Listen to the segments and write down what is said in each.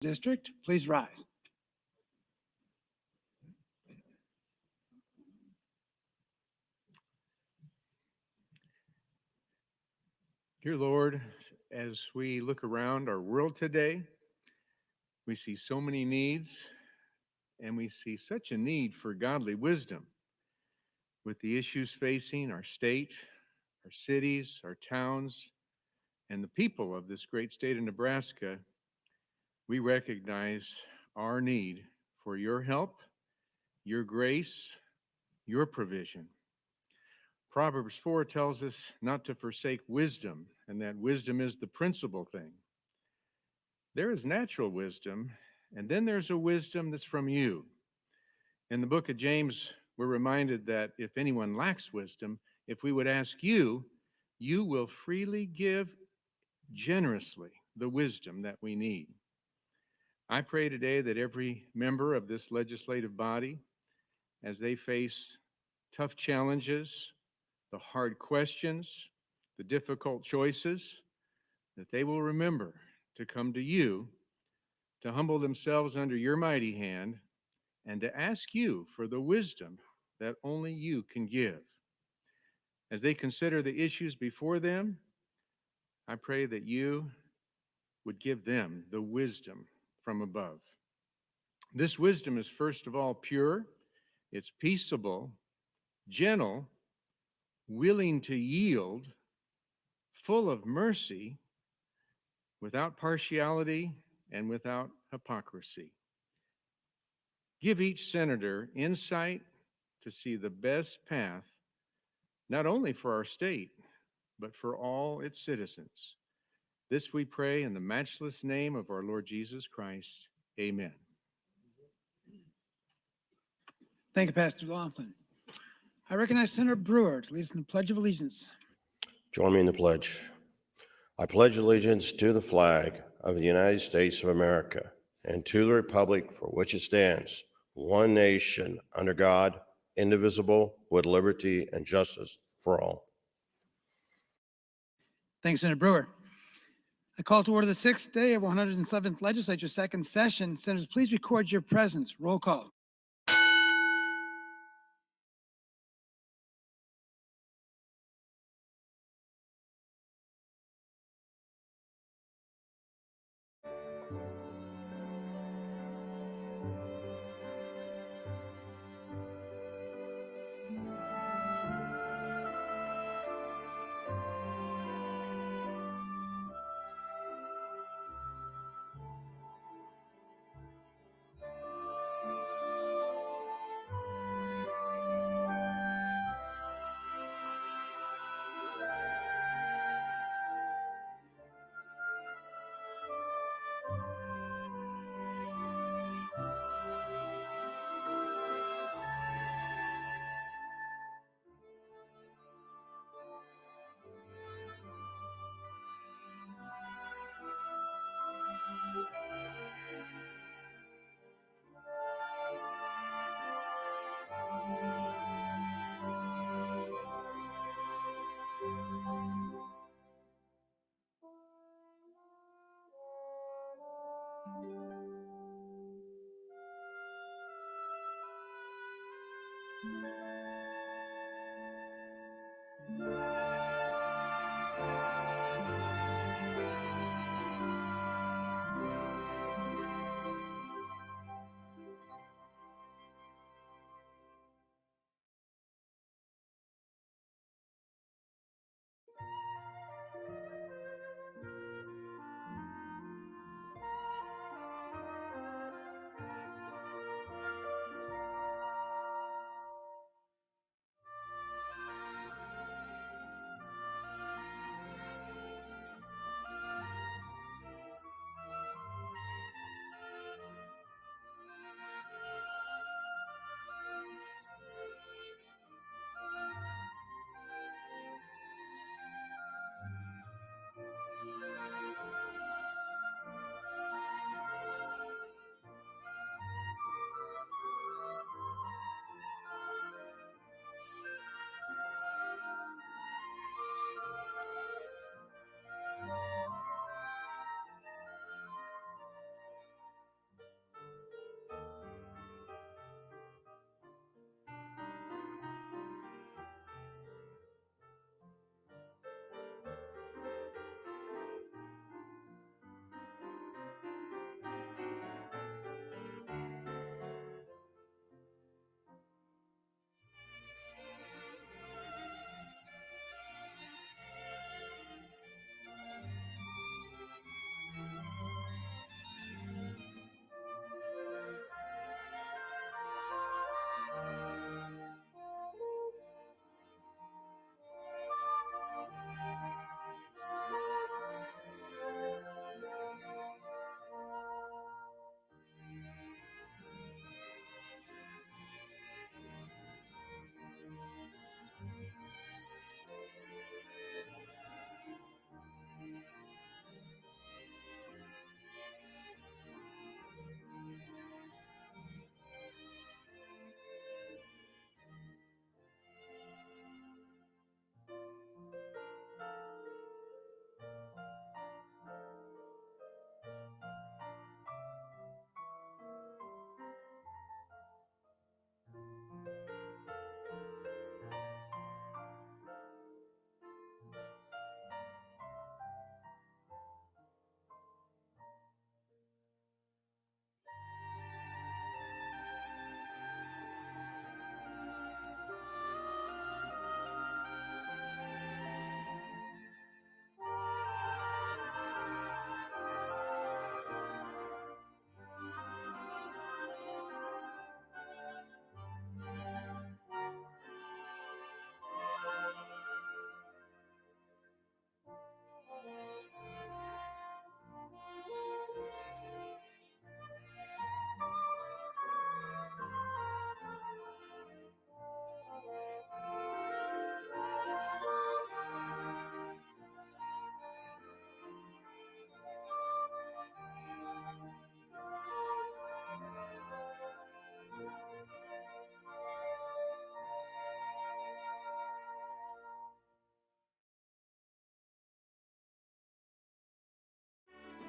District, please rise. Dear Lord, as we look around our world today, we see so many needs, and we see such a need for godly wisdom with the issues facing our state, our cities, our towns, and the people of this great state of Nebraska. We recognize our need for your help, your grace, your provision. Proverbs 4 tells us not to forsake wisdom, and that wisdom is the principal thing. There is natural wisdom, and then there's a wisdom that's from you. In the book of James, we're reminded that if anyone lacks wisdom, if we would ask you, you will freely give generously the wisdom that we need. I pray today that every member of this legislative body, as they face tough challenges, the hard questions, the difficult choices, that they will remember to come to you, to humble themselves under your mighty hand, and to ask you for the wisdom that only you can give. As they consider the issues before them, I pray that you would give them the wisdom from above. This wisdom is first of all pure, it's peaceable, gentle, willing to yield, full of mercy, without partiality and without hypocrisy. Give each senator insight to see the best path, not only for our state, but for all its citizens. This we pray in the matchless name of our Lord Jesus Christ. Amen. Thank you, Pastor Laughlin. I recognize Senator Brewer to lead us in the Pledge of Allegiance. Join me in the pledge. I pledge allegiance to the flag of the United States of America and to the republic for which it stands, one nation, under God, indivisible, with liberty and justice for all. Thanks, Senator Brewer. I call to order the sixth day of 107th Legislature, second session. Senators, please record your presence. Roll call.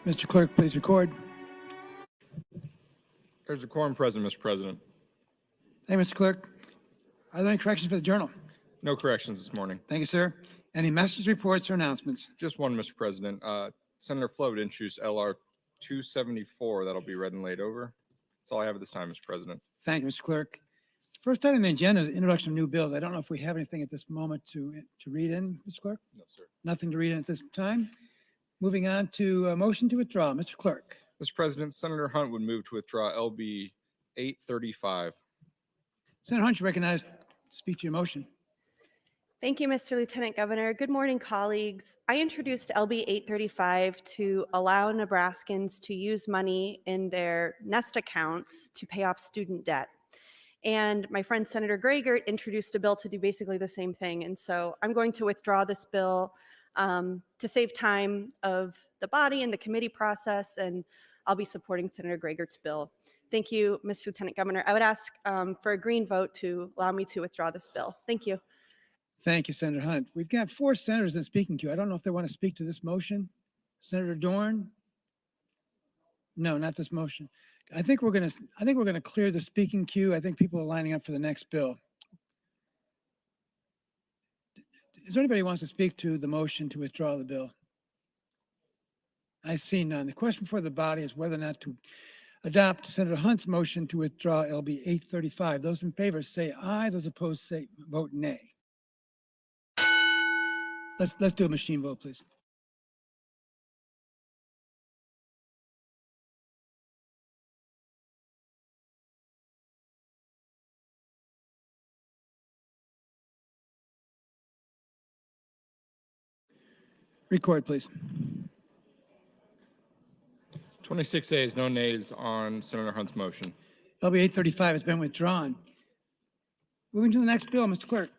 Mr. Clerk, please record. There's a quorum present, Mr. President. Hey, Mr. Clerk, are there any corrections for the journal? No corrections this morning. Thank you, sir. Any messages, reports, or announcements? Just one, Mr. President. Senator Float introduced LR 274. That'll be read and laid over. That's all I have at this time, Mr. President. Thank you, Mr. Clerk. First item on the agenda is introduction of new bills. I don't know if we have anything at this moment to read in, Mr. Clerk. No, sir. Nothing to read in at this time. Moving on to a motion to withdraw. Mr. Clerk. Mr. President, Senator Hunt would move to withdraw LB 835. Senator Hunt, you recognized to speak to your motion. Thank you, Mr. Lieutenant Governor. Good morning, colleagues. I introduced LB 835 to allow Nebraskans to use money in their nest accounts to pay off student debt. And my friend Senator Gragert introduced a bill to do basically the same thing. And so I'm going to withdraw this bill to save time of the body and the committee process, and I'll be supporting Senator Gragert's bill. Thank you, Mr. Lieutenant Governor. I would ask for a green vote to allow me to withdraw this bill. Thank you. Thank you, Senator Hunt. We've got 4 senators in speaking queue. I don't know if they want to speak to this motion. Senator Dorn? No, not this motion. I think we're going to clear the speaking queue. I think people are lining up for the next bill. Is there anybody who wants to speak to the motion to withdraw the bill? I see none. The question before the body is whether or not to adopt Senator Hunt's motion to withdraw LB 835. Those in favor say aye. Those opposed say vote nay. Let's do a machine vote, please. Record, please. 26 ayes, no nays on Senator Hunt's motion. LB 835 has been withdrawn. Moving to the next bill, Mr. Clerk.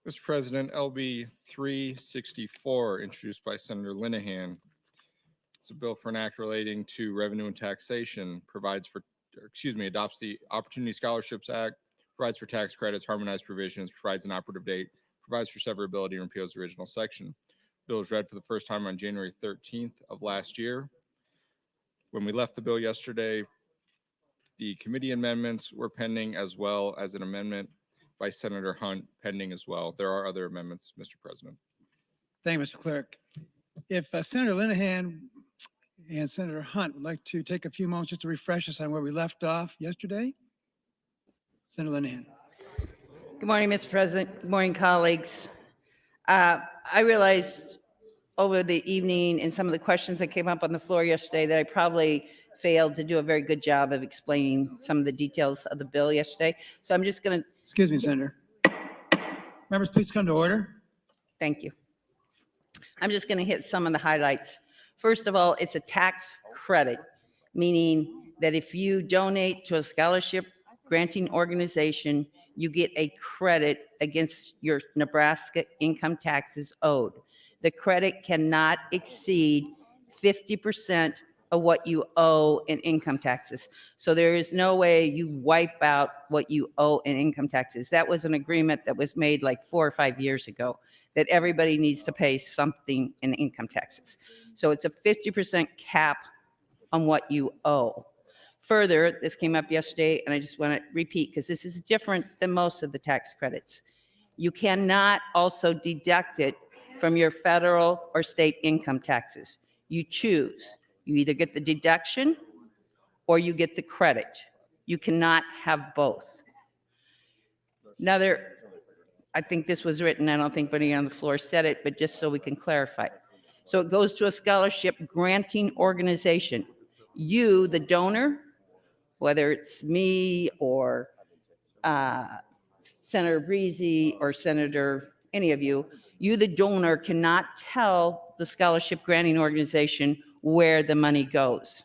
Mr. President, LB 364, introduced by Senator Linehan. It's a bill for an act relating to revenue and taxation, adopts the Opportunity Scholarships Act, provides for tax credits, harmonized provisions, provides an operative date, provides for severability, and repeals the original section. Bill was read for the first time on January 13th of last year. When we left the bill yesterday, the committee amendments were pending, as well as an amendment by Senator Hunt pending as well. There are other amendments, Mr. President. Thank you, Mr. Clerk. If Senator Linehan and Senator Hunt would like to take a few moments just to refresh us on where we left off yesterday. Senator Linehan. Good morning, Mr. President. Good morning, colleagues. I realized over the evening and some of the questions that came up on the floor yesterday that I probably failed to do a very good job of explaining some of the details of the bill yesterday. So I'm just going to. Excuse me, Senator. Members, please come to order. Thank you. I'm just going to hit some of the highlights. First of all, it's a tax credit, meaning that if you donate to a scholarship granting organization, you get a credit against your Nebraska income taxes owed. The credit cannot exceed 50% of what you owe in income taxes. So there is no way you wipe out what you owe in income taxes. That was an agreement that was made like 4 or 5 years ago, that everybody needs to pay something in income taxes. So it's a 50% cap on what you owe. Further, this came up yesterday, and I just want to repeat, because this is different than most of the tax credits. You cannot also deduct it from your federal or state income taxes. You choose. You either get the deduction or you get the credit. You cannot have both. Another, I think this was written, I don't think anybody on the floor said it, but just so we can clarify. So it goes to a scholarship granting organization. You, the donor, whether it's me or Senator Breezy or Senator, any of you, you, the donor, cannot tell the scholarship granting organization where the money goes.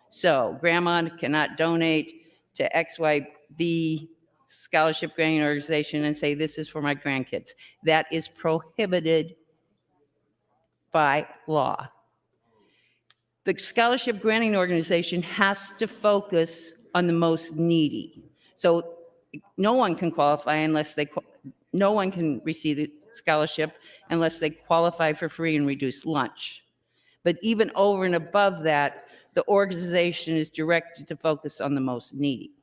So grandma cannot donate to XYB scholarship granting organization and say, this is for my grandkids. That is prohibited by law. The scholarship granting organization has to focus on the most needy. So no one can qualify unless no one can receive the scholarship unless they qualify for free and reduced lunch. But even over and above that, the organization is directed to focus on the most needy.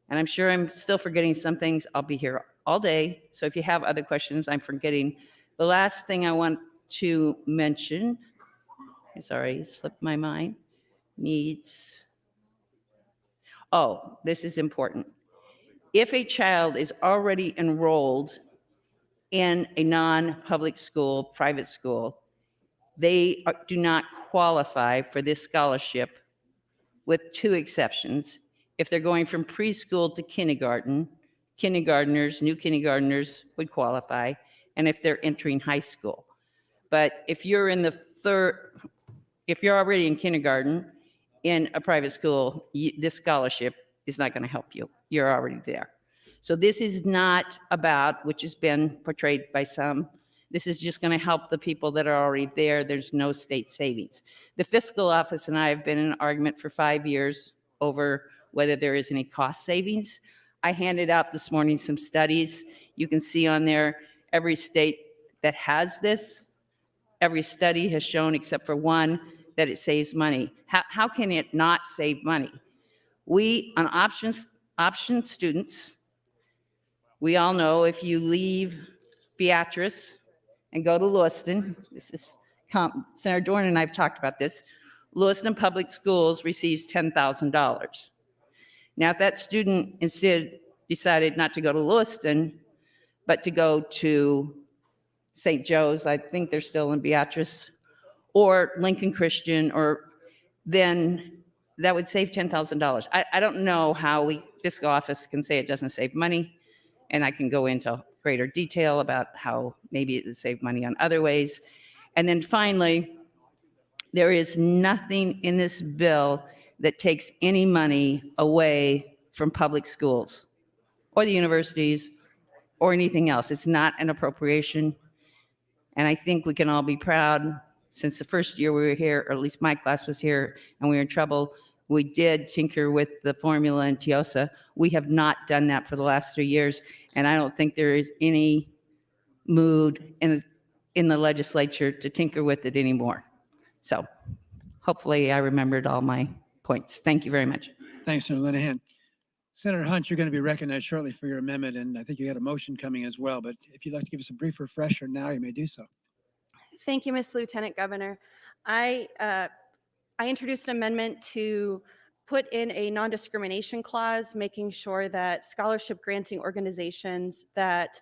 And I'm sure I'm still forgetting some things. I'll be here all day. So if you have other questions, I'm forgetting. The last thing I want to mention, sorry, slipped my mind, oh, this is important. If a child is already enrolled in a non-public school, private school, they do not qualify for this scholarship, with two exceptions. If they're going from preschool to kindergarten, new kindergartners would qualify, and if they're entering high school. But if you're in the if you're already in kindergarten in a private school, this scholarship is not going to help you. You're already there. So this is not about, which has been portrayed by some, this is just going to help the people that are already there. There's no state savings. The fiscal office and I have been in an argument for 5 years over whether there is any cost savings. I handed out this morning some studies. You can see on there every state that has this. Every study has shown, except for one, that it saves money. How can it not save money? We, on option students, we all know if you leave Beatrice and go to Lewiston, Senator Dorn and I have talked about this, Lewiston Public Schools receives $10,000. Now, if that student instead decided not to go to Lewiston, but to go to St. Joe's, I think they're still in Beatrice, or Lincoln Christian, or then that would save $10,000. I don't know how fiscal office can say it doesn't save money, and I can go into greater detail about how maybe it would save money on other ways. And then finally, there is nothing in this bill that takes any money away from public schools or the universities or anything else. It's not an appropriation. And I think we can all be proud, since the first year we were here, or at least my class was here, and we were in trouble, we did tinker with the formula in TIOSA. We have not done that for the last 3 years, and I don't think there is any mood in the legislature to tinker with it anymore. So hopefully I remembered all my points. Thank you very much. Thanks, Senator Linehan. Senator Hunt, you're going to be recognized shortly for your amendment, and I think you had a motion coming as well. But if you'd like to give us a brief refresher now, you may do so. Thank you, Ms. Lieutenant Governor. I introduced an amendment to put in a non-discrimination clause, making sure that scholarship granting organizations that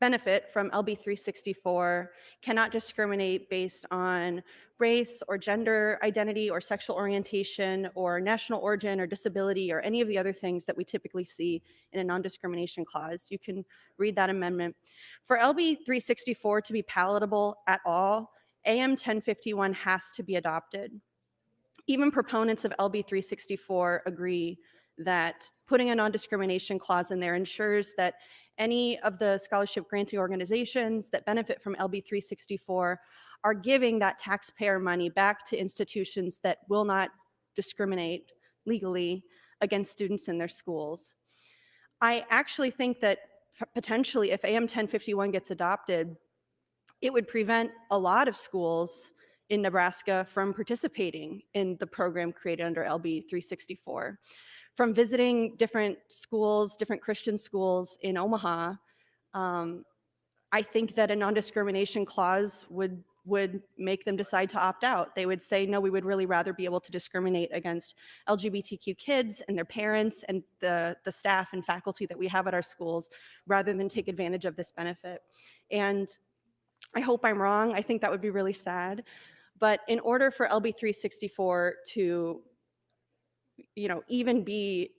benefit from LB 364 cannot discriminate based on race or gender identity or sexual orientation or national origin or disability or any of the other things that we typically see in a non-discrimination clause. You can read that amendment. For LB 364 to be palatable at all, AM 1051 has to be adopted. Even proponents of LB 364 agree that putting a non-discrimination clause in there ensures that any of the scholarship granting organizations that benefit from LB 364 are giving that taxpayer money back to institutions that will not discriminate legally against students in their schools. I actually think that potentially if AM 1051 gets adopted, it would prevent a lot of schools in Nebraska from participating in the program created under LB 364. From visiting different schools, different Christian schools in Omaha, I think that a non-discrimination clause would make them decide to opt out. They would say, no, we would really rather be able to discriminate against LGBTQ kids and their parents and the staff and faculty that we have at our schools rather than take advantage of this benefit. And I hope I'm wrong. I think that would be really sad. But in order for LB 364 to, even be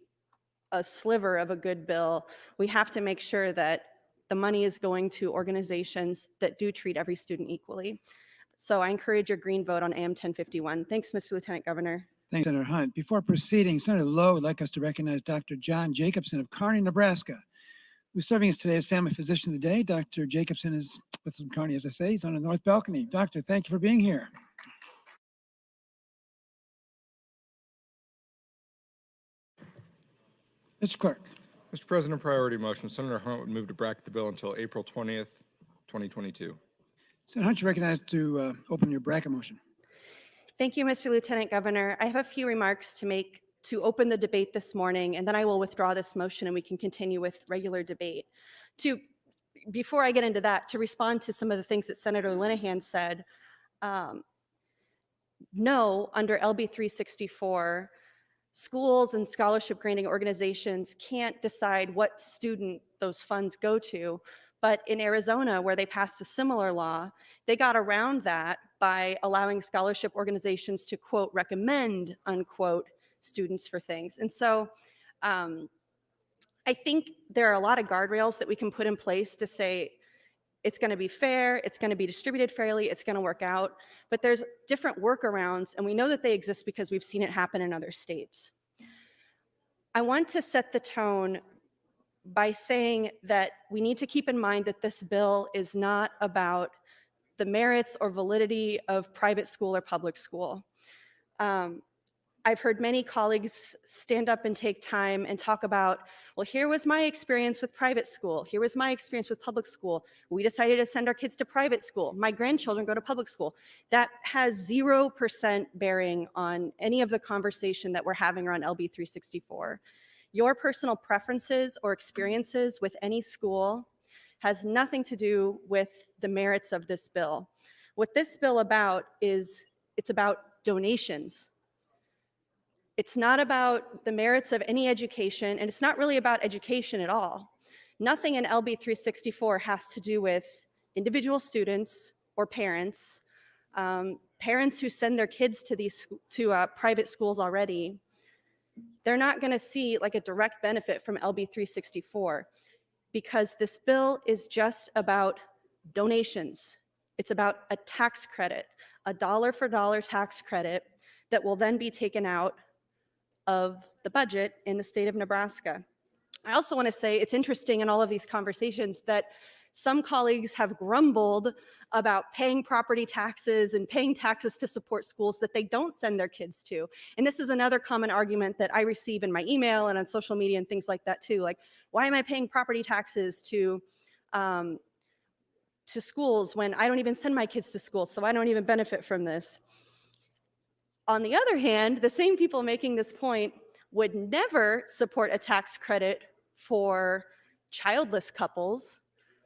a sliver of a good bill, we have to make sure that the money is going to organizations that do treat every student equally. So I encourage your green vote on AM 1051. Thanks, Mr. Lieutenant Governor. Thanks, Senator Hunt. Before proceeding, Senator Lowe would like us to recognize Dr. John Jacobson of Kearney, Nebraska, who's serving us today as family physician of the day. Dr. Jacobson is with from Kearney, as I say. He's on the north balcony. Doctor, thank you for being here. Mr. Clerk. Mr. President, priority motion. Senator Hunt would move to bracket the bill until April 20th, 2022. Senator Hunt, you're recognized to open your bracket motion. Thank you, Mr. Lieutenant Governor. I have a few remarks to make to open the debate this morning, and then I will withdraw this motion and we can continue with regular debate. Before I get into that, to respond to some of the things that Senator Linehan said, no, under LB 364, schools and scholarship granting organizations can't decide what student those funds go to. But in Arizona, where they passed a similar law, they got around that by allowing scholarship organizations to, quote, recommend, unquote, students for things. And so I think there are a lot of guardrails that we can put in place to say it's going to be fair, it's going to be distributed fairly, it's going to work out. But there's different workarounds, and we know that they exist because we've seen it happen in other states. I want to set the tone by saying that we need to keep in mind that this bill is not about the merits or validity of private school or public school. I've heard many colleagues stand up and take time and talk about, well, here was my experience with private school. Here was my experience with public school. We decided to send our kids to private school. My grandchildren go to public school. That has 0% bearing on any of the conversation that we're having around LB 364. Your personal preferences or experiences with any school has nothing to do with the merits of this bill. What this bill about is it's about donations. It's not about the merits of any education, and it's not really about education at all. Nothing in LB 364 has to do with individual students or parents, parents who send their kids to private schools already. They're not going to see like a direct benefit from LB 364 because this bill is just about donations. It's about a tax credit, a dollar for dollar tax credit that will then be taken out of the budget in the state of Nebraska. I also want to say it's interesting in all of these conversations that some colleagues have grumbled about paying property taxes and paying taxes to support schools that they don't send their kids to. And this is another common argument that I receive in my email and on social media and things like that too. Like, why am I paying property taxes to schools when I don't even send my kids to school, so I don't even benefit from this? On the other hand, the same people making this point would never support a tax credit for childless couples,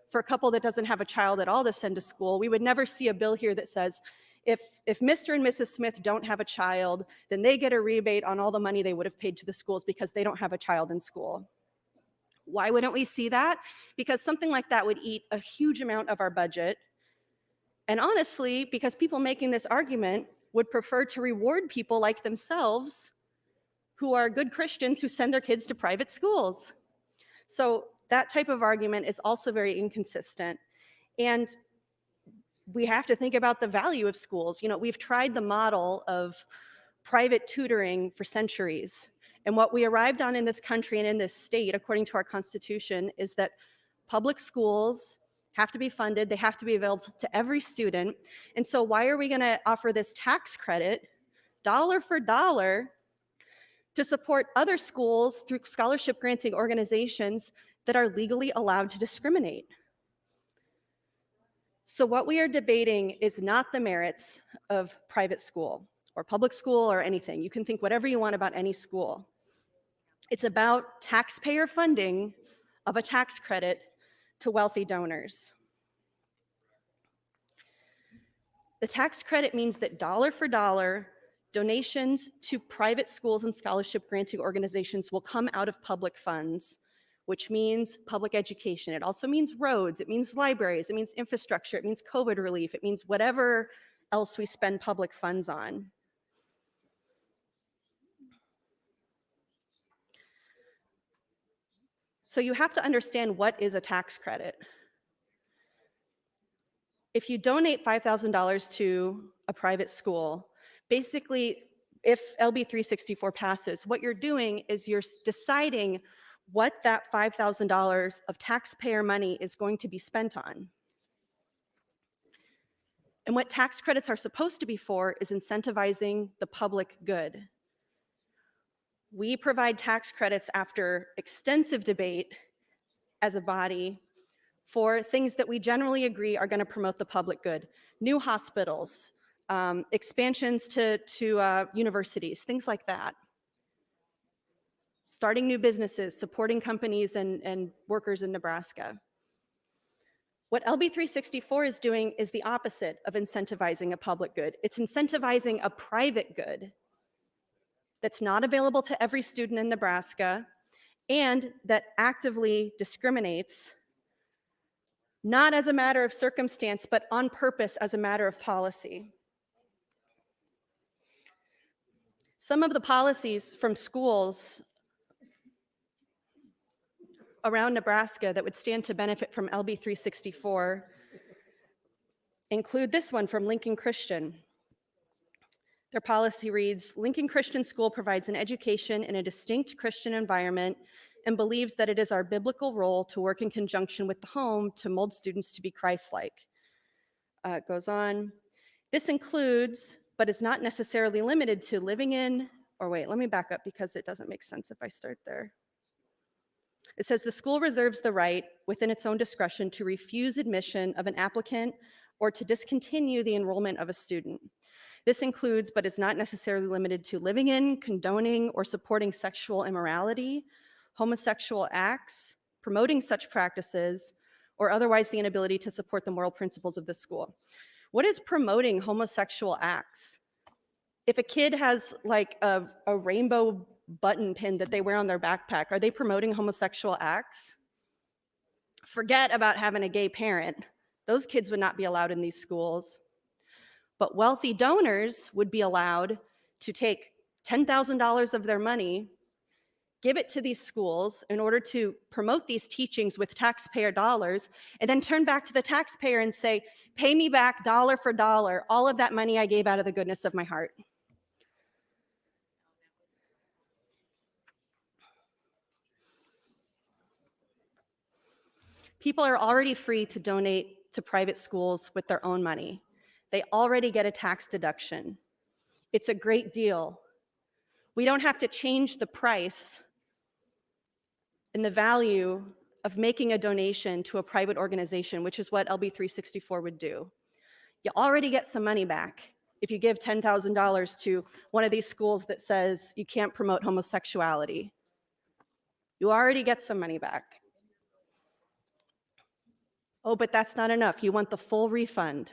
for a couple that doesn't have a child at all to send to school. We would never see a bill here that says, if Mr. and Mrs. Smith don't have a child, then they get a rebate on all the money they would have paid to the schools because they don't have a child in school. Why wouldn't we see that? Because something like that would eat a huge amount of our budget. And honestly, because people making this argument would prefer to reward people like themselves who are good Christians who send their kids to private schools. So that type of argument is also very inconsistent. And we have to think about the value of schools. You know, we've tried the model of private tutoring for centuries. And what we arrived on in this country and in this state, according to our Constitution, is that public schools have to be funded, they have to be available to every student. And so why are we going to offer this tax credit, dollar for dollar, to support other schools through scholarship granting organizations that are legally allowed to discriminate? So what we are debating is not the merits of private school or public school or anything. You can think whatever you want about any school. It's about taxpayer funding of a tax credit to wealthy donors. The tax credit means that dollar for dollar, donations to private schools and scholarship granting organizations will come out of public funds, which means public education. It also means roads, it means libraries, it means infrastructure, it means COVID relief, it means whatever else we spend public funds on. So you have to understand what is a tax credit. If you donate $5,000 to a private school, basically, if LB 364 passes, what you're doing is you're deciding what that $5,000 of taxpayer money is going to be spent on. And what tax credits are supposed to be for is incentivizing the public good. We provide tax credits after extensive debate as a body for things that we generally agree are going to promote the public good. New hospitals, expansions to universities, things like that. Starting new businesses, supporting companies and workers in Nebraska. What LB 364 is doing is the opposite of incentivizing a public good. It's incentivizing a private good that's not available to every student in Nebraska and that actively discriminates, not as a matter of circumstance, but on purpose as a matter of policy. Some of the policies from schools around Nebraska that would stand to benefit from LB 364 include this one from Lincoln Christian. Their policy reads, Lincoln Christian School provides an education in a distinct Christian environment and believes that it is our biblical role to work in conjunction with the home to mold students to be Christ-like. It goes on. This includes, but is not necessarily limited to living in, or wait, let me back up because it doesn't make sense if I start there. It says the school reserves the right within its own discretion to refuse admission of an applicant or to discontinue the enrollment of a student. This includes, but is not necessarily limited to living in, condoning, or supporting sexual immorality, homosexual acts, promoting such practices, or otherwise the inability to support the moral principles of the school. What is promoting homosexual acts? If a kid has like a rainbow button pin that they wear on their backpack, are they promoting homosexual acts? Forget about having a gay parent. Those kids would not be allowed in these schools. But wealthy donors would be allowed to take $10,000 of their money, give it to these schools in order to promote these teachings with taxpayer dollars, and then turn back to the taxpayer and say, pay me back dollar for dollar all of that money I gave out of the goodness of my heart. People are already free to donate to private schools with their own money. They already get a tax deduction. It's a great deal. We don't have to change the price and the value of making a donation to a private organization, which is what LB 364 would do. You already get some money back if you give $10,000 to one of these schools that says you can't promote homosexuality. You already get some money back. Oh, but that's not enough. You want the full refund.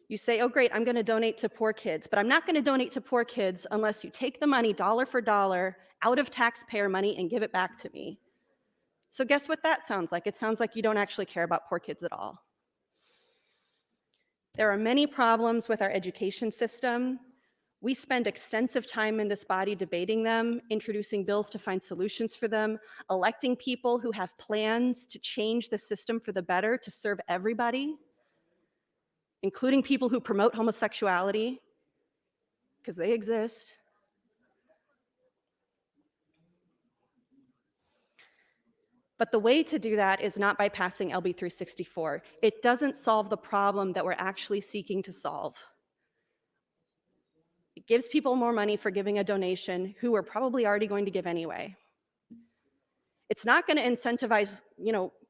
You say, oh great, I'm gonna donate to poor kids, but I'm not gonna donate to poor kids unless you take the money dollar for dollar out of taxpayer money and give it back to me. So guess what that sounds like? It sounds like you don't actually care about poor kids at all. There are many problems with our education system. We spend extensive time in this body debating them, introducing bills to find solutions for them, electing people who have plans to change the system for the better to serve everybody, including people who promote homosexuality, because they exist. But the way to do that is not by passing LB 364. It doesn't solve the problem that we're actually seeking to solve. It gives people more money for giving a donation who are probably already going to give anyway. It's not going to incentivize,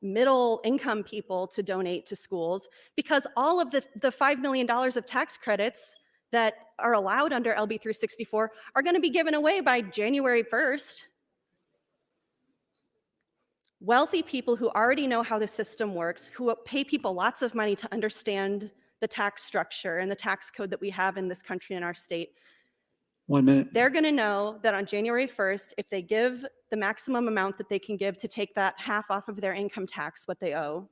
middle income people to donate to schools because all of the $5 million of tax credits that are allowed under LB 364 are going to be given away by January 1st. Wealthy people who already know how the system works, who pay people lots of money to understand the tax structure and the tax code that we have in this country and our state, 1 minute. they're going to know that on January 1st, if they give the maximum amount that they can give to take that half off of their income tax, what they owe,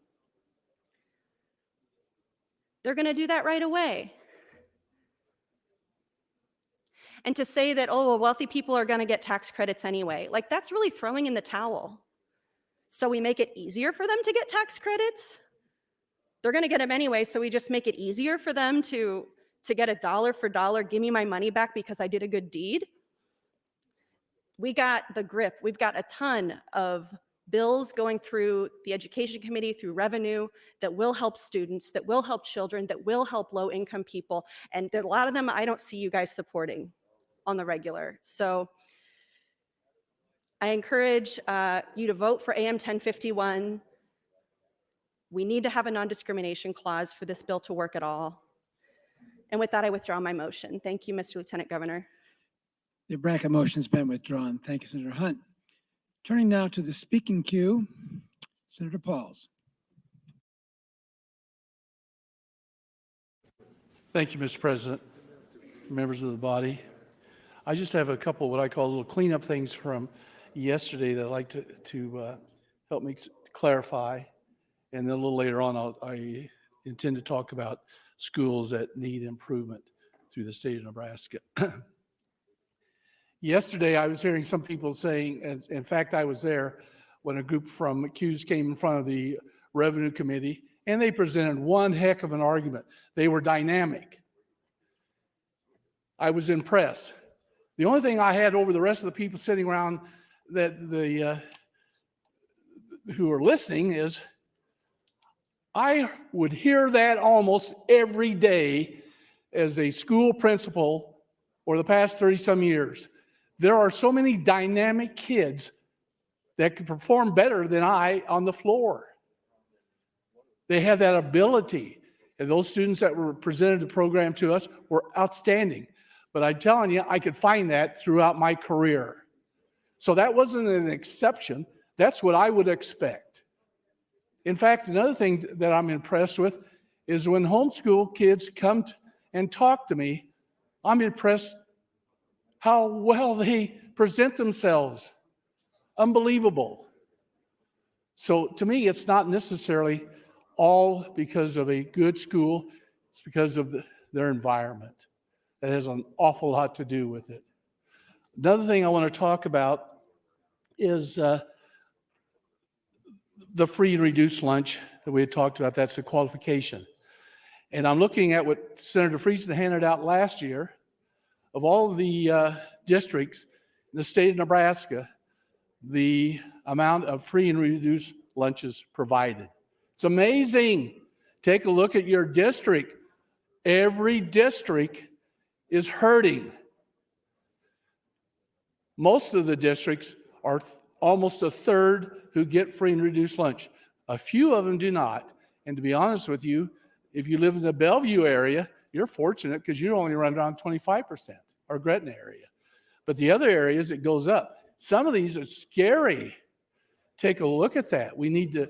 they're going to do that right away. And to say that, oh, well, wealthy people are going to get tax credits anyway, like that's really throwing in the towel. So we make it easier for them to get tax credits? They're going to get them anyway, so we just make it easier for them to get a dollar for dollar, give me my money back because I did a good deed? We got the grip. We've got a ton of bills going through the Education Committee, through Revenue, that will help students, that will help children, that will help low-income people. And there are a lot of them I don't see you guys supporting on the regular. So I encourage you to vote for AM 1051. We need to have a non-discrimination clause for this bill to work at all. And with that, I withdraw my motion. Thank you, Mr. Lieutenant Governor. The Nebraska motion's been withdrawn. Thank you, Senator Hunt. Turning now to the speaking queue, Senator Pauls. Thank you, Mr. President, members of the body. I just have a couple what I call little cleanup things from yesterday that I'd like to help me clarify. And then a little later on, I intend to talk about schools that need improvement through the state of Nebraska. Yesterday, I was hearing some people saying, and in fact, I was there when a group from Q's came in front of the Revenue Committee, and they presented one heck of an argument. They were dynamic. I was impressed. The only thing I had over the rest of the people sitting around that who are listening is I would hear that almost every day as a school principal for the past 30-some years. There are so many dynamic kids that could perform better than I on the floor. They have that ability. And those students that were presented the program to us were outstanding. But I'm telling you, I could find that throughout my career. So that wasn't an exception. That's what I would expect. In fact, another thing that I'm impressed with is when homeschool kids come and talk to me, I'm impressed how well they present themselves. Unbelievable. So to me, it's not necessarily all because of a good school. It's because of their environment. That has an awful lot to do with it. Another thing I want to talk about is the free and reduced lunch that we had talked about. That's a qualification. And I'm looking at what Senator Friesen handed out last year of all of the districts in the state of Nebraska, the amount of free and reduced lunches provided. It's amazing. Take a look at your district. Every district is hurting. Most of the districts are almost a third who get free and reduced lunch. A few of them do not. And to be honest with you, if you live in the Bellevue area, you're fortunate because you only run around 25%, or Gretna area. But the other areas, it goes up. Some of these are scary. Take a look at that. We need to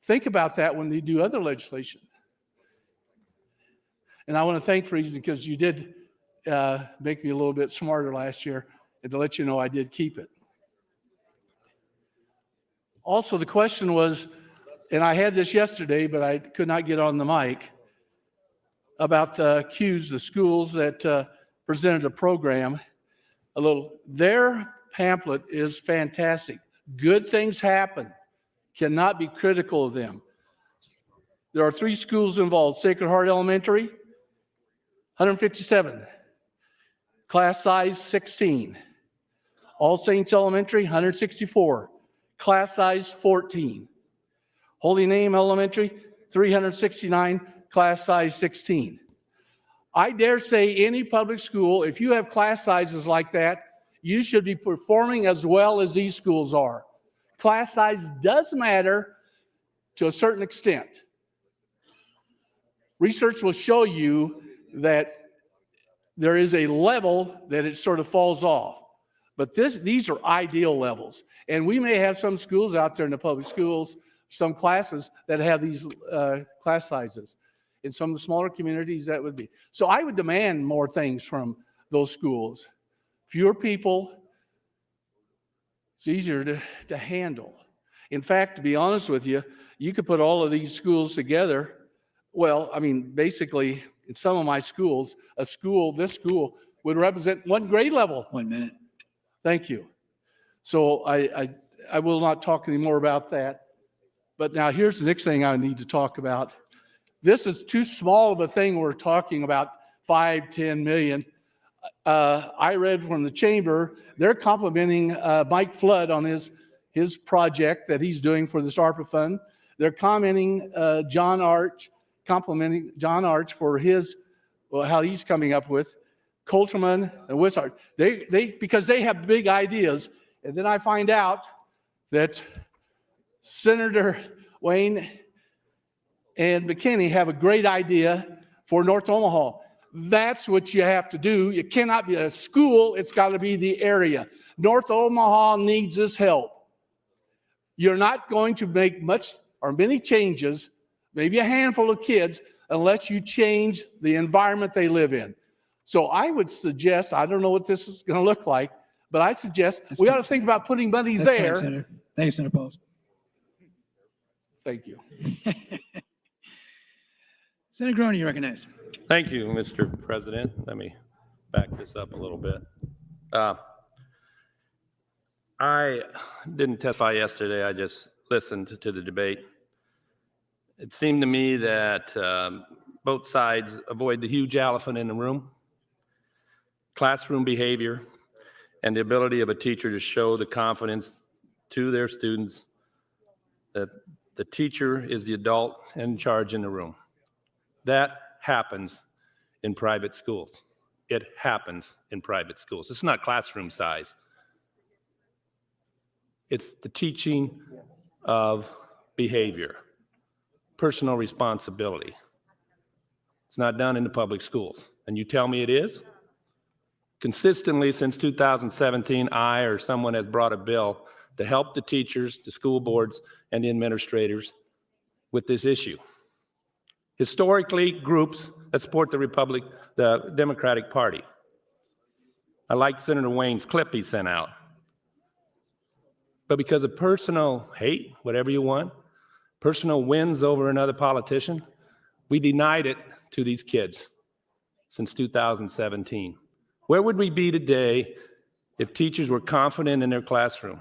think about that when we do other legislation. And I want to thank Friesen because you did make me a little bit smarter last year, and to let you know I did keep it. Also, the question was, and I had this yesterday, but I could not get on the mic, about the Q's, the schools that presented a program. Their pamphlet is fantastic. Good things happen. Cannot be critical of them. There are 3 schools involved: Sacred Heart Elementary, 157, class size 16. All Saints Elementary, 164, class size 14. Holy Name Elementary, 369, class size 16. I dare say any public school, if you have class sizes like that, you should be performing as well as these schools are. Class size does matter to a certain extent. Research will show you that there is a level that it sort of falls off. But these are ideal levels. And we may have some schools out there in the public schools, some classes that have these class sizes. In some of the smaller communities, that would be. So I would demand more things from those schools. Fewer people, it's easier to handle. In fact, to be honest with you, you could put all of these schools together. Well, I mean, basically, in some of my schools, this school would represent 1 grade level. 1 minute. Thank you. So I will not talk any more about that. But now here's the next thing I need to talk about. This is too small of a thing. We're talking about 5-10 million. I read from the chamber, they're complimenting Mike Flood on his project that he's doing for this ARPA fund. They're complimenting John Arch for how he's coming up with Coulterman and Wishart. Because they have big ideas, And then I find out that Senator Wayne and McKinney have a great idea for North Omaha. That's what you have to do. It cannot be a school. It's got to be the area. North Omaha needs this help. You're not going to make much or many changes, maybe a handful of kids, unless you change the environment they live in. So I would suggest, I don't know what this is going to look like, but I suggest we ought to think about putting money That's kind, there. Senator. Thank you, Senator Pauls. Thank you. Senator Groney, you recognized. Thank you, Mr. President. Let me back this up a little bit. I didn't testify yesterday. I just listened to the debate. It seemed to me that both sides avoid the huge elephant in the room, classroom behavior, and the ability of a teacher to show the confidence to their students that the teacher is the adult in charge in the room. That happens in private schools. It happens in private schools. It's not classroom size. It's the teaching of behavior, personal responsibility. It's not done in the public schools. And you tell me it is? Consistently since 2017, I or someone has brought a bill to help the teachers, the school boards, and the administrators with this issue. Historically, groups that support the Democratic Party. I liked Senator Wayne's clip he sent out. But because of personal hate, whatever you want, personal wins over another politician, we denied it to these kids since 2017. Where would we be today if teachers were confident in their classroom,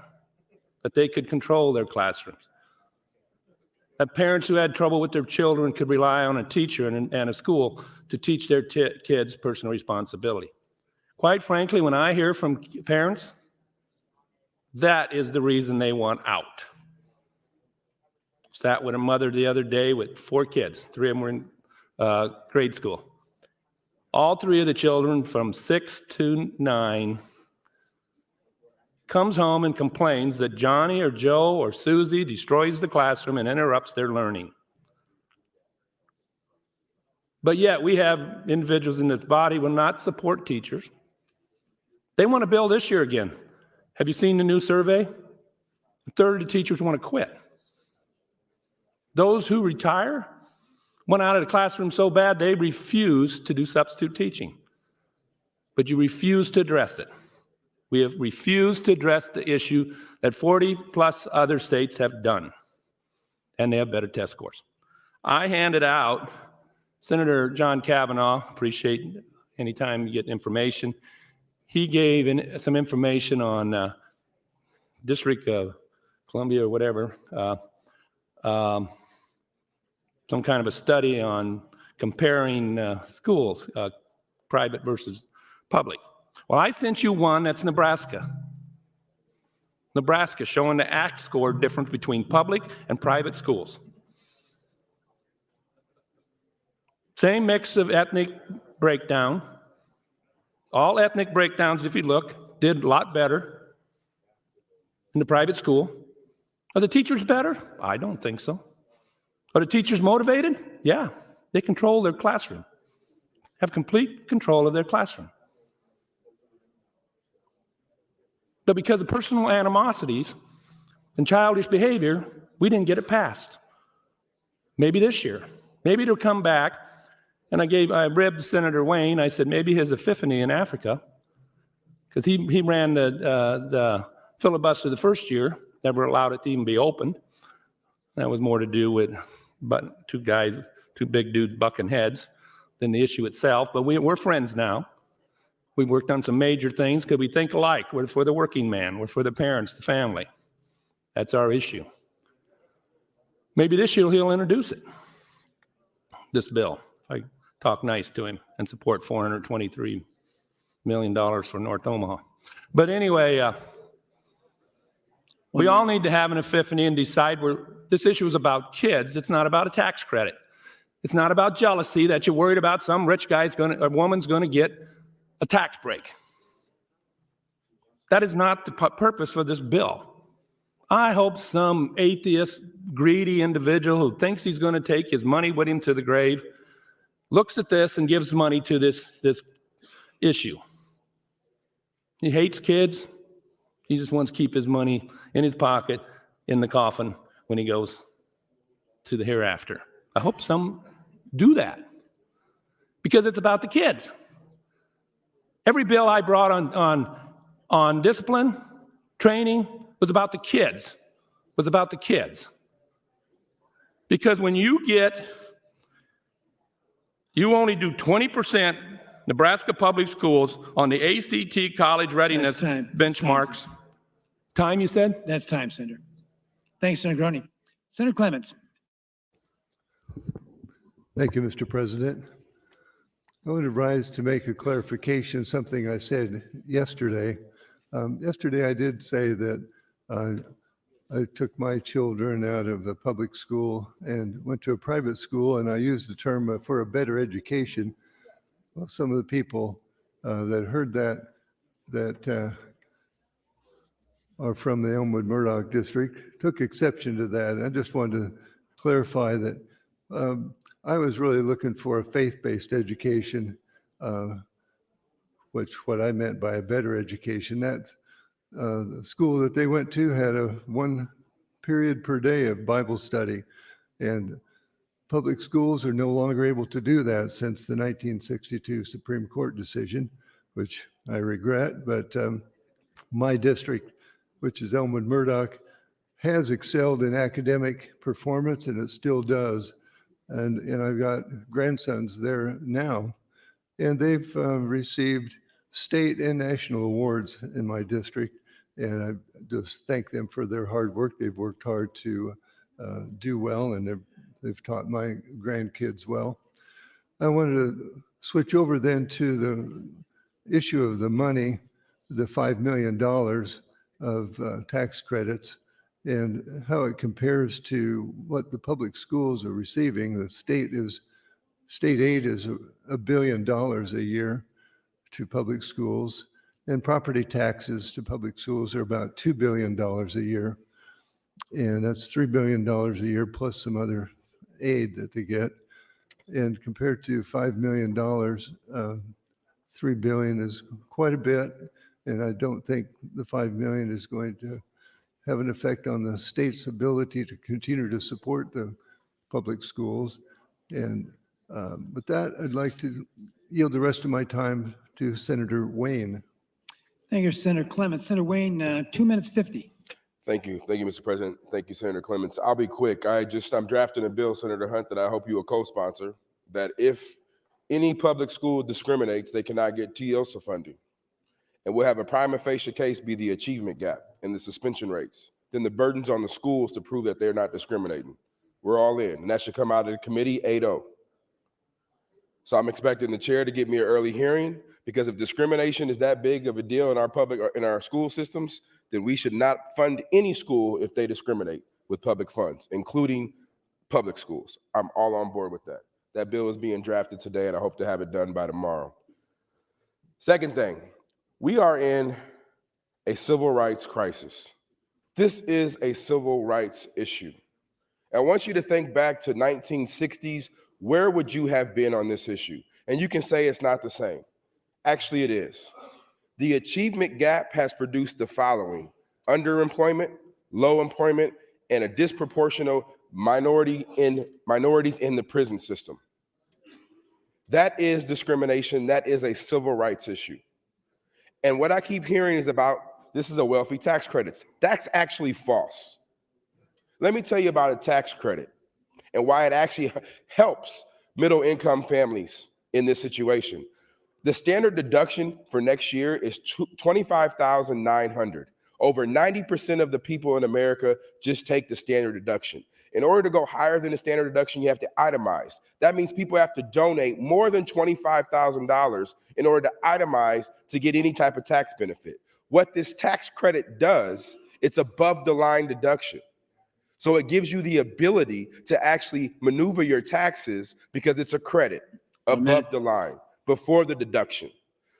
that they could control their classrooms, that parents who had trouble with their children could rely on a teacher and a school to teach their kids personal responsibility? Quite frankly, when I hear from parents, that is the reason they want out. Sat with a mother the other day with 4 kids. 3 of them were in grade school. All 3 of the children from 6 to 9 comes home and complains that Johnny or Joe or Susie destroys the classroom and interrupts their learning. But yet we have individuals in this body who will not support teachers. They want to bill this year again. Have you seen the new survey? A third of the teachers want to quit. Those who retire went out of the classroom so bad they refuse to do substitute teaching. But you refuse to address it. We have refused to address the issue that 40 plus other states have done, and they have better test scores. I handed out, Senator John Kavanaugh, appreciate any time you get information. He gave some information on District of Columbia or whatever, some kind of a study on comparing schools, private versus public. Well, I sent you one that's Nebraska. Nebraska showing the ACT score difference between public and private schools. Same mix of ethnic breakdown. All ethnic breakdowns, if you look, did a lot better in the private school. Are the teachers better? I don't think so. Are the teachers motivated? Yeah, they control their classroom, have complete control of their classroom. But because of personal animosities and childish behavior, we didn't get it passed. Maybe this year. Maybe it'll come back. And I ribbed Senator Wayne. I said maybe his epiphany in Africa, because he ran the filibuster the first year, never allowed it to even be opened. That was more to do with two big dudes bucking heads than the issue itself. But we're friends now. We worked on some major things because we think alike. We're for the working man. We're for the parents, the family. That's our issue. Maybe this year he'll introduce it, this bill. I talk nice to him and support $423 million for North Omaha. But anyway, we all need to have an epiphany and decide this issue is about kids. It's not about a tax credit. It's not about jealousy that you're worried about some rich guy's a woman's going to get a tax break. That is not the purpose for this bill. I hope some atheist, greedy individual who thinks he's going to take his money with him to the grave looks at this and gives money to this issue. He hates kids. He just wants to keep his money in his pocket in the coffin when he goes to the hereafter. I hope some do that because it's about the kids. Every bill I brought on discipline, training, was about the kids, Because when you only do 20% Nebraska public schools on the ACT college readiness That's time. That's benchmarks. Time, you said? That's time, Senator. Thanks, Senator Groney. Senator Clements. Thank you, Mr. President. I would rise to make a clarification, something I said yesterday. Yesterday, I did say that I took my children out of a public school and went to a private school, and I used the term for a better education. Well, some of the people that heard that are from the Elmwood-Murdoch district took exception to that. I just wanted to clarify that I was really looking for a faith-based education, what I meant by a better education. That the school that they went to had a 1 period per day of Bible study, and public schools are no longer able to do that since the 1962 Supreme Court decision, which I regret. But my district, which is Elmwood-Murdoch, has excelled in academic performance, and it still does. And I've got grandsons there now, and they've received state and national awards in my district. And I just thank them for their hard work. They've worked hard to do well, and they've taught my grandkids well. I wanted to switch over then to the issue of the money, the $5 million of tax credits, and how it compares to what the public schools are receiving. The state aid is $1 billion a year to public schools, and property taxes to public schools are about $2 billion a year. And that's $3 billion a year plus some other aid that they get. And compared to $5 million, $3 billion is quite a bit. And I don't think the $5 million is going to have an effect on the state's ability to continue to support the public schools. And with that, I'd like to yield the rest of my time to Senator Wayne. Thank you, Senator Clements. Senator Wayne, 2 minutes 50. Thank you. Thank you, Mr. President. Thank you, Senator Clements. I'll be quick. I'm drafting a bill, Senator Hunt, that I hope you will co-sponsor, that if any public school discriminates, they cannot get TILSA funding. And we'll have a prima facie case be the achievement gap and the suspension rates. Then the burden's on the schools to prove that they're not discriminating. We're all in, and that should come out of the committee 8-0. So I'm expecting the chair to give me an early hearing, because if discrimination is that big of a deal in our school systems, then we should not fund any school if they discriminate with public funds, including public schools. I'm all on board with that. That bill is being drafted today, and I hope to have it done by tomorrow. Second thing, we are in a civil rights crisis. This is a civil rights issue. I want you to think back to 1960s. Where would you have been on this issue? And you can say it's not the same. Actually, it is. The achievement gap has produced the following: underemployment, low employment, and a disproportionate minorities in the prison system. That is discrimination. That is a civil rights issue. And what I keep hearing is about this is a wealthy tax credits. That's actually false. Let me tell you about a tax credit and why it actually helps middle income families in this situation. The standard deduction for next year is $25,900. Over 90% of the people in America just take the standard deduction. In order to go higher than the standard deduction, you have to itemize. That means people have to donate more than $25,000 in order to itemize to get any type of tax benefit. What this tax credit does, it's above the line deduction. So it gives you the ability to actually maneuver your taxes because it's a credit above the line before the deduction.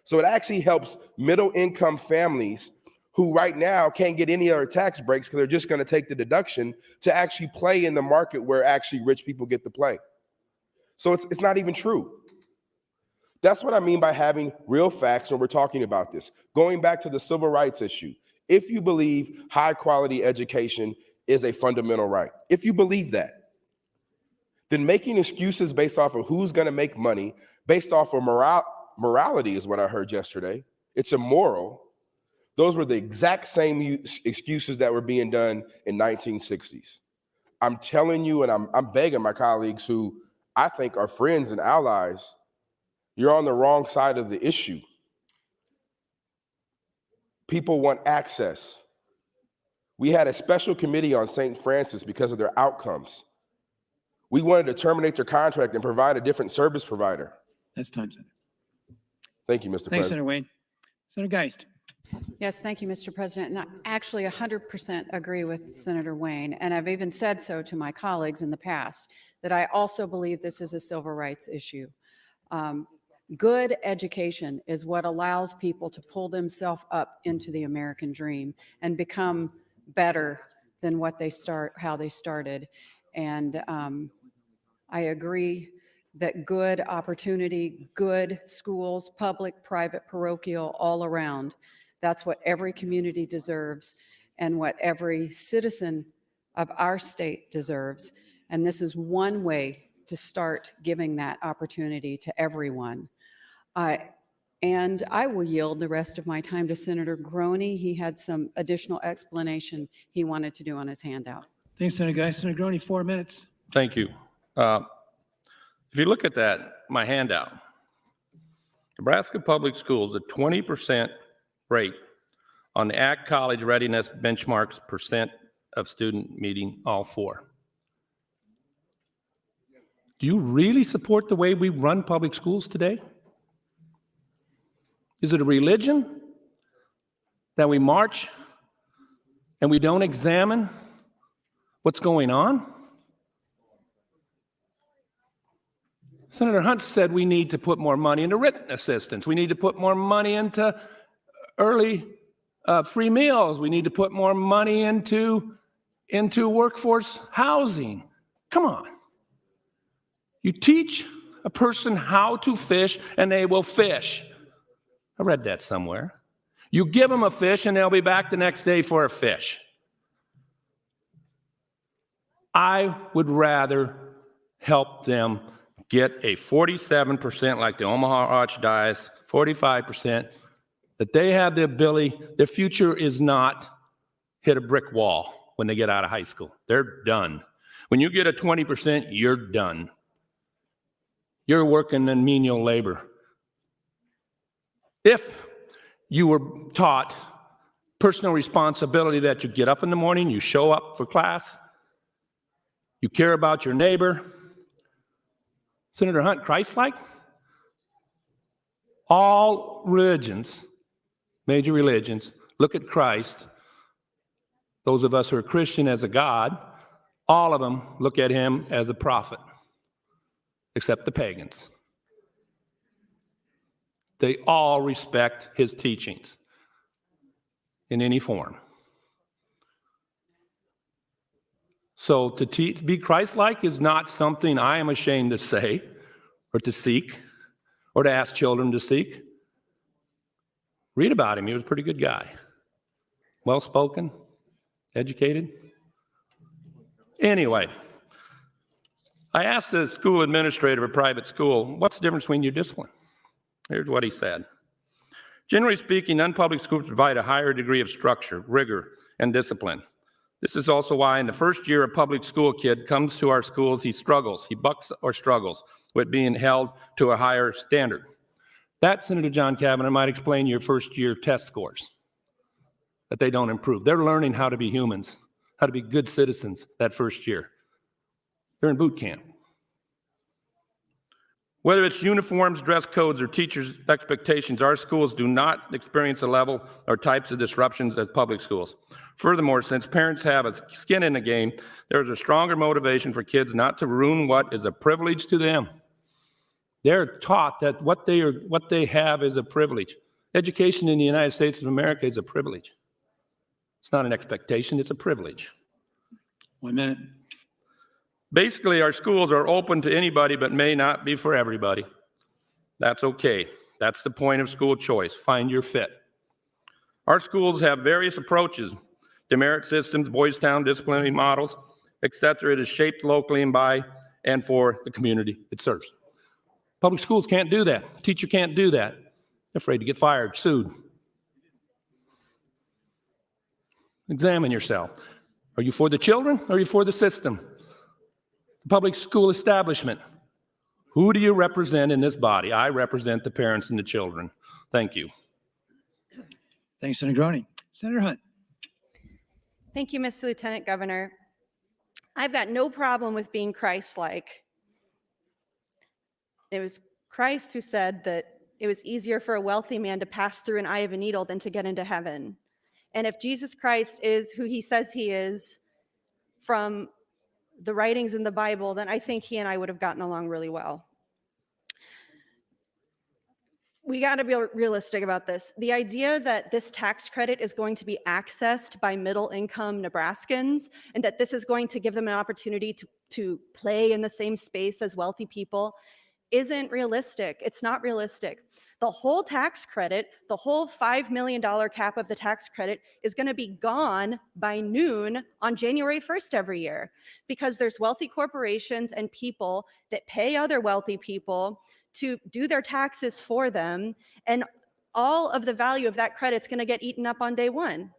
So it actually helps middle income families who right now can't get any other tax breaks because they're just going to take the deduction to actually play in the market where actually rich people get to play. So it's not even true. That's what I mean by having real facts when we're talking about this. Going back to the civil rights issue, if you believe high quality education is a fundamental right, if you believe that, then making excuses based off of who's going to make money, based off of morality is what I heard yesterday. It's immoral. Those were the exact same excuses that were being done in 1960s. I'm telling you, and I'm begging my colleagues who I think are friends and allies, you're on the wrong side of the issue. People want access. We had a special committee on St. Francis because of their outcomes. We wanted to terminate their contract and provide a different service provider. That's time, Senator. Thank you, Mr. Thanks, President. Senator Wayne. Senator Geist. Yes, thank you, Mr. President. And I actually 100% agree with Senator Wayne. And I've even said so to my colleagues in the past, that I also believe this is a civil rights issue. Good education is what allows people to pull themselves up into the American dream and become better than how they started. And I agree that good opportunity, good schools, public, private, parochial, all around, that's what every community deserves and what every citizen of our state deserves. And this is one way to start giving that opportunity to everyone. And I will yield the rest of my time to Senator Groney. He had some additional explanation he wanted to do on his handout. Thanks, Senator Geist. Senator Groney, 4 minutes. Thank you. If you look at that, my handout, Nebraska Public Schools, a 20% rate on the ACT College Readiness Benchmarks percent of student meeting all four. Do you really support the way we run public schools today? Is it a religion that we march and we don't examine what's going on? Senator Hunt said we need to put more money into written assistance. We need to put more money into early free meals. We need to put more money into workforce housing. Come on. You teach a person how to fish and they will fish. I read that somewhere. You give them a fish and they'll be back the next day for a fish. I would rather help them get a 47% like the Omaha Archdiocese, 45%, that they have the ability, their future is not hit a brick wall when they get out of high school. They're done. When you get a 20%, you're done. You're working in menial labor. If you were taught personal responsibility, that you get up in the morning, you show up for class, you care about your neighbor. Senator Hunt, Christ-like? All religions, major religions, look at Christ. Those of us who are Christian as a God, all of them look at him as a prophet, except the pagans. They all respect his teachings in any form. So to be Christ-like is not something I am ashamed to say or to seek or to ask children to seek. Read about him. He was a pretty good guy. Well-spoken, educated. Anyway, I asked the school administrator of a private school, what's the difference between your discipline? Here's what he said. Generally speaking, non-public schools provide a higher degree of structure, rigor, and discipline. This is also why in the first year a public school kid comes to our schools, he struggles, he bucks or struggles with being held to a higher standard. That, Senator John Kavanaugh, might explain your first year test scores, that they don't improve. They're learning how to be humans, how to be good citizens that first year. They're in boot camp. Whether it's uniforms, dress codes, or teachers' expectations, our schools do not experience the level or types of disruptions as public schools. Furthermore, since parents have a skin in the game, there is a stronger motivation for kids not to ruin what is a privilege to them. They're taught that what they have is a privilege. Education in the United States of America is a privilege. It's not an expectation, it's a privilege. 1 minute. Basically, our schools are open to anybody but may not be for everybody. That's okay. That's the point of school choice. Find your fit. Our schools have various approaches, demerit systems, Boys Town disciplinary models, etc. It is shaped locally and by and for the community it serves. Public schools can't do that. A teacher can't do that. They're afraid to get fired, sued. Examine yourself. Are you for the children or are you for the system? The public school establishment. Who do you represent in this body? I represent the parents and the children. Thank you. Thanks, Senator Droney. Senator Hunt. Thank you, Mr. Lieutenant Governor. I've got no problem with being Christ-like. It was Christ who said that it was easier for a wealthy man to pass through an eye of a needle than to get into heaven. And if Jesus Christ is who he says he is from the writings in the Bible, then I think he and I would have gotten along really well. We got to be realistic about this. The idea that this tax credit is going to be accessed by middle-income Nebraskans and that this is going to give them an opportunity to play in the same space as wealthy people isn't realistic. It's not realistic. The whole tax credit, the whole $5 million cap of the tax credit is going to be gone by noon on January 1st every year because there's wealthy corporations and people that pay other wealthy people to do their taxes for them, and all of the value of that credit's going to get eaten up on day one.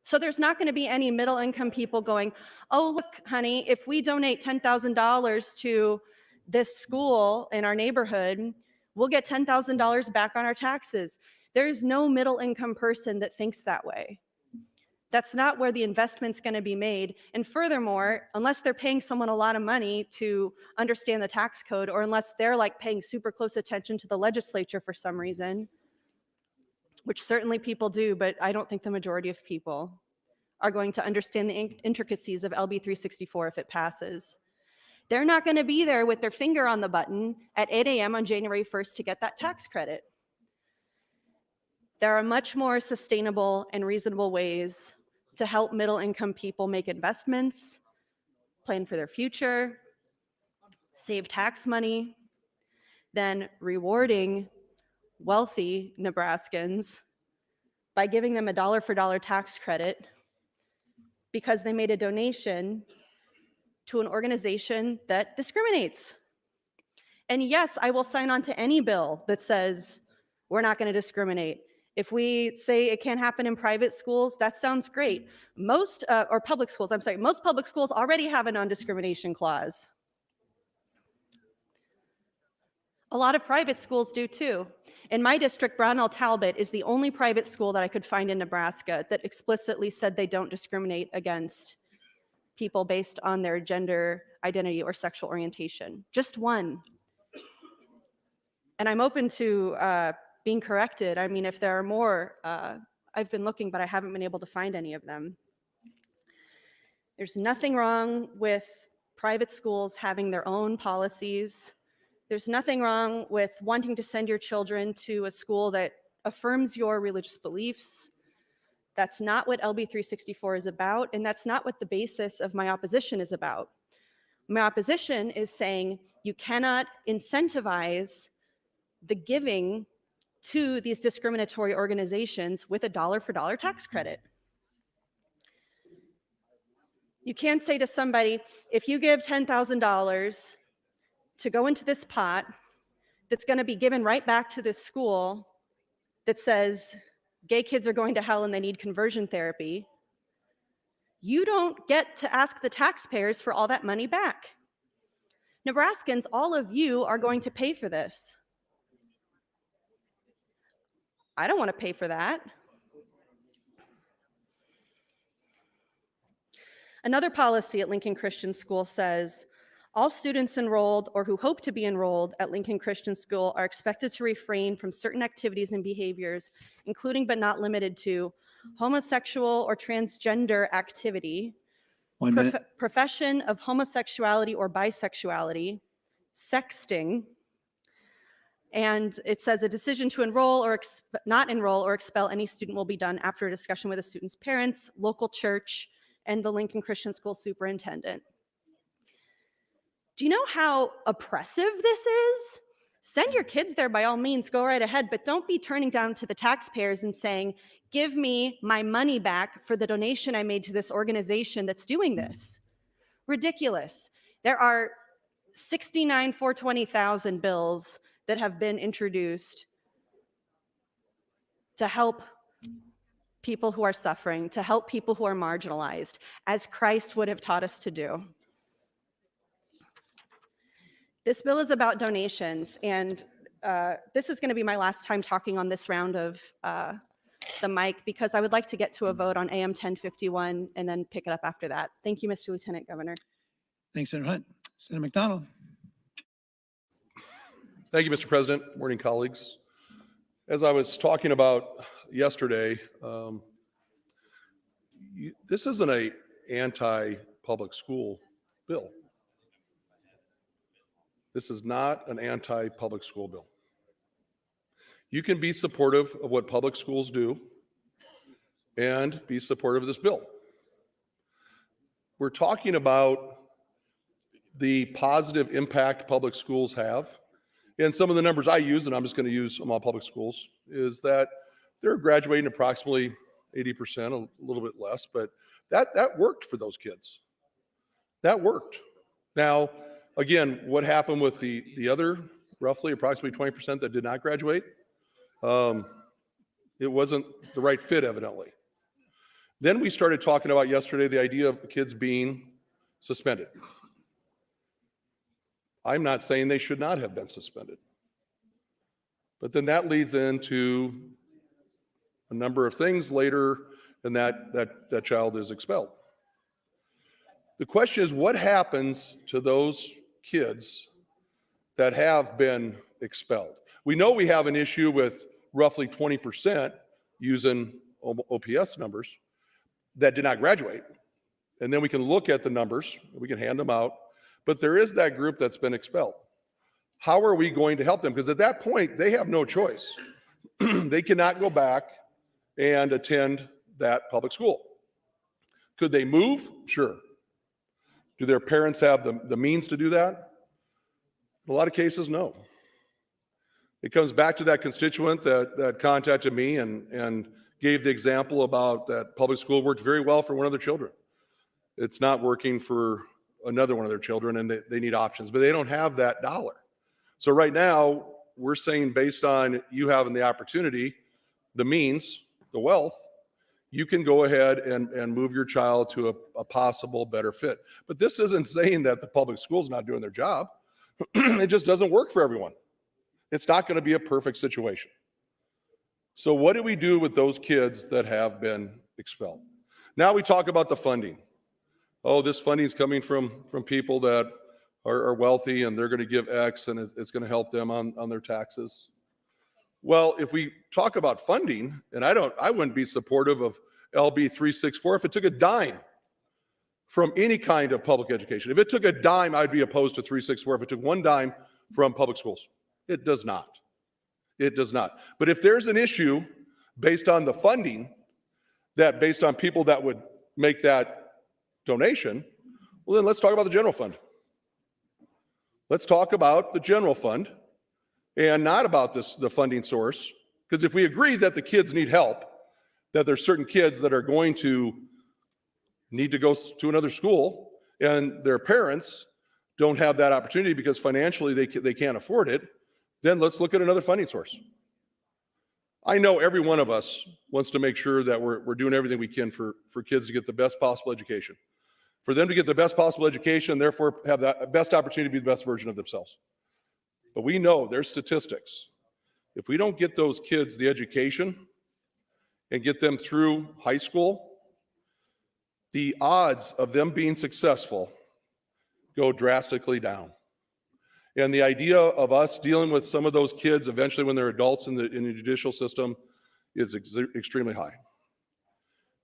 So there's not going to be any middle income people going, oh, look, honey, if we donate $10,000 to this school in our neighborhood, we'll get $10,000 back on our taxes. There's no middle income person that thinks that way. That's not where the investment's going to be made. And furthermore, unless they're paying someone a lot of money to understand the tax code, or unless they're like paying super close attention to the legislature for some reason, which certainly people do, but I don't think the majority of people are going to understand the intricacies of LB 364 if it passes. They're not going to be there with their finger on the button at 8 a.m. on January 1st to get that tax credit. There are much more sustainable and reasonable ways to help middle-income people make investments, plan for their future, save tax money, than rewarding wealthy Nebraskans by giving them a dollar-for-dollar tax credit because they made a donation to an organization that discriminates. And yes, I will sign on to any bill that says we're not going to discriminate. If we say it can't happen in private schools, that sounds great. Most public schools already have a non-discrimination clause. A lot of private schools do too. In my district, Brownell Talbot is the only private school that I could find in Nebraska that explicitly said they don't discriminate against people based on their gender identity or sexual orientation. Just one. And I'm open to being corrected. I mean, if there are more, I've been looking, but I haven't been able to find any of them. There's nothing wrong with private schools having their own policies. There's nothing wrong with wanting to send your children to a school that affirms your religious beliefs. That's not what LB 364 is about, and that's not what the basis of my opposition is about. My opposition is saying you cannot incentivize the giving to these discriminatory organizations with a dollar-for-dollar tax credit. You can't say to somebody, if you give $10,000 to go into this pot that's going to be given right back to this school that says gay kids are going to hell and they need conversion therapy, you don't get to ask the taxpayers for all that money back. Nebraskans, all of you are going to pay for this. I don't want to pay for that. Another policy at Lincoln Christian School says, all students enrolled or who hope to be enrolled at Lincoln Christian School are expected to refrain from certain activities and behaviors, including but not limited to homosexual or transgender activity, profession of homosexuality or bisexuality, sexting, And it says a decision to enroll or not enroll or expel any student will be done after a discussion with the student's parents, local church, and the Lincoln Christian School superintendent. Do you know how oppressive this is? Send your kids there by all means, go right ahead, but don't be turning down to the taxpayers and saying, give me my money back for the donation I made to this organization that's doing this. Ridiculous. There are 69 420,000 bills that have been introduced to help people who are suffering, to help people who are marginalized, as Christ would have taught us to do. This bill is about donations, and this is going to be my last time talking on this round of the mic, because I would like to get to a vote on AM 1051 and then pick it up after that. Thank you, Mr. Lieutenant Governor. Thanks, Senator Hunt. Senator McDonald. Thank you, Mr. President. Morning, colleagues. As I was talking about yesterday, this isn't an anti-public school bill. This is not an anti-public school bill. You can be supportive of what public schools do and be supportive of this bill. We're talking about the positive impact public schools have. And some of the numbers I use, and I'm just going to use them on public schools, is that they're graduating approximately 80%, a little bit less, but that worked for those kids. That worked. Now, again, what happened with the other roughly approximately 20% that did not graduate? It wasn't the right fit, evidently. Then we started talking about yesterday the idea of kids being suspended. I'm not saying they should not have been suspended. But then that leads into a number of things later, and that child is expelled. The question is, what happens to those kids that have been expelled? We know we have an issue with roughly 20% using OPS numbers that did not graduate. And then we can look at the numbers, we can hand them out, but there is that group that's been expelled. How are we going to help them? Because at that point, they have no choice. They cannot go back and attend that public school. Could they move? Sure. Do their parents have the means to do that? In a lot of cases, no. It comes back to that constituent that contacted me and gave the example about that public school worked very well for one of their children. It's not working for another one of their children, and they need options, but they don't have that dollar. So right now, we're saying based on you having the opportunity, the means, the wealth, you can go ahead and move your child to a possible better fit. But this isn't saying that the public school's not doing their job. It just doesn't work for everyone. It's not going to be a perfect situation. So what do we do with those kids that have been expelled? Now we talk about the funding. Oh, this funding is coming from people that are wealthy and they're going to give X and it's going to help them on their taxes. Well, if we talk about funding, and I wouldn't be supportive of LB 364 if it took a dime from any kind of public education. If it took a dime, I'd be opposed to 364 if it took one dime from public schools. It does not. It does not. But if there's an issue based on the funding, that based on people that would make that donation, well, then let's talk about the general fund. Let's talk about the general fund and not about the funding source. Because if we agree that the kids need help, that there's certain kids that are going to need to go to another school and their parents don't have that opportunity because financially they can't afford it, then let's look at another funding source. I know every one of us wants to make sure that we're doing everything we can for kids to get the best possible education. For them to get the best possible education, therefore have that best opportunity to be the best version of themselves. But we know there's statistics. If we don't get those kids the education and get them through high school, the odds of them being successful go drastically down. And the idea of us dealing with some of those kids eventually when they're adults in the judicial system is extremely high.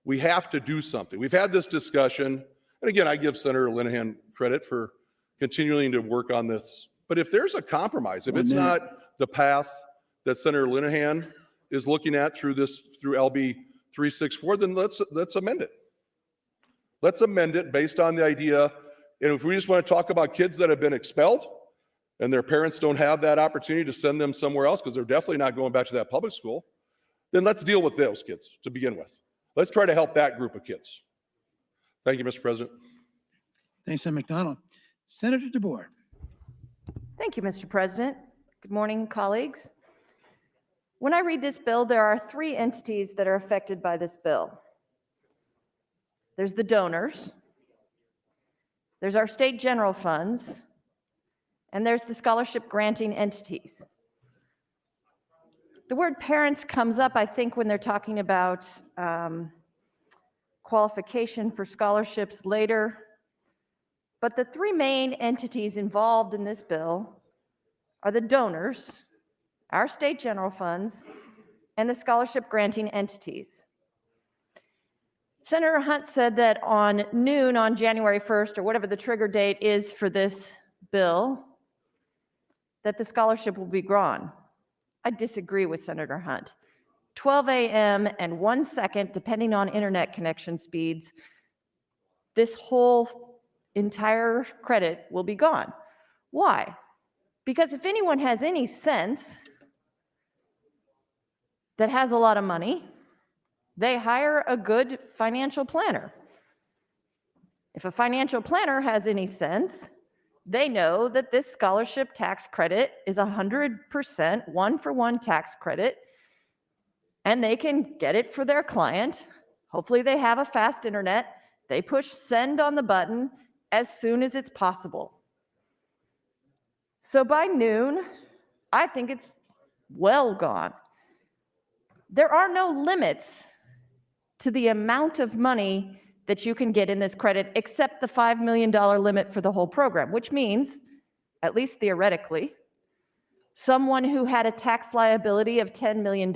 We have to do something. We've had this discussion, and again, I give Senator Linehan credit for continuing to work on this, But if there's a compromise, if 1 it's minute. not the path that Senator Linehan is looking at through LB 364, then let's amend it. Let's amend it based on the idea. And if we just want to talk about kids that have been expelled and their parents don't have that opportunity to send them somewhere else because they're definitely not going back to that public school, then let's deal with those kids to begin with. Let's try to help that group of kids. Thank you, Mr. President. Thanks, Senator McDonald. Senator DeBoer. Thank you, Mr. President. Good morning, colleagues. When I read this bill, there are 3 entities that are affected by this bill. There's the donors, there's our state general funds, and there's the scholarship granting entities. The word parents comes up, I think, when they're talking about qualification for scholarships later. But the 3 main entities involved in this bill are the donors, our state general funds, and the scholarship granting entities. Senator Hunt said that on noon on January 1st, or whatever the trigger date is for this bill, that the scholarship will be gone. I disagree with Senator Hunt. 12 a.m. and 1 second, depending on internet connection speeds, this whole entire credit will be gone. Why? Because if anyone has any sense that has a lot of money, they hire a good financial planner. If a financial planner has any sense, they know that this scholarship tax credit is 100% one-for-one tax credit, and they can get it for their client. Hopefully they have a fast internet. They push send on the button as soon as it's possible. So by noon, I think it's well gone. There are no limits to the amount of money that you can get in this credit, except the $5 million limit for the whole program, which means, at least theoretically, someone who had a tax liability of $10 million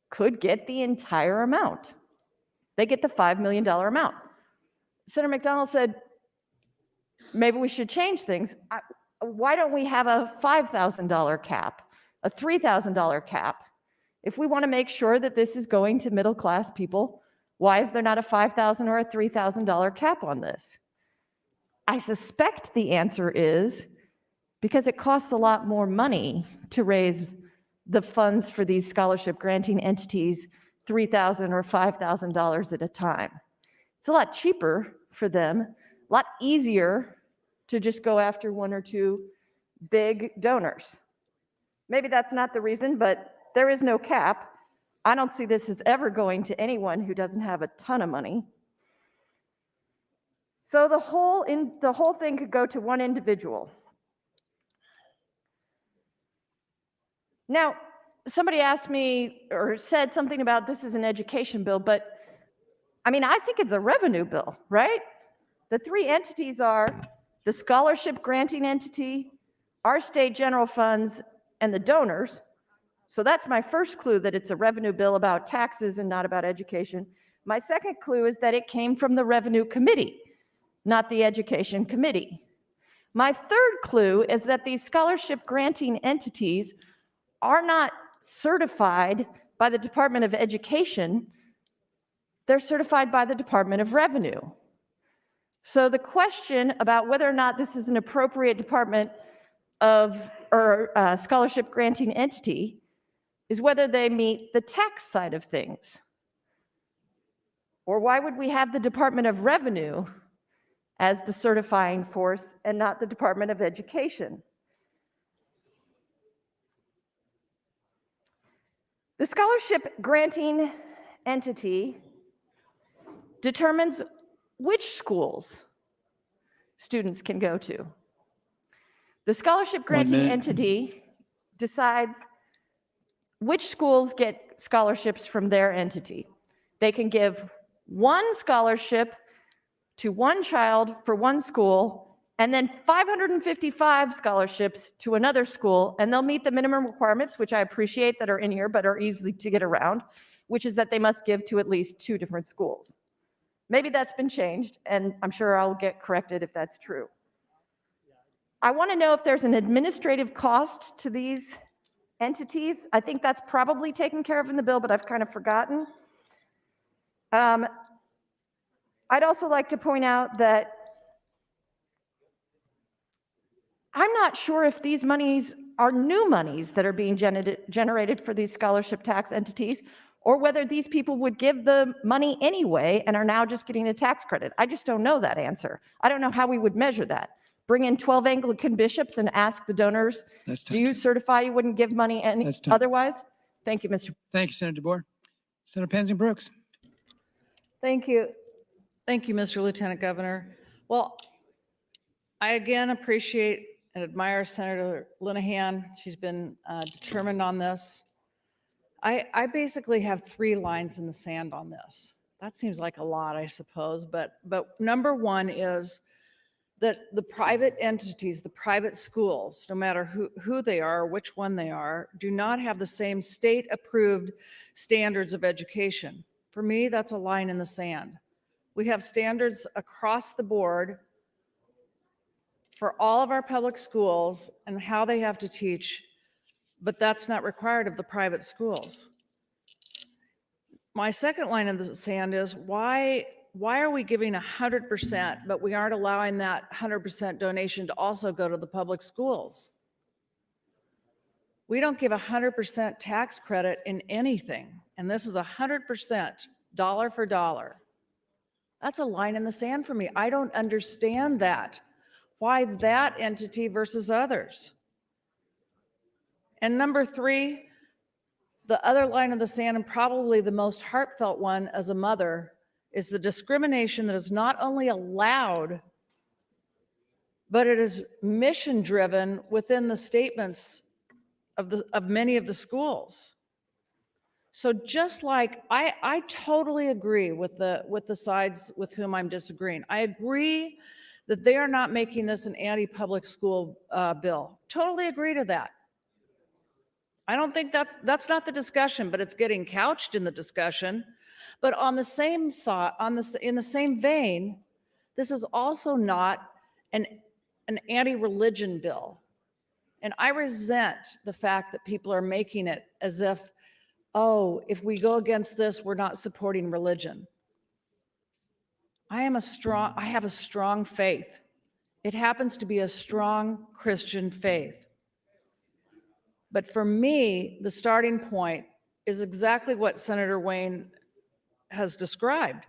could get the entire amount. They get the $5 million amount. Senator McDonald said, maybe we should change things. Why don't we have a $5,000 cap, a $3,000 cap? If we want to make sure that this is going to middle-class people, why is there not a $5,000 or a $3,000 cap on this? I suspect the answer is because it costs a lot more money to raise the funds for these scholarship granting entities $3,000 or $5,000 at a time. It's a lot cheaper for them, a lot easier to just go after 1 or 2 big donors. Maybe that's not the reason, but there is no cap. I don't see this as ever going to anyone who doesn't have a ton of money. So the whole thing could go to one individual. Now, somebody asked me or said something about this is an education bill, but I mean, I think it's a revenue bill, right? The 3 entities are the scholarship granting entity, our state general funds, and the donors. So that's my first clue that it's a revenue bill about taxes and not about education. My second clue is that it came from the Revenue Committee, not the Education Committee. My third clue is that these scholarship granting entities are not certified by the Department of Education. They're certified by the Department of Revenue. So the question about whether or not this is an appropriate department of or scholarship granting entity is whether they meet the tax side of things. Or why would we have the Department of Revenue as the certifying force and not the Department of Education? The scholarship granting entity determines which schools students can go to. The scholarship granting entity decides which schools get scholarships from their entity. They can give 1 scholarship to 1 child for 1 school, and then 555 scholarships to another school, and they'll meet the minimum requirements, which I appreciate that are in here, but are easy to get around, which is that they must give to at least 2 different schools. Maybe that's been changed, and I'm sure I'll get corrected if that's true. I want to know if there's an administrative cost to these entities. I think that's probably taken care of in the bill, but I've kind of forgotten. I'd also like to point out that I'm not sure if these monies are new monies that are being generated for these scholarship tax entities, or whether these people would give the money anyway and are now just getting a tax credit. I just don't know that answer. I don't know how we would measure that. Bring in 12 Anglican bishops and ask the donors, do you certify you wouldn't give money any otherwise? Thank you, Mr. Thank you, Senator DeBoer. Senator Penzing Brooks. Thank you. Thank you, Mr. Lieutenant Governor. Well, I again appreciate and admire Senator Linehan. She's been determined on this. I basically have 3 lines in the sand on this. That seems like a lot, I suppose, but number one is that the private entities, the private schools, no matter who they are, which one they are, do not have the same state-approved standards of education. For me, that's a line in the sand. We have standards across the board for all of our public schools and how they have to teach, but that's not required of the private schools. My second line in the sand is why are we giving 100%, but we aren't allowing that 100% donation to also go to the public schools? We don't give 100% tax credit in anything, and this is 100% dollar for dollar. That's a line in the sand for me. I don't understand that. Why that entity versus others? And number 3, the other line in the sand, and probably the most heartfelt one as a mother, is the discrimination that is not only allowed, but it is mission driven within the statements of many of the schools. So just like I totally agree with the sides with whom I'm disagreeing. I agree that they are not making this an anti-public school bill. Totally agree to that. I don't think that's not the discussion, but it's getting couched in the discussion. But on the same in the same vein, this is also not an anti-religion bill. And I resent the fact that people are making it as if, oh, if we go against this, we're not supporting religion. I have a strong faith. It happens to be a strong Christian faith. But for me, the starting point is exactly what Senator Wayne has described.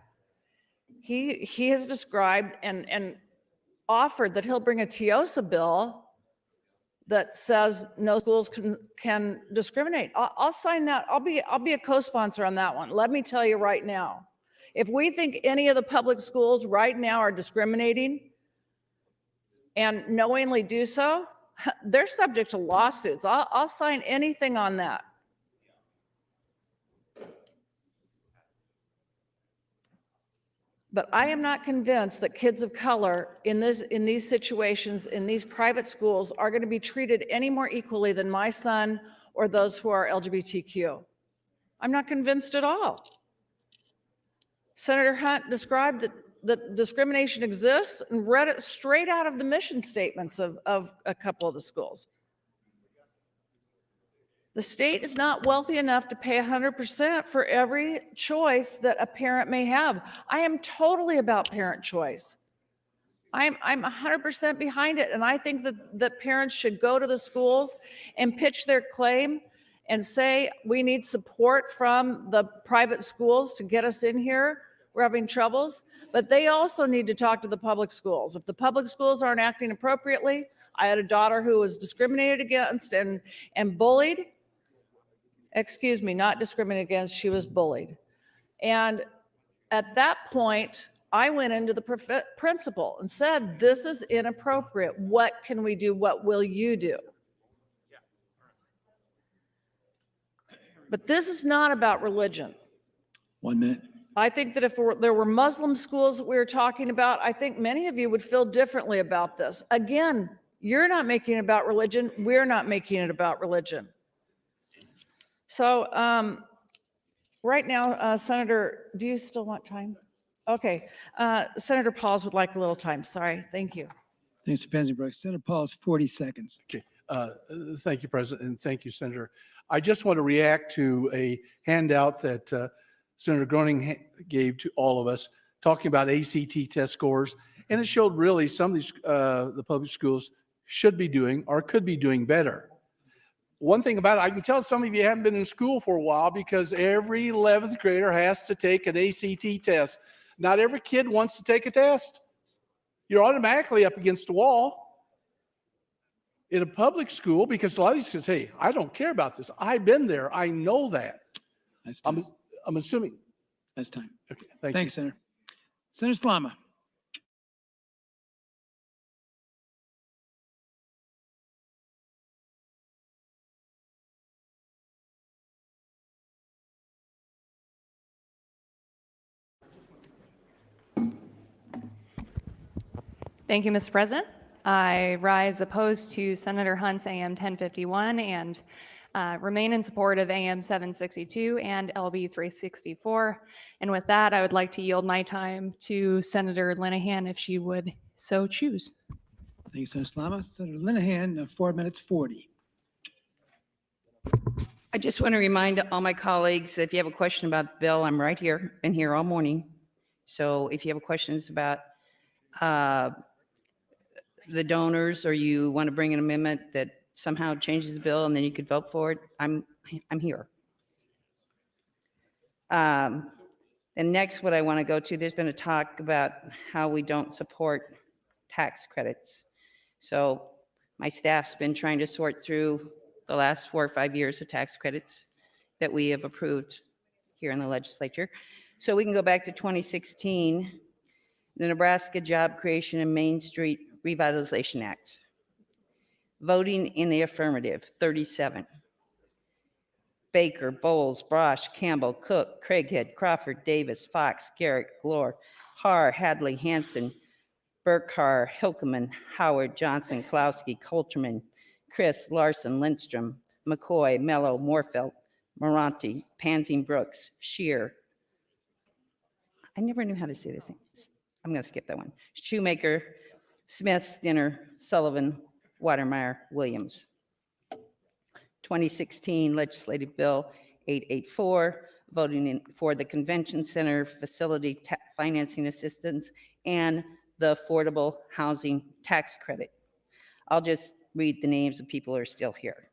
He has described and offered that he'll bring a TIOSA bill that says no schools can discriminate. I'll sign that. I'll be a co-sponsor on that one. Let me tell you right now, if we think any of the public schools right now are discriminating and knowingly do so, they're subject to lawsuits. I'll sign anything on that. But I am not convinced that kids of color in these situations, in these private schools, are going to be treated any more equally than my son or those who are LGBTQ. I'm not convinced at all. Senator Hunt described that discrimination exists and read it straight out of the mission statements of a couple of the schools. The state is not wealthy enough to pay 100% for every choice that a parent may have. I am totally about parent choice. I'm 100% behind it, and I think that parents should go to the schools and pitch their claim and say, we need support from the private schools to get us in here. We're having troubles, but they also need to talk to the public schools. If the public schools aren't acting appropriately, I had a daughter who was discriminated against and bullied. Excuse me, not discriminated against, she was bullied. And at that point, I went into the principal and said, this is inappropriate. What can we do? What will you do? But this is not about religion. 1 minute. I think that if there were Muslim schools that we were talking about, I think many of you would feel differently about this. Again, you're not making it about religion. We're not making it about religion. So right now, Senator, do you still want time? Okay. Senator Pauls would like a little time. Sorry. Thank you. Thanks, Mr. Penzenberg. Senator Paul's 40 seconds. Okay. Thank you, President, and thank you, Senator. I just want to react to a handout that Senator Groening gave to all of us, talking about ACT test scores. And it showed really some of these, the public schools should be doing or could be doing better. One thing about it, I can tell some of you haven't been in school for a while because every 11th grader has to take an ACT test. Not every kid wants to take a test. You're automatically up against the wall in a public school because a lot of these kids, hey, I don't care about this. I've been there. I know that. That's time. I'm assuming. That's time. Okay, thank you. Thanks, Senator. Senator Slama. Thank you, Mr. President. I rise opposed to Senator Hunt's AM 1051 and remain in support of AM 762 and LB 364. And with that, I would like to yield my time to Senator Linehan if she would so choose. Thank you, Senator Slama. Senator Linehan, 4 minutes 40. I just want to remind all my colleagues that if you have a question about the bill, I'm right here, been here all morning. So if you have questions about the donors, or you want to bring an amendment that somehow changes the bill and then you could vote for it, I'm here. And next, what I want to go to, there's been a talk about how we don't support tax credits. So my staff's been trying to sort through the last 4 or 5 years of tax credits that we have approved here in the legislature. So we can go back to 2016, the Nebraska Job Creation and Main Street Revitalization Act. Voting in the affirmative, 37. Baker, Bowles, Brosh, Campbell, Cook, Craighead, Crawford, Davis, Fox, Garrett, Glore, Haar, Hadley, Hanson, Burkhar, Hilkeman, Howard, Johnson, Klowski, Coulterman, Chris, Larson, Lindstrom, McCoy, Mello, Morfelt, Moranti, Pansing Brooks, Shear. I never knew how to say this thing. I'm going to skip that one. Shoemaker, Smith, Stinner, Sullivan, Watermeyer, Williams. 2016 Legislative Bill 884, voting for the Convention Center Facility Financing Assistance and the Affordable Housing Tax Credit. I'll just read the names of people who are still here.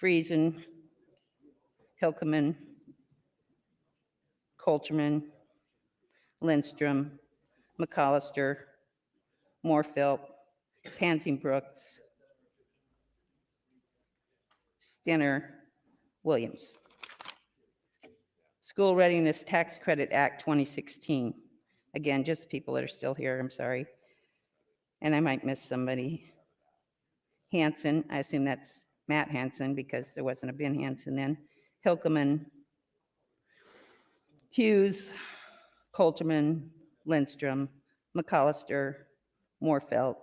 Friesen, Hilkeman, Coulterman, Lindstrom, McAllister, Morfelt, Pansing Brooks, Stinner, Williams. School Readiness Tax Credit Act 2016. Again, just people that are still here, I'm sorry. And I might miss somebody. Hanson, I assume that's Matt Hanson because there wasn't a Ben Hanson then. Hilkeman, Hughes, Coulterman, Lindstrom, McAllister, Morfelt,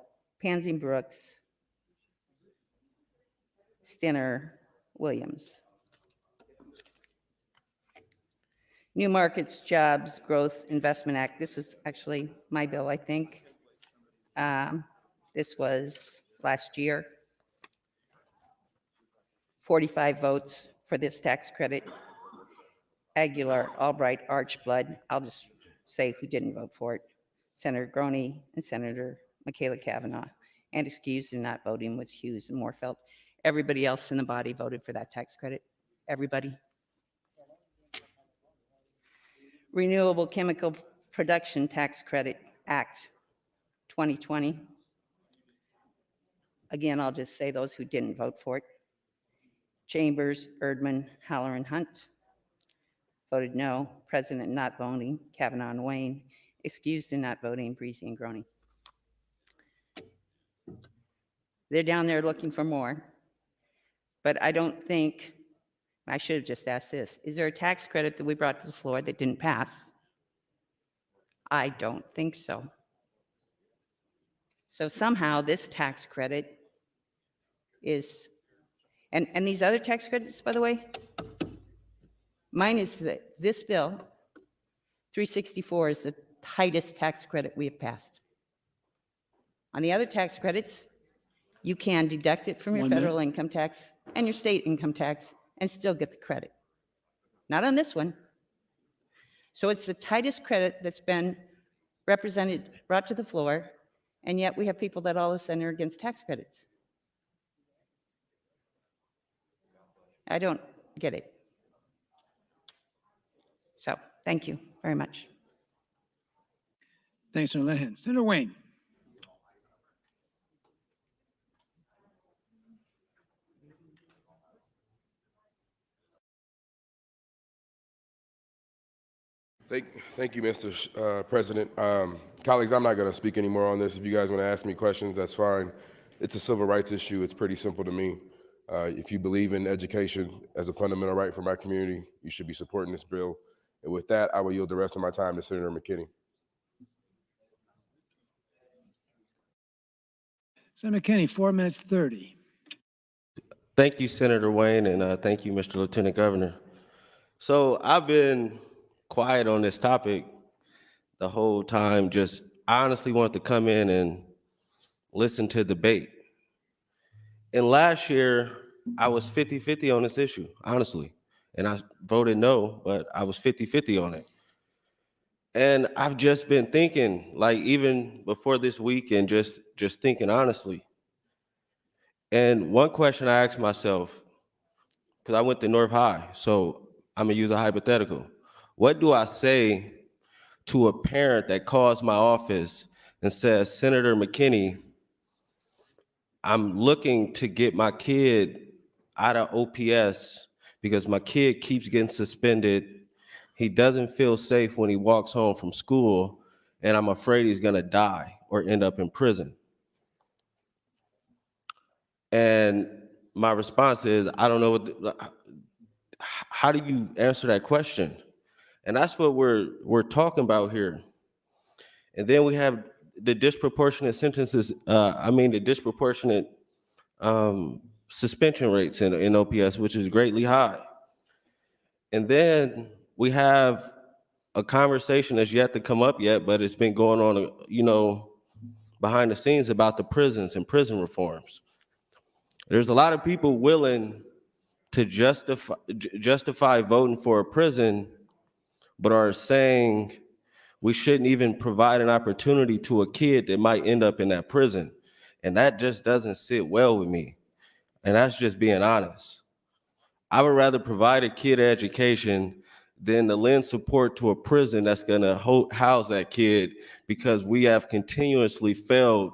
Pansing Brooks, Stinner, Williams. New Markets Jobs Growth Investment Act. This was actually my bill, I think. This was last year. 45 votes for this tax credit. Aguilar, Albright, Archblood. I'll just say who didn't vote for it. Senator Groney and Senator Michaela Cavanaugh. And excused in not voting was Hughes and Morfelt. Everybody else in the body voted for that tax credit. Everybody. Renewable Chemical Production Tax Credit Act 2020. Again, I'll just say those who didn't vote for it. Chambers, Erdman, Haller, and Hunt. Voted no. President not voting, Cavanaugh and Wayne. Excused in not voting, Breezy and Groney. They're down there looking for more. But I don't think, I should have just asked this, is there a tax credit that we brought to the floor that didn't pass? I don't think so. So somehow this tax credit is, and these other tax credits, by the way, mine is this bill, 364 is the tightest tax credit we have passed. On the other tax credits, you can deduct it from your 1 minute. federal income tax and your state income tax and still get the credit. Not on this one. So it's the tightest credit that's been brought to the floor, and yet we have people that all of a sudden are against tax credits. I don't get it. So, thank you very much. Thanks, Senator Linehan. Senator Wayne. Thank you, Mr. President. Colleagues, I'm not going to speak anymore on this. If you guys want to ask me questions, that's fine. It's a civil rights issue. It's pretty simple to me. If you believe in education as a fundamental right for my community, you should be supporting this bill. And with that, I will yield the rest of my time to Senator McKinney. Senator McKinney, 4 minutes 30. Thank you, Senator Wayne, and thank you, Mr. Lieutenant Governor. So I've been quiet on this topic the whole time. Just I honestly wanted to come in and listen to debate. And last year, I was 50-50 on this issue, honestly. And I voted no, but I was 50-50 on it. And I've just been thinking, like even before this week, and just thinking honestly. And one question I asked myself, because I went to North High, so I'm gonna use a hypothetical. What do I say to a parent that calls my office and says, Senator McKinney, I'm looking to get my kid out of OPS because my kid keeps getting suspended. He doesn't feel safe when he walks home from school, and I'm afraid he's gonna die or end up in prison. And my response is, I don't know how do you answer that question? And that's what we're talking about here. And then we have the disproportionate sentences, the disproportionate suspension rates in OPS, which is greatly high. And then we have a conversation that's yet to come up yet, but it's been going on, behind the scenes about the prisons and prison reforms. There's a lot of people willing to justify voting for a prison, but are saying we shouldn't even provide an opportunity to a kid that might end up in that prison. And that just doesn't sit well with me. And that's just being honest. I would rather provide a kid education than to lend support to a prison that's gonna house that kid, because we have continuously failed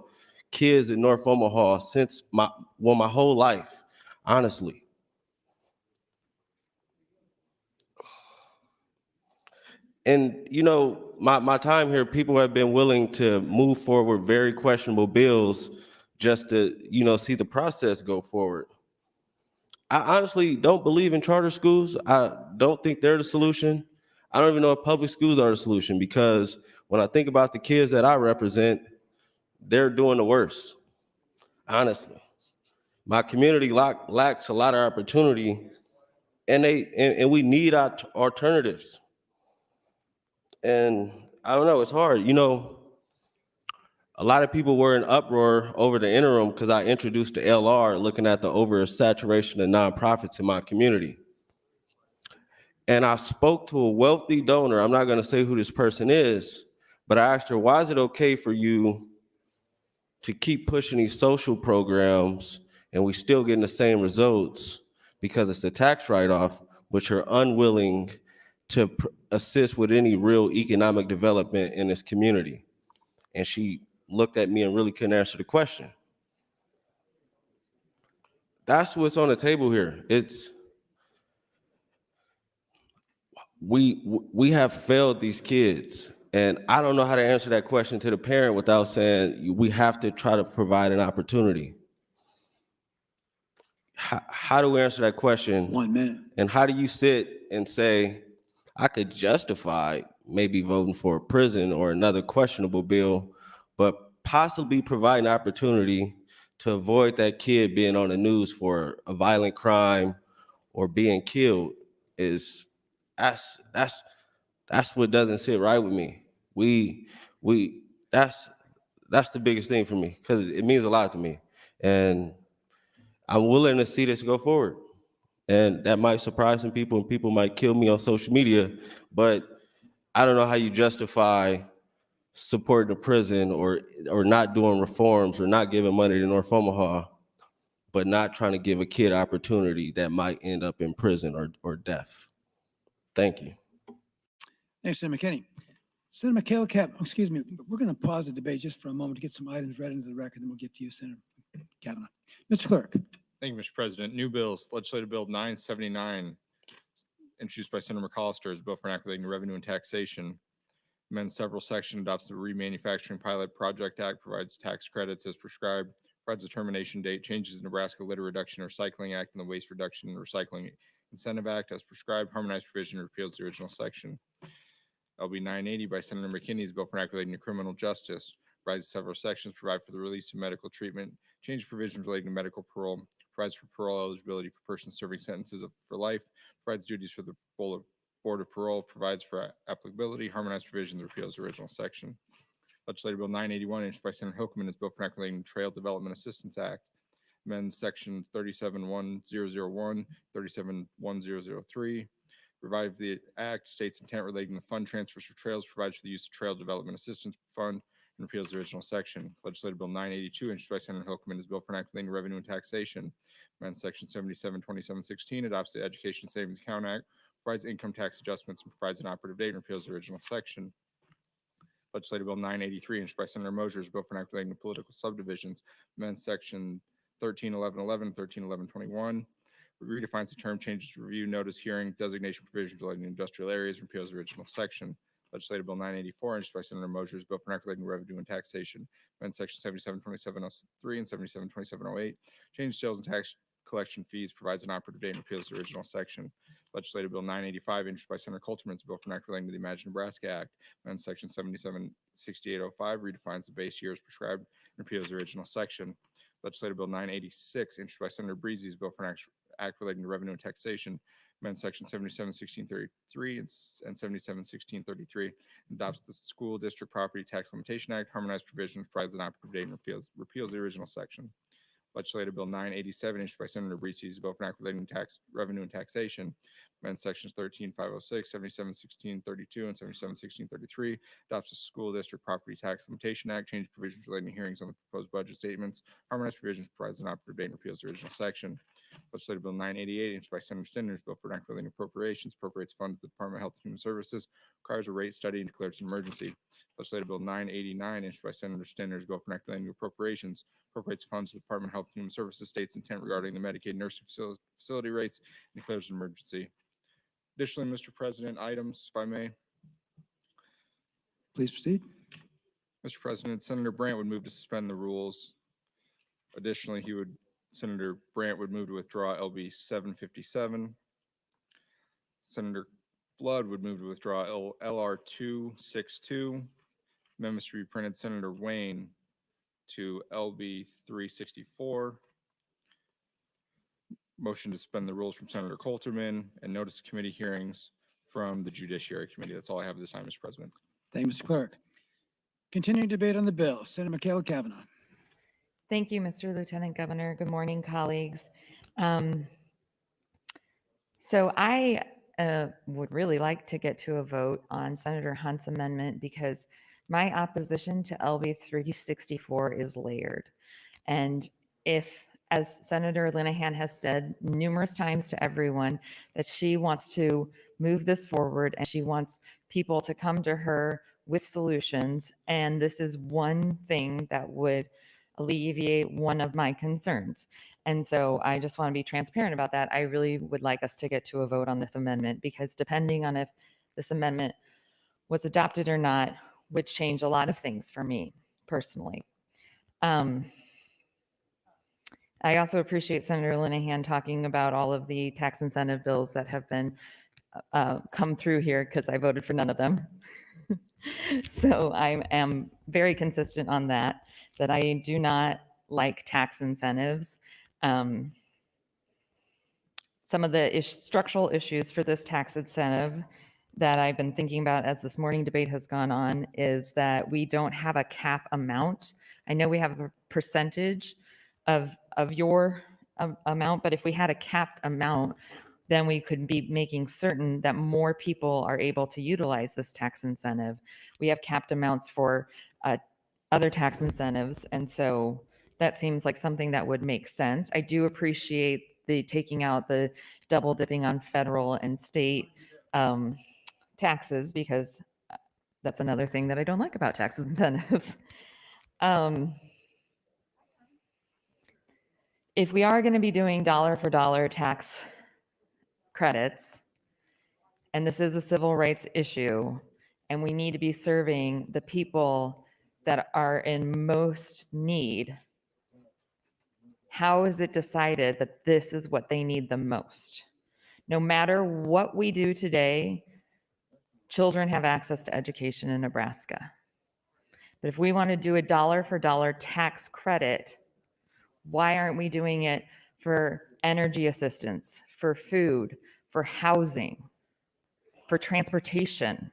kids in North Omaha since my whole life, honestly. And my time here, people have been willing to move forward very questionable bills just to, see the process go forward. I honestly don't believe in charter schools. I don't think they're the solution. I don't even know if public schools are the solution, because when I think about the kids that I represent, they're doing the worst, honestly. My community lacks a lot of opportunity, and we need alternatives. And I don't know, it's hard. A lot of people were in uproar over the interim because I introduced the LR looking at the oversaturation of nonprofits in my community. And I spoke to a wealthy donor. I'm not going to say who this person is, but I asked her, why is it okay for you to keep pushing these social programs and we still getting the same results? Because it's a tax write-off, but you're unwilling to assist with any real economic development in this community. And she looked at me and really couldn't answer the question. That's what's on the table here. It's we have failed these kids, and I don't know how to answer that question to the parent without saying we have to try to provide an opportunity. How do we answer that question? 1 minute. And how do you sit and say, I could justify maybe voting for a prison or another questionable bill, but possibly provide an opportunity to avoid that kid being on the news for a violent crime or being killed? That's what doesn't sit right with me. That's that's the biggest thing for me because it means a lot to me. And I'm willing to see this go forward. And that might surprise some people and people might kill me on social media, but I don't know how you justify supporting the prison or not doing reforms or not giving money to North Omaha, but not trying to give a kid opportunity that might end up in prison or death. Thank you. Thanks, Senator McKinney. Senator excuse me, we're going to pause the debate just for a moment to get some items read into the record, then we'll get to you, Senator Kavanaugh. Mr. Clerk. Thank you, Mr. President. New bills, Legislative Bill 979, introduced by Senator McCollister, is a bill for enacting revenue and taxation. Amends several sections, adopts the Remanufacturing Pilot Project Act, provides tax credits as prescribed, provides a termination date, changes the Nebraska Litter Reduction and Recycling Act and the Waste Reduction and Recycling Incentive Act as prescribed, harmonized provision, repeals the original section. LB 980 by Senator McKinney is a bill for enacting relating to criminal justice, provides several sections, provide for the release of medical treatment, change provisions relating to medical parole, provides for parole eligibility for persons serving sentences for life, provides duties for the Board of Parole, provides for applicability, harmonized provisions, repeals the original section. Legislative Bill 981, introduced by Senator Hochman, is a bill for enacting relating to Trail Development Assistance Act, amends section 371001, 371003, revive the act, states intent relating to fund transfers for trails, provides for the use of Trail Development Assistance Fund, and repeals the original section. Legislative Bill 982, introduced by Senator Hochman, is a bill for enacting revenue and taxation, amends section 772716, adopts the Education Savings Account Act, provides income tax adjustments, and provides an operative date, and repeals the original section. Legislative Bill 983, introduced by Senator Mosher, is a bill for enacting relating to political subdivisions, amends section 131111, 131121, redefines the term, changes review, notice, hearing, designation provisions relating to industrial areas, repeals the original section. Legislative Bill 984, introduced by Senator Mosher, is a bill for enacting relating to revenue and taxation, amends section 772703 and 772708, change sales and tax collection fees, provides an operative date, and repeals the original section. Legislative Bill 985, introduced by Senator Coulterman, is a bill for enacting relating to the Imagine Nebraska Act, amends section 776805, redefines the base years prescribed, and repeals the original section. Legislative Bill 986, introduced by Senator Breezy, is a bill for an act relating to revenue and taxation, amends section 771633 and 771633, adopts the School District Property Tax Limitation Act, harmonized provisions, provides an operative date, and repeals the original section. Legislative Bill 987, issued by Senator Breezy, is a bill for an act relating to revenue and taxation, amends sections 13506, 771632, and 771633, adopts the School District Property Tax Limitation Act, change provisions relating to hearings on the proposed budget statements, harmonized provisions, provides an operative date, and repeals the original section. Legislative Bill 988, introduced by Senator Stenders, bill for an act relating to appropriations, appropriates funds to the Department of Health and Human Services, requires a rate study, and declares an emergency. Legislative Bill 989, introduced by Senator Stenders, bill for an act relating to appropriations, appropriates funds to the Department of Health and Human Services, states intent regarding the Medicaid nursing facility rates, and declares an emergency. Additionally, Mr. President, items, if I may. Please proceed. Mr. President, Senator Brandt would move to suspend the rules. Additionally, Senator Brandt would move to withdraw LB 757. Senator Blood would move to withdraw LR 262. Amendments to be printed. Senator Wayne to LB 364. Motion to suspend the rules from Senator Coulterman and notice of committee hearings from the Judiciary Committee. That's all I have this time, Mr. President. Thank you, Mr. Clerk. Continuing debate on the bill, Senator Michaela Kavanaugh. Thank you, Mr. Lieutenant Governor. Good morning, colleagues. So I would really like to get to a vote on Senator Hunt's amendment because my opposition to LB 364 is layered. And if, as Senator Linehan has said numerous times to everyone, that she wants to move this forward and she wants people to come to her with solutions, and this is one thing that would alleviate one of my concerns. And so I just want to be transparent about that. I really would like us to get to a vote on this amendment because depending on if this amendment was adopted or not would change a lot of things for me personally. I also appreciate Senator Linehan talking about all of the tax incentive bills that have been come through here because I voted for none of them. So I am very consistent on that I do not like tax incentives. Some of the structural issues for this tax incentive that I've been thinking about as this morning debate has gone on is that we don't have a cap amount. I know we have a percentage of your amount, but if we had a capped amount, then we could be making certain that more people are able to utilize this tax incentive. We have capped amounts for other tax incentives, and so that seems like something that would make sense. I do appreciate the taking out the double dipping on federal and state taxes, because that's another thing that I don't like about tax incentives. If we are going to be doing dollar for dollar tax credits, and this is a civil rights issue, and we need to be serving the people that are in most need, how is it decided that this is what they need the most? No matter what we do today, children have access to education in Nebraska. But if we want to do a dollar for dollar tax credit, why aren't we doing it for energy assistance, for food, for housing, for transportation?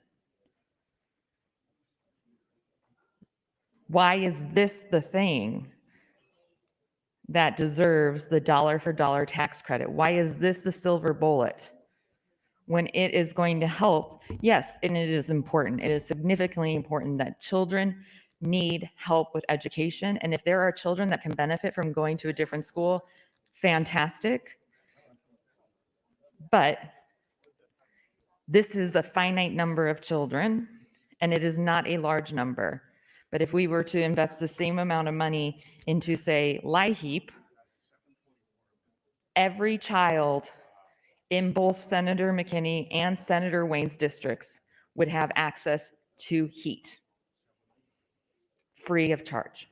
Why is this the thing that deserves the dollar for dollar tax credit? Why is this the silver bullet when it is going to help? Yes, and it is important. It is significantly important that children need help with education. And if there are children that can benefit from going to a different school, fantastic. But this is a finite number of children, and it is not a large number. But if we were to invest the same amount of money into, say, LIHEAP, every child in both Senator McKinney and Senator Wayne's districts would have access to heat, free of charge.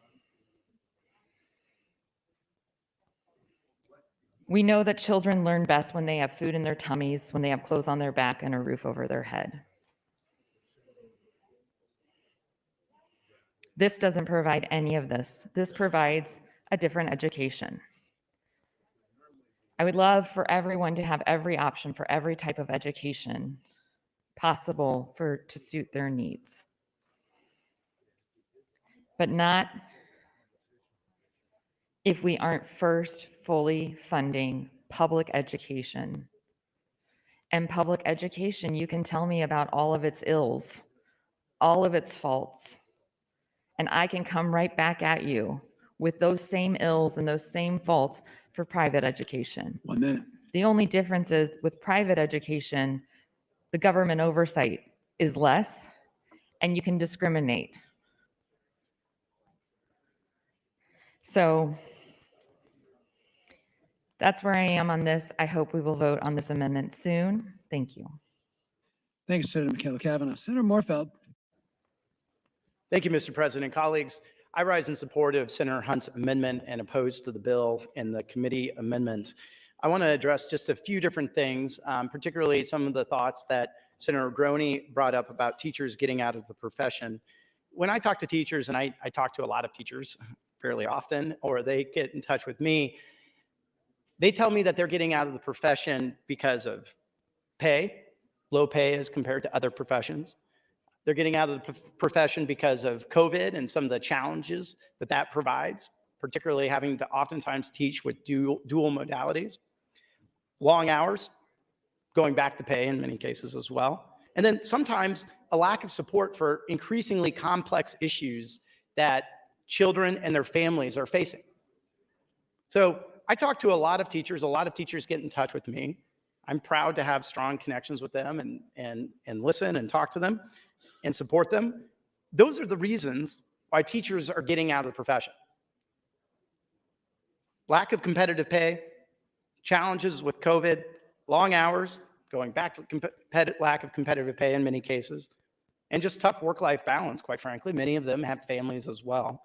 We know that children learn best when they have food in their tummies, when they have clothes on their back and a roof over their head. This doesn't provide any of this. This provides a different education. I would love for everyone to have every option for every type of education possible to suit their needs. But not if we aren't first fully funding public education. And public education, you can tell me about all of its ills, all of its faults, and I can come right back at you with those same ills and those same faults for private education. 1 minute. The only difference is with private education, the government oversight is less and you can discriminate. So that's where I am on this. I hope we will vote on this amendment soon. Thank you. Thank you, Senator Michaela Cavanaugh. Senator Morfeld. Thank you, Mr. President. Colleagues, I rise in support of Senator Hunt's amendment and opposed to the bill and the committee amendment. I want to address just a few different things, particularly some of the thoughts that Senator Groney brought up about teachers getting out of the profession. When I talk to teachers, and I talk to a lot of teachers fairly often, or they get in touch with me, they tell me that they're getting out of the profession because of pay, low pay as compared to other professions. They're getting out of the profession because of COVID and some of the challenges that that provides, particularly having to oftentimes teach with dual modalities. Long hours, going back to pay in many cases as well. And then sometimes a lack of support for increasingly complex issues that children and their families are facing. So I talk to a lot of teachers get in touch with me. I'm proud to have strong connections with them and listen and talk to them and support them. Those are the reasons why teachers are getting out of the profession. Lack of competitive pay, challenges with COVID, long hours, going back to lack of competitive pay in many cases, and just tough work-life balance, quite frankly. Many of them have families as well.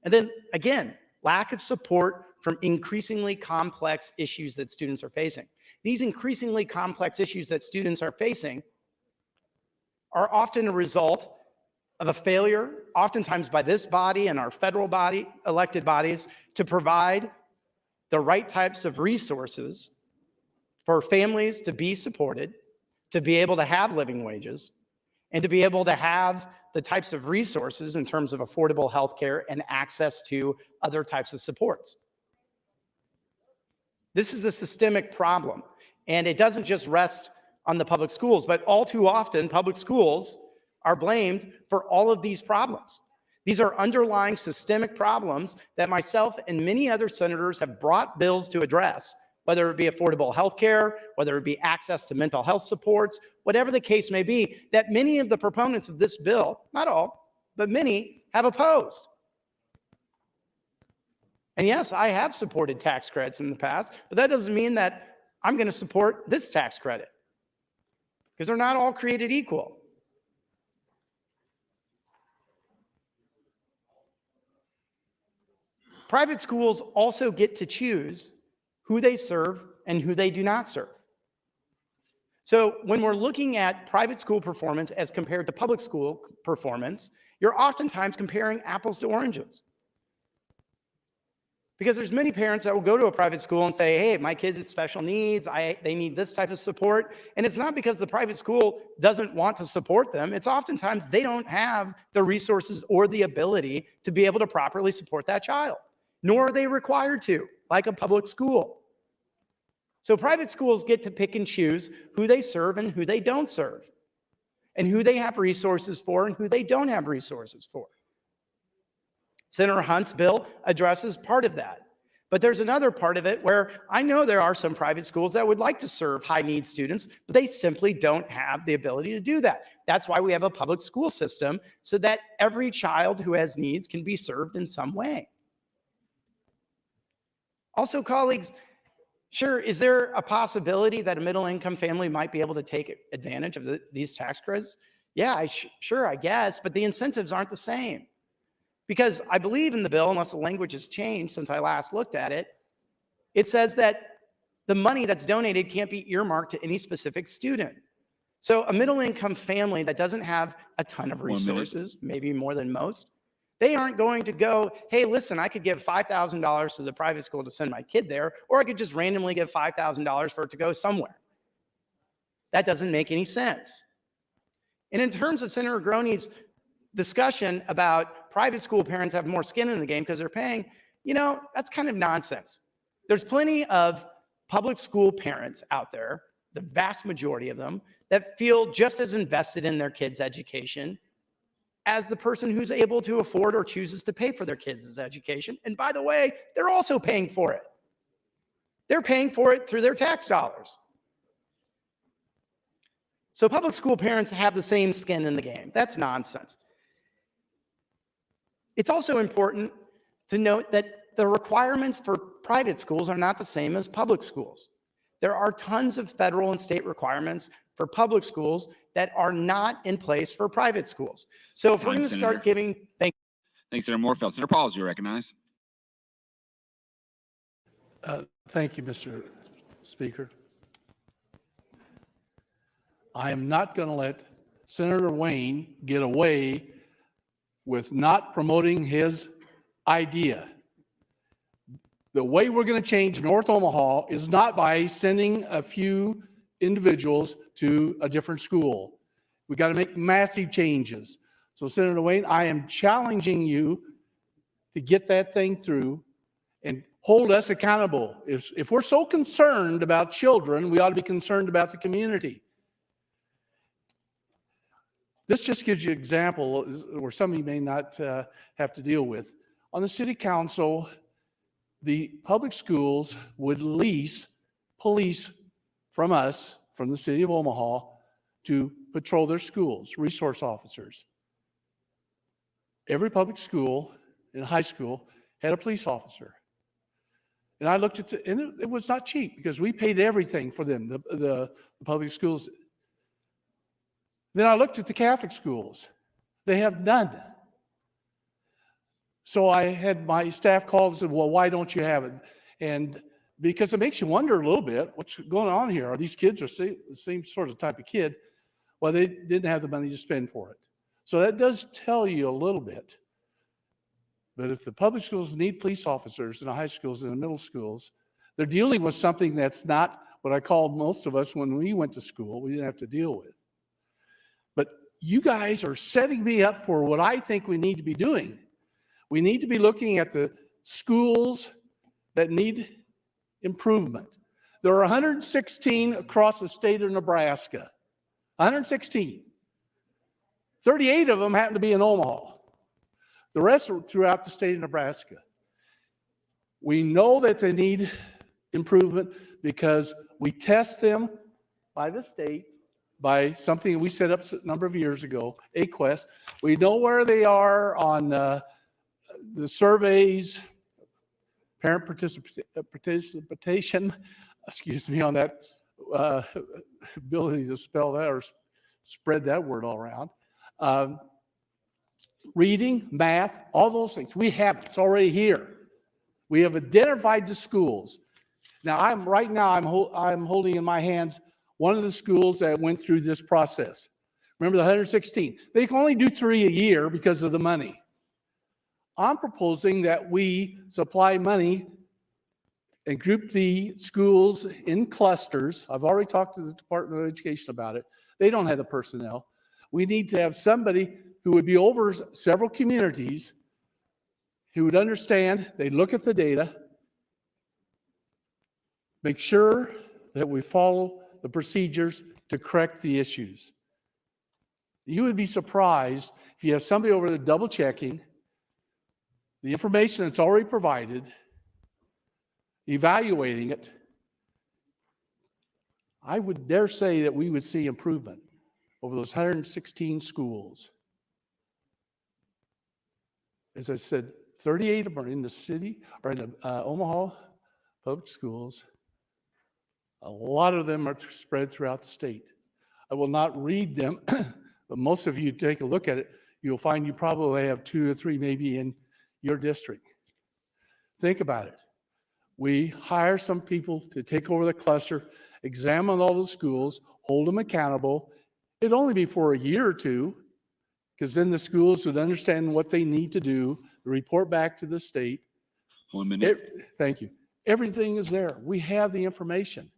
And then again, lack of support from increasingly complex issues that students are facing. These increasingly complex issues that students are facing are often a result of a failure, oftentimes by this body and our federal body, elected bodies, to provide the right types of resources for families to be supported, to be able to have living wages and to be able to have the types of resources in terms of affordable healthcare and access to other types of supports. This is a systemic problem, and it doesn't just rest on the public schools, but all too often public schools are blamed for all of these problems. These are underlying systemic problems that myself and many other senators have brought bills to address, whether it be affordable health care, whether it be access to mental health supports, whatever the case may be, that many of the proponents of this bill, not all, but many, have opposed. And yes, I have supported tax credits in the past, but that doesn't mean that I'm going to support this tax credit, because they're not all created equal. Private schools also get to choose who they serve and who they do not serve. So when we're looking at private school performance as compared to public school performance, you're oftentimes comparing apples to oranges. Because there's many parents that will go to a private school and say, hey, my kid has special needs, they need this type of support. And it's not because the private school doesn't want to support them. It's oftentimes they don't have the resources or the ability to be able to properly support that child, nor are they required to, like a public school. So private schools get to pick and choose who they serve and who they don't serve, and who they have resources for and who they don't have resources for. Senator Hunt's bill addresses part of that. But there's another part of it where I know there are some private schools that would like to serve high-need students, but they simply don't have the ability to do that. That's why we have a public school system, so that every child who has needs can be served in some way. Also, colleagues, sure, is there a possibility that a middle-income family might be able to take advantage of these tax credits? Yeah, sure, I guess, but the incentives aren't the same. Because I believe in the bill, unless the language has changed since I last looked at it, it says that the money that's donated can't be earmarked to any specific student. So a middle-income family that doesn't have a ton of resources, maybe more than most, they aren't going to go, hey, listen, I could give $5,000 to the private school to send my kid there, or I could just randomly give $5,000 for it to go somewhere. That doesn't make any sense. And in terms of Senator Groney's discussion about private school parents have more skin in the game because they're paying, that's kind of nonsense. There's plenty of public school parents out there, the vast majority of them, that feel just as invested in their kids' education as the person who's able to afford or chooses to pay for their kids' education. And by the way, they're also paying for it. They're paying for it through their tax dollars. So public school parents have the same skin in the game. That's nonsense. It's also important to note that the requirements for private schools are not the same as public schools. There are tons of federal and state requirements for public schools that are not in place for private schools. So if we're going to start giving, Thanks, Senator Moorfield. Senator Pauls, you're recognized. Thank you, Mr. Speaker. I am not going to let Senator Wayne get away with not promoting his idea. The way we're going to change North Omaha is not by sending a few individuals to a different school. We got to make massive changes. So Senator Wayne, I am challenging you to get that thing through and hold us accountable. If we're so concerned about children, we ought to be concerned about the community. This just gives you an example where some of you may not have to deal with. On the city council, the public schools would lease police from us, from the city of Omaha, to patrol their schools, resource officers. Every public school in high school had a police officer. And I looked at and it was not cheap because we paid everything for them, the public schools. Then I looked at the Catholic schools. They have none. So I had my staff call and said, well, why don't you have it? And because it makes you wonder a little bit, what's going on here? Are these kids the same sort of type of kid? Well, they didn't have the money to spend for it. So that does tell you a little bit. But if the public schools need police officers in the high schools and the middle schools, they're dealing with something that's not what I called most of us when we went to school, we didn't have to deal with. But you guys are setting me up for what I think we need to be doing. We need to be looking at the schools that need improvement. There are 116 across the state of Nebraska. 116. 38 of them happen to be in Omaha. The rest are throughout the state of Nebraska. We know that they need improvement because we test them by the state, by something we set up a number of years ago, AQuest. We know where they are on the surveys, parent participation, excuse me, on that ability to spell that or spread that word all around. Reading, math, all those things. We have it. It's already here. We have identified the schools. Now, I'm holding in my hands one of the schools that went through this process. Remember the 116. They can only do 3 a year because of the money. I'm proposing that we supply money and group the schools in clusters. I've already talked to the Department of Education about it. They don't have the personnel. We need to have somebody who would be over several communities, who would understand, they look at the data, make sure that we follow the procedures to correct the issues. You would be surprised if you have somebody over there double checking the information that's already provided, evaluating it. I would dare say that we would see improvement over those 116 schools. As I said, 38 of them are in the city or in the Omaha public schools. A lot of them are spread throughout the state. I will not read them, but most of you take a look at it, you'll find you probably have 2 or 3 maybe in your district. Think about it. We hire some people to take over the cluster, examine all the schools, hold them accountable. It'd only be for a year or 2, because then the schools would understand what they need to do, report back to the state. 1 minute. Thank you. Everything is there. We have the information.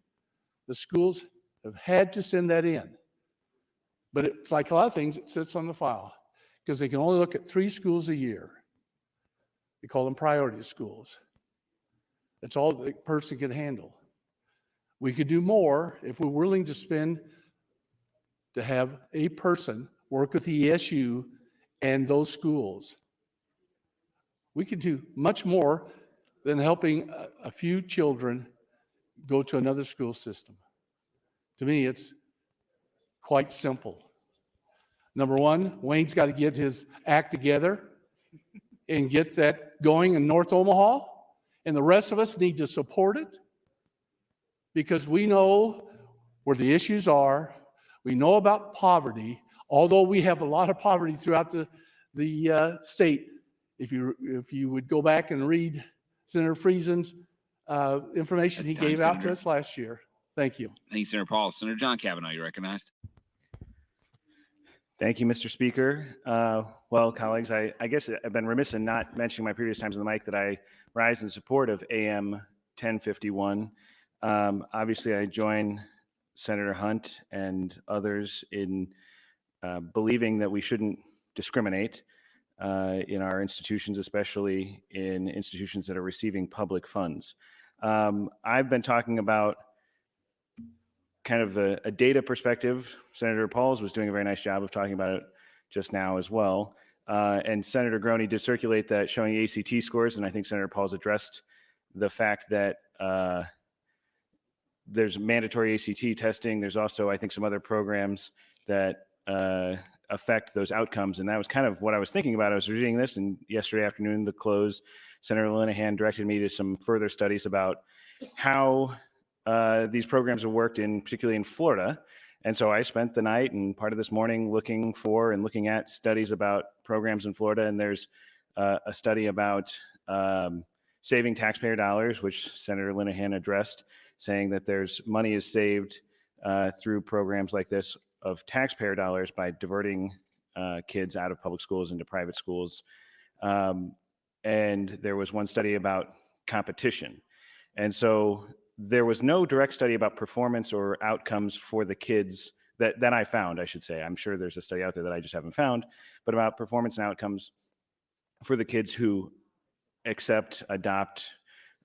The schools have had to send that in. But it's like a lot of things, it sits on the file because they can only look at 3 schools a year. They call them priority schools. That's all the person can handle. We could do more if we're willing to spend to have a person work with the ESU and those schools. We could do much more than helping a few children go to another school system. To me, it's quite simple. Number one, Wayne's got to get his act together and get that going in North Omaha, and the rest of us need to support it because we know where the issues are. We know about poverty, although we have a lot of poverty throughout the state. If you would go back and read Senator Friesen's information he gave out to us last year. Thank you. Thank you, Senator Paul. Senator John Kavanaugh, you're recognized. Thank you, Mr. Speaker. Well, colleagues, I guess I've been remiss in not mentioning my previous times on the mic that I rise in support of AM 1051. Obviously, I join Senator Hunt and others in believing that we shouldn't discriminate in our institutions, especially in institutions that are receiving public funds. I've been talking about kind of a data perspective. Senator Pauls was doing a very nice job of talking about it just now as well. And Senator Groney did circulate that showing ACT scores, and I think Senator Pauls addressed the fact that there's mandatory ACT testing. There's also, I think, some other programs that affect those outcomes, and that was kind of what I was thinking about. I was reading this, and yesterday afternoon, the close, Senator Linehan directed me to some further studies about how these programs have worked particularly in Florida. And so I spent the night and part of this morning looking at studies about programs in Florida. And there's a study about saving taxpayer dollars, which Senator Linehan addressed, saying that there's money is saved through programs like this of taxpayer dollars by diverting kids out of public schools into private schools. And there was one study about competition. And so there was no direct study about performance or outcomes for the kids that I found, I should say. I'm sure there's a study out there that I just haven't found, but about performance and outcomes for the kids who accept, adopt,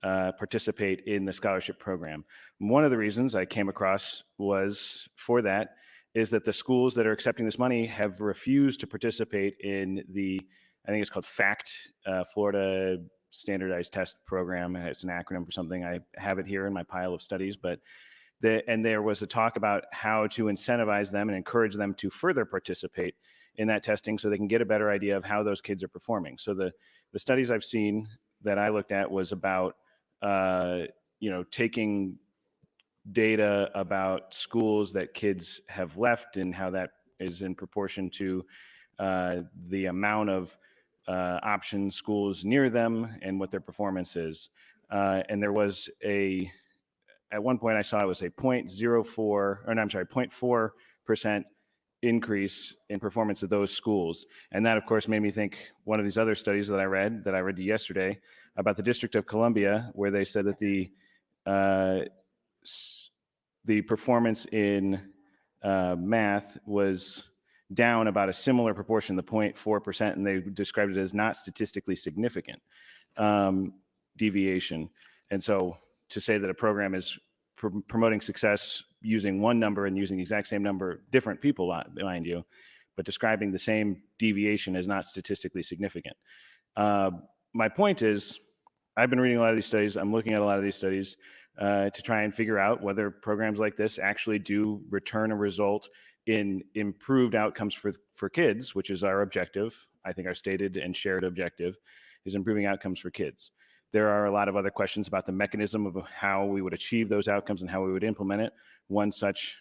participate in the scholarship program. One of the reasons I came across was for that is that the schools that are accepting this money have refused to participate in the, I think it's called FACT, Florida Standardized Test Program. It's an acronym for something. I have it here in my pile of studies, but and there was a talk about how to incentivize them and encourage them to further participate in that testing so they can get a better idea of how those kids are performing. So the studies I've seen that I looked at was about, taking data about schools that kids have left and how that is in proportion to the amount of option schools near them and what their performance is. And there was at one point I saw it was a 0.4% increase in performance of those schools. And that, of course, made me think one of these other studies that I read yesterday about the District of Columbia, where they said that the performance in math was down about a similar proportion, the 0.4%, and they described it as not statistically significant deviation. And so to say that a program is promoting success using one number and using the exact same number, different people, mind you, but describing the same deviation as not statistically significant. My point is, I've been reading a lot of these studies. I'm looking at a lot of these studies to try and figure out whether programs like this actually do return a result in improved outcomes for kids, which is our objective. I think our stated and shared objective is improving outcomes for kids. There are a lot of other questions about the mechanism of how we would achieve those outcomes and how we would implement it. One such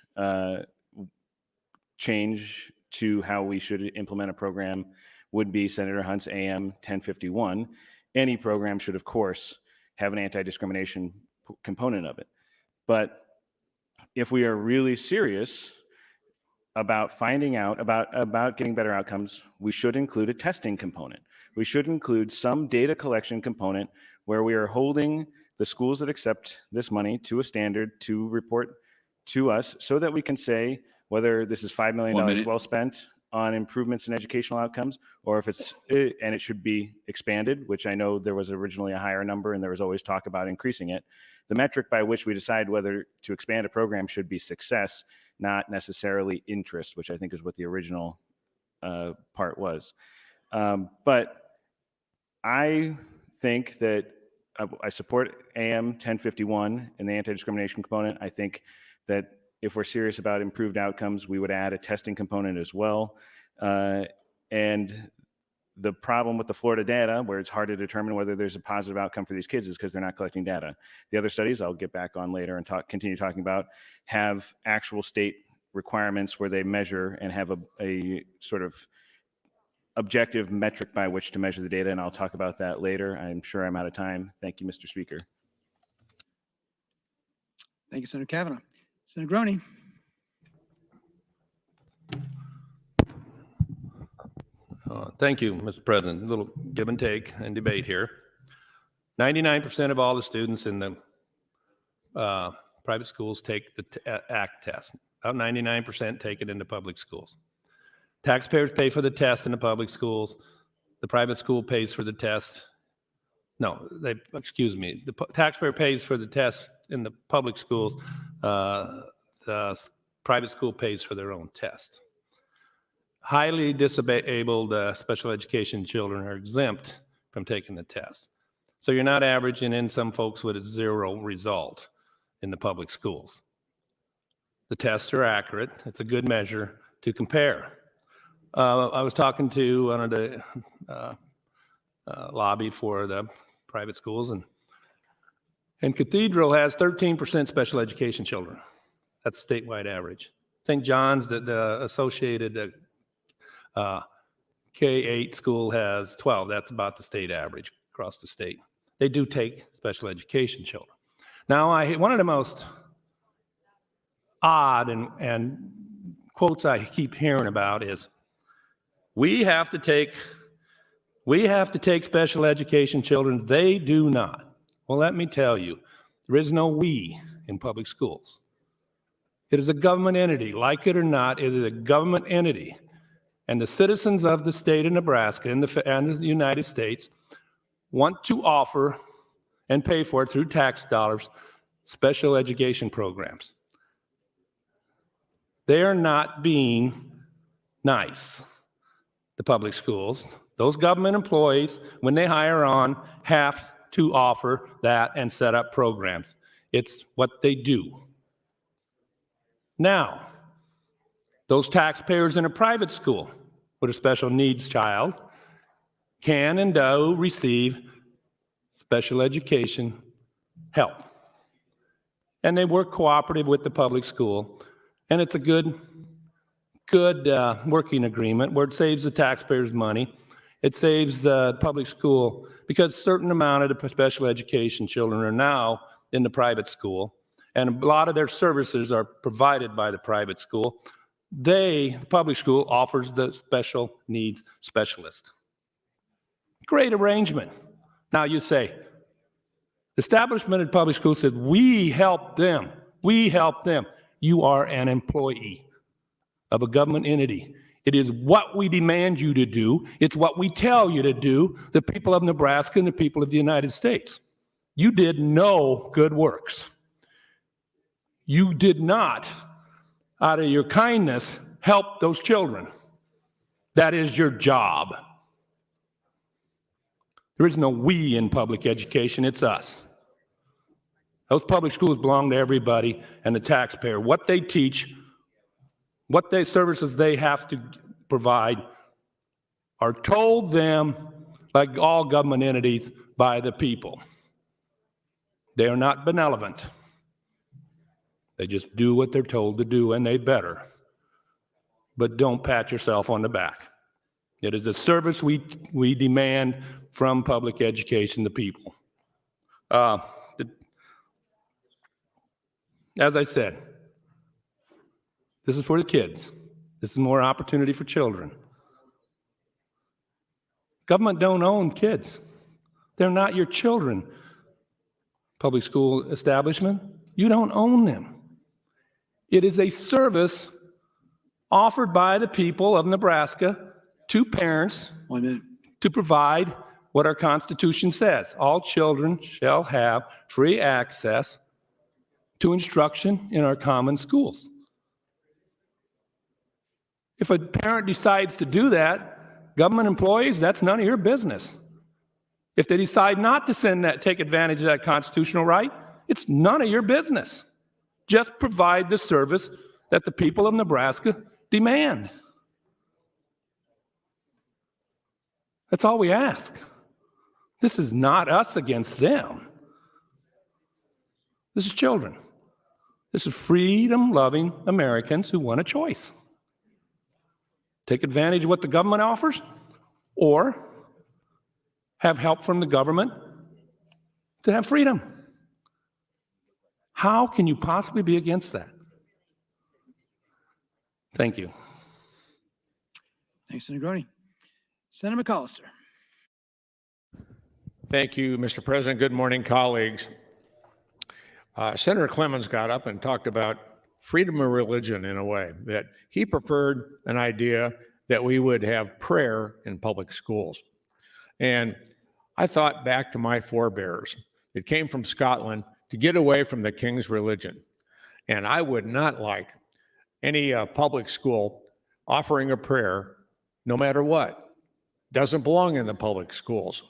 change to how we should implement a program would be Senator Hunt's AM 1051. Any program should, of course, have an anti-discrimination component of it. But if we are really serious about finding out about getting better outcomes, we should include a testing component. We should include some data collection component where we are holding the schools that accept this money to a standard to report to us so that we can say whether this is $5 million well spent on improvements in educational outcomes, or if and it should be expanded, which I know there was originally a higher number and there was always talk about increasing it. The metric by which we decide whether to expand a program should be success, not necessarily interest, which I think is what the original part was. But I think that I support AM 1051 and the anti-discrimination component. I think that if we're serious about improved outcomes, we would add a testing component as well. And the problem with the Florida data, where it's hard to determine whether there's a positive outcome for these kids, is because they're not collecting data. The other studies I'll get back on later and continue talking about have actual state requirements where they measure and have a sort of objective metric by which to measure the data, and I'll talk about that later. I'm sure I'm out of time. Thank you, Mr. Speaker. Thank you, Senator Kavanaugh. Senator Groney. Thank you, Mr. President. A little give and take and debate here. 99% of all the students in the private schools take the ACT test. About 99% take it into public schools. Taxpayers pay for the test in the public schools. The private school pays for the test. No, the taxpayer pays for the test in the public schools. The private school pays for their own test. Highly disabled special education children are exempt from taking the test. So you're not averaging in some folks with a 0 result in the public schools. The tests are accurate. It's a good measure to compare. I was talking to one of the lobby for the private schools, and Cathedral has 13% special education children. That's statewide average. St. John's, the associated K-8 school has 12. That's about the state average across the state. They do take special education children. Now, one of the most odd and quotes I keep hearing about is, we have to take special education children. They do not. Well, let me tell you, There is no we in public schools. It is a government entity. Like it or not, it is a government entity. And the citizens of the state of Nebraska and the United States want to offer and pay for it through tax dollars, special education programs. They are not being nice, the public schools. Those government employees, when they hire on, have to offer that and set up programs. It's what they do. Now, those taxpayers in a private school with a special needs child can and do receive special education help. And they work cooperative with the public school. And it's a good working agreement where it saves the taxpayers money. It saves the public school because a certain amount of the special education children are now in the private school. And a lot of their services are provided by the private school. The public school offers the special needs specialist. Great arrangement. Now you say, establishment in public school says, we help them. We help them. You are an employee of a government entity. It is what we demand you to do. It's what we tell you to do, the people of Nebraska and the people of the United States. You did no good works. You did not, out of your kindness, help those children. That is your job. There is no we in public education, it's us. Those public schools belong to everybody and the taxpayer. What they teach, what services they have to provide are told them, like all government entities, by the people. They are not benevolent. They just do what they're told to do, and they better. But don't pat yourself on the back. It is a service we demand from public education to people. As I said, this is for the kids. This is more opportunity for children. Government don't own kids. They're not your children. Public school establishment, you don't own them. It is a service offered by the people of Nebraska to parents to provide what our Constitution says. All children shall have free access to instruction in our common schools. If a parent decides to do that, government employees, that's none of your business. If they decide not to take advantage of that constitutional right, it's none of your business. Just provide the service that the people of Nebraska demand. That's all we ask. This is not us against them. This is children. This is freedom-loving Americans who want a choice. Take advantage of what the government offers, or have help from the government to have freedom. How can you possibly be against that? Thank you. Thanks, Senator Groney. Senator McAllister. Thank you, Mr. President. Good morning, colleagues. Senator Clemens got up and talked about freedom of religion in a way that he preferred an idea that we would have prayer in public schools. And I thought back to my forebears that came from Scotland to get away from the king's religion. And I would not like any public school offering a prayer, no matter what. Doesn't belong in the public schools.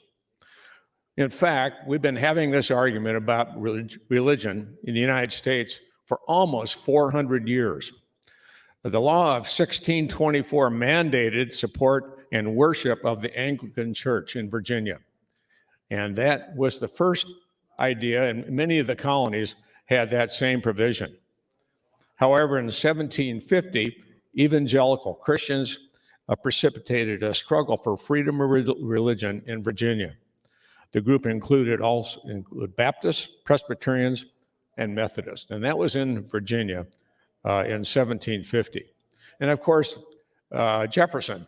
In fact, we've been having this argument about religion in the United States for almost 400 years. The law of 1624 mandated support and worship of the Anglican Church in Virginia. And that was the first idea, and many of the colonies had that same provision. However, in 1750, evangelical Christians precipitated a struggle for freedom of religion in Virginia. The group included Baptists, Presbyterians, and Methodists, and that was in Virginia in 1750. And of course, Jefferson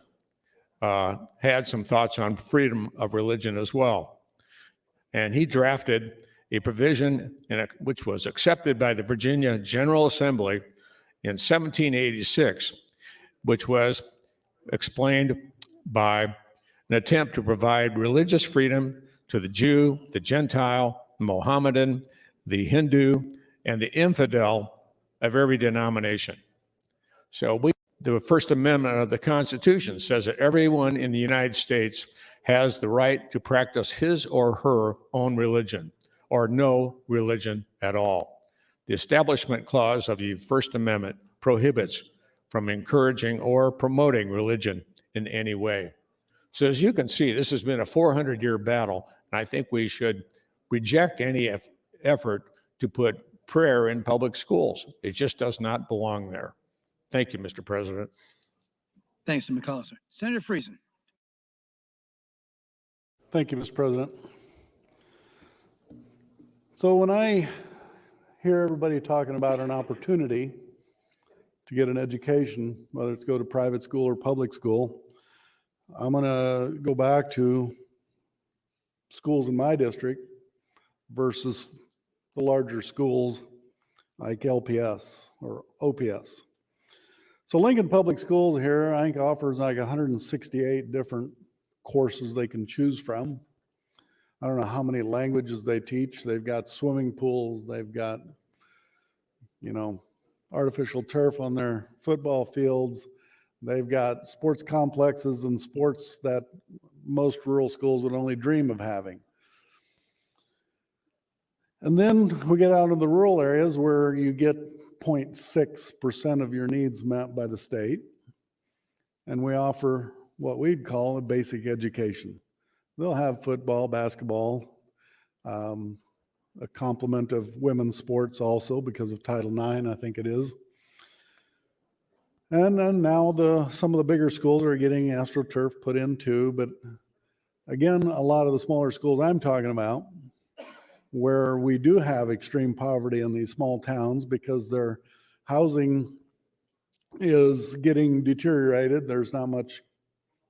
had some thoughts on freedom of religion as well. And he drafted a provision which was accepted by the Virginia General Assembly in 1786, which was explained by an attempt to provide religious freedom to the Jew, the Gentile, the Mohammedan, the Hindu, and the infidel of every denomination. So the First Amendment of the Constitution says that everyone in the United States has the right to practice his or her own religion, or no religion at all. The Establishment Clause of the First Amendment prohibits from encouraging or promoting religion in any way. So as you can see, this has been a 400-year battle, and I think we should reject any effort to put prayer in public schools. It just does not belong there. Thank you, Mr. President. Thanks, Mr. McAllister. Senator Friesen. Thank you, Mr. President. So when I hear everybody talking about an opportunity to get an education, whether it's go to private school or public school, I'm going to go back to schools in my district versus the larger schools like LPS or OPS. So Lincoln Public Schools here, I think, offers like 168 different courses they can choose from. I don't know how many languages they teach. They've got swimming pools. They've got, artificial turf on their football fields. They've got sports complexes and sports that most rural schools would only dream of having. And then we get out into the rural areas where you get 0.6% of your needs met by the state. And we offer what we'd call a basic education. They'll have football, basketball, a complement of women's sports also because of Title IX, I think it is. And then now some of the bigger schools are getting AstroTurf put in too. But again, a lot of the smaller schools I'm talking about, where we do have extreme poverty in these small towns because their housing is getting deteriorated. There's not much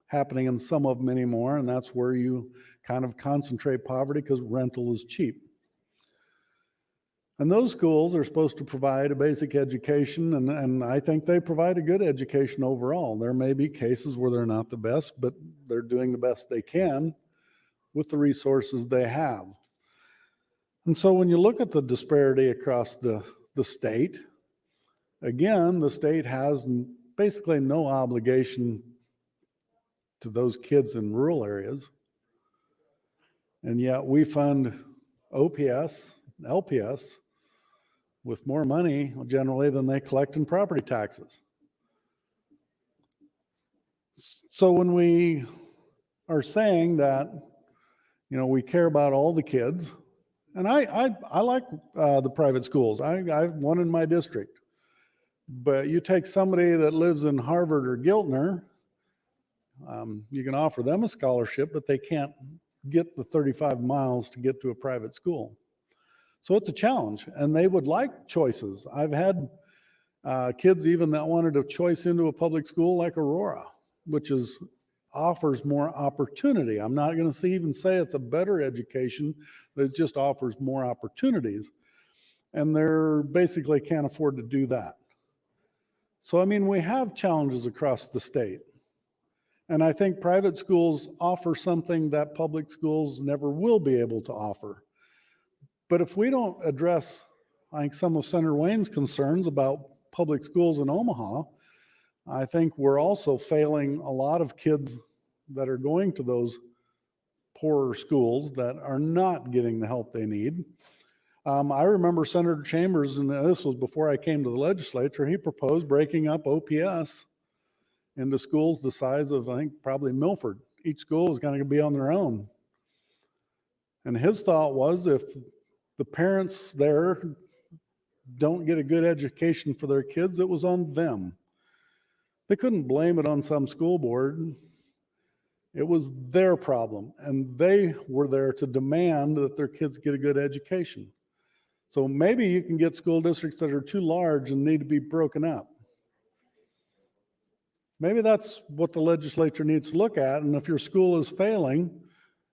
happening in some of them anymore, and that's where you kind of concentrate poverty because rental is cheap. And those schools are supposed to provide a basic education, and I think they provide a good education overall. There may be cases where they're not the best, but they're doing the best they can with the resources they have. And so when you look at the disparity across the state, again, the state has basically no obligation to those kids in rural areas. And yet we fund OPS, LPS, with more money generally than they collect in property taxes. So when we are saying that, we care about all the kids, and I like the private schools. I have one in my district. But you take somebody that lives in Harvard or Giltner, you can offer them a scholarship, but they can't get the 35 miles to get to a private school. So it's a challenge, and they would like choices. I've had kids even that wanted a choice into a public school like Aurora, which offers more opportunity. I'm not going to even say it's a better education, but it just offers more opportunities. And they're basically can't afford to do that. So, we have challenges across the state. And I think private schools offer something that public schools never will be able to offer. But if we don't address, I think, some of Senator Wayne's concerns about public schools in Omaha, I think we're also failing a lot of kids that are going to those poorer schools that are not getting the help they need. I remember Senator Chambers, and this was before I came to the legislature, he proposed breaking up OPS into schools the size of, I think, probably Milford. Each school is going to be on their own. And his thought was if the parents there don't get a good education for their kids, it was on them. They couldn't blame it on some school board. It was their problem, and they were there to demand that their kids get a good education. So maybe you can get school districts that are too large and need to be broken up. Maybe that's what the legislature needs to look at, and if your school is failing,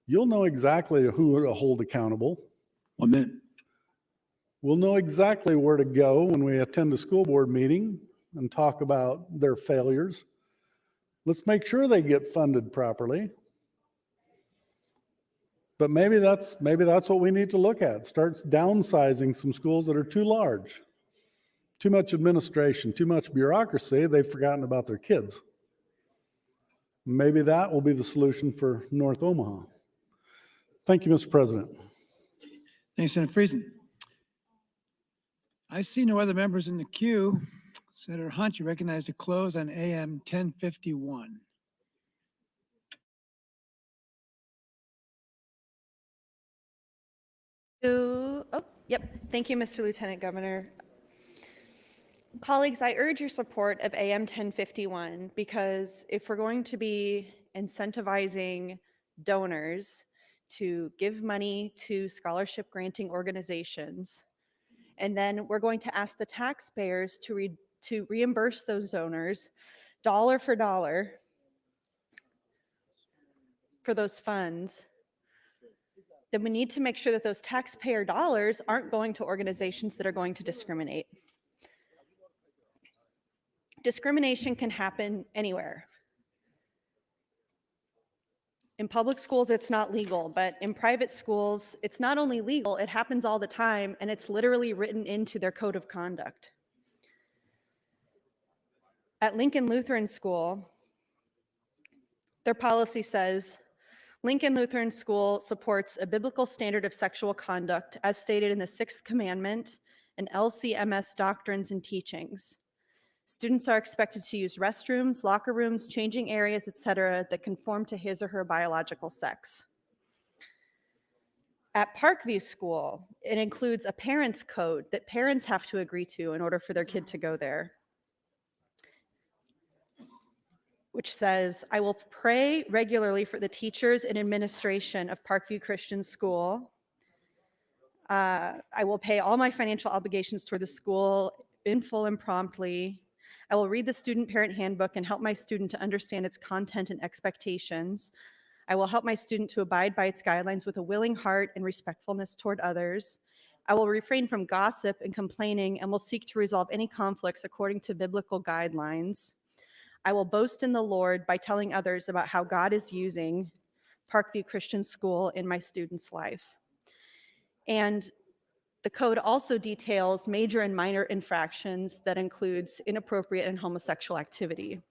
you'll know exactly who to hold accountable. 1 minute. We'll know exactly where to go when we attend a school board meeting and talk about their failures. Let's make sure they get funded properly. But maybe that's what we need to look at. Start downsizing some schools that are too large. Too much administration, too much bureaucracy, they've forgotten about their kids. Maybe that will be the solution for North Omaha. Thank you, Mr. President. Thanks, Senator Friesen. I see no other members in the queue. Senator Hunt, you recognize to close on AM 1051. Thank you, Mr. Lieutenant Governor. Colleagues, I urge your support of AM 1051 because if we're going to be incentivizing donors to give money to scholarship granting organizations, and then we're going to ask the taxpayers to reimburse those donors dollar for dollar for those funds, then we need to make sure that those taxpayer dollars aren't going to organizations that are going to discriminate. Discrimination can happen anywhere. In public schools, it's not legal, but in private schools, it's not only legal, it happens all the time, and it's literally written into their code of conduct. At Lincoln Lutheran School, their policy says, Lincoln Lutheran School supports a biblical standard of sexual conduct as stated in the 6th commandment and LCMS doctrines and teachings. Students are expected to use restrooms, locker rooms, changing areas, etc., that conform to his or her biological sex. At Parkview School, it includes a parents' code that parents have to agree to in order for their kid to go there, which says, I will pray regularly for the teachers and administration of Parkview Christian School. I will pay all my financial obligations toward the school in full and promptly. I will read the student parent handbook and help my student to understand its content and expectations. I will help my student to abide by its guidelines with a willing heart and respectfulness toward others. I will refrain from gossip and complaining and will seek to resolve any conflicts according to biblical guidelines. I will boast in the Lord by telling others about how God is using Parkview Christian School in my student's life. And the code also details major and minor infractions that includes inappropriate and homosexual activity.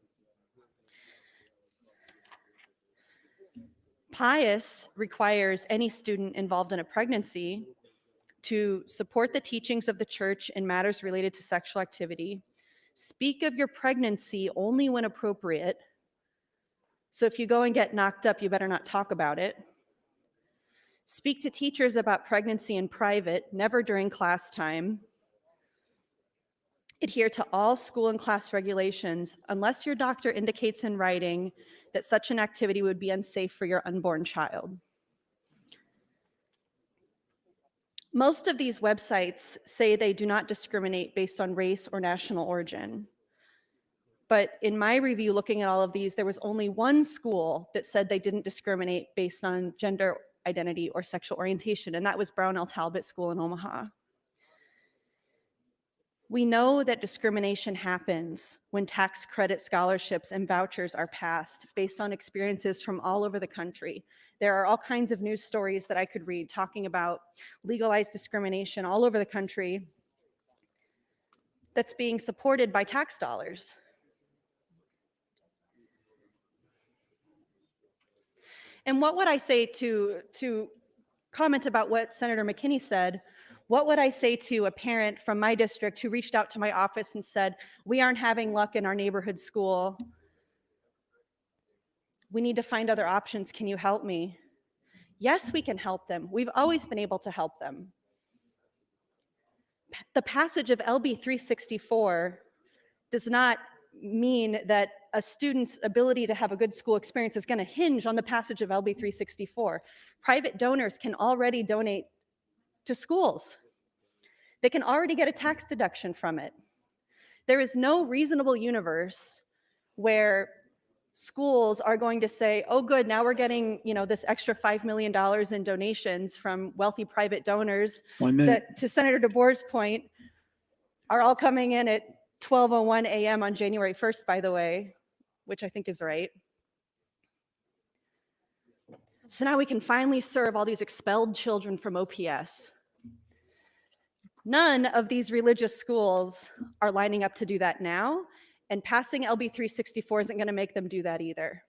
Pius requires any student involved in a pregnancy to support the teachings of the church in matters related to sexual activity, speak of your pregnancy only when appropriate. So if you go and get knocked up, you better not talk about it. Speak to teachers about pregnancy in private, never during class time. Adhere to all school and class regulations unless your doctor indicates in writing that such an activity would be unsafe for your unborn child. Most of these websites say they do not discriminate based on race or national origin. But in my review, looking at all of these, there was only one school that said they didn't discriminate based on gender identity or sexual orientation, and that was Brownell Talbot School in Omaha. We know that discrimination happens when tax credit scholarships and vouchers are passed based on experiences from all over the country. There are all kinds of news stories that I could read talking about legalized discrimination all over the country that's being supported by tax dollars. And what would I say to comment about what Senator McKinney said? What would I say to a parent from my district who reached out to my office and said, we aren't having luck in our neighborhood school. We need to find other options. Can you help me? Yes, we can help them. We've always been able to help them. The passage of LB 364 does not mean that a student's ability to have a good school experience is going to hinge on the passage of LB 364. Private donors can already donate to schools. They can already get a tax deduction from it. There is no reasonable universe where schools are going to say, oh, good, now we're getting, this extra $5 million in donations from wealthy private donors 1 minute. that, to Senator DeBoer's point, are all coming in at 12:01 a.m. on January 1st, by the way, which I think is right. So now we can finally serve all these expelled children from OPS. None of these religious schools are lining up to do that now, and passing LB 364 isn't going to make them do that either.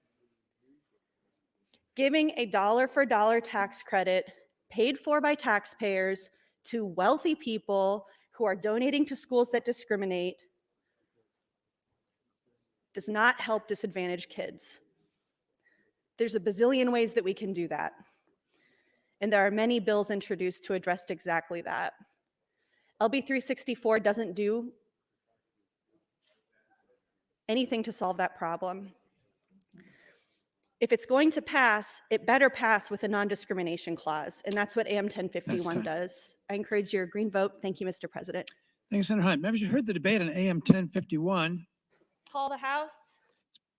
Giving a dollar-for-dollar tax credit paid for by taxpayers to wealthy people who are donating to schools that discriminate does not help disadvantaged kids. There's a bazillion ways that we can do that. And there are many bills introduced to address exactly that. LB 364 doesn't do anything to solve that problem. If it's going to pass, it better pass with a non-discrimination clause, and that's what AM 1051 does. I encourage your green vote. Thank you, Mr. President. Thank you, Senator Hunt. Members, you heard the debate on AM 1051. Call the House.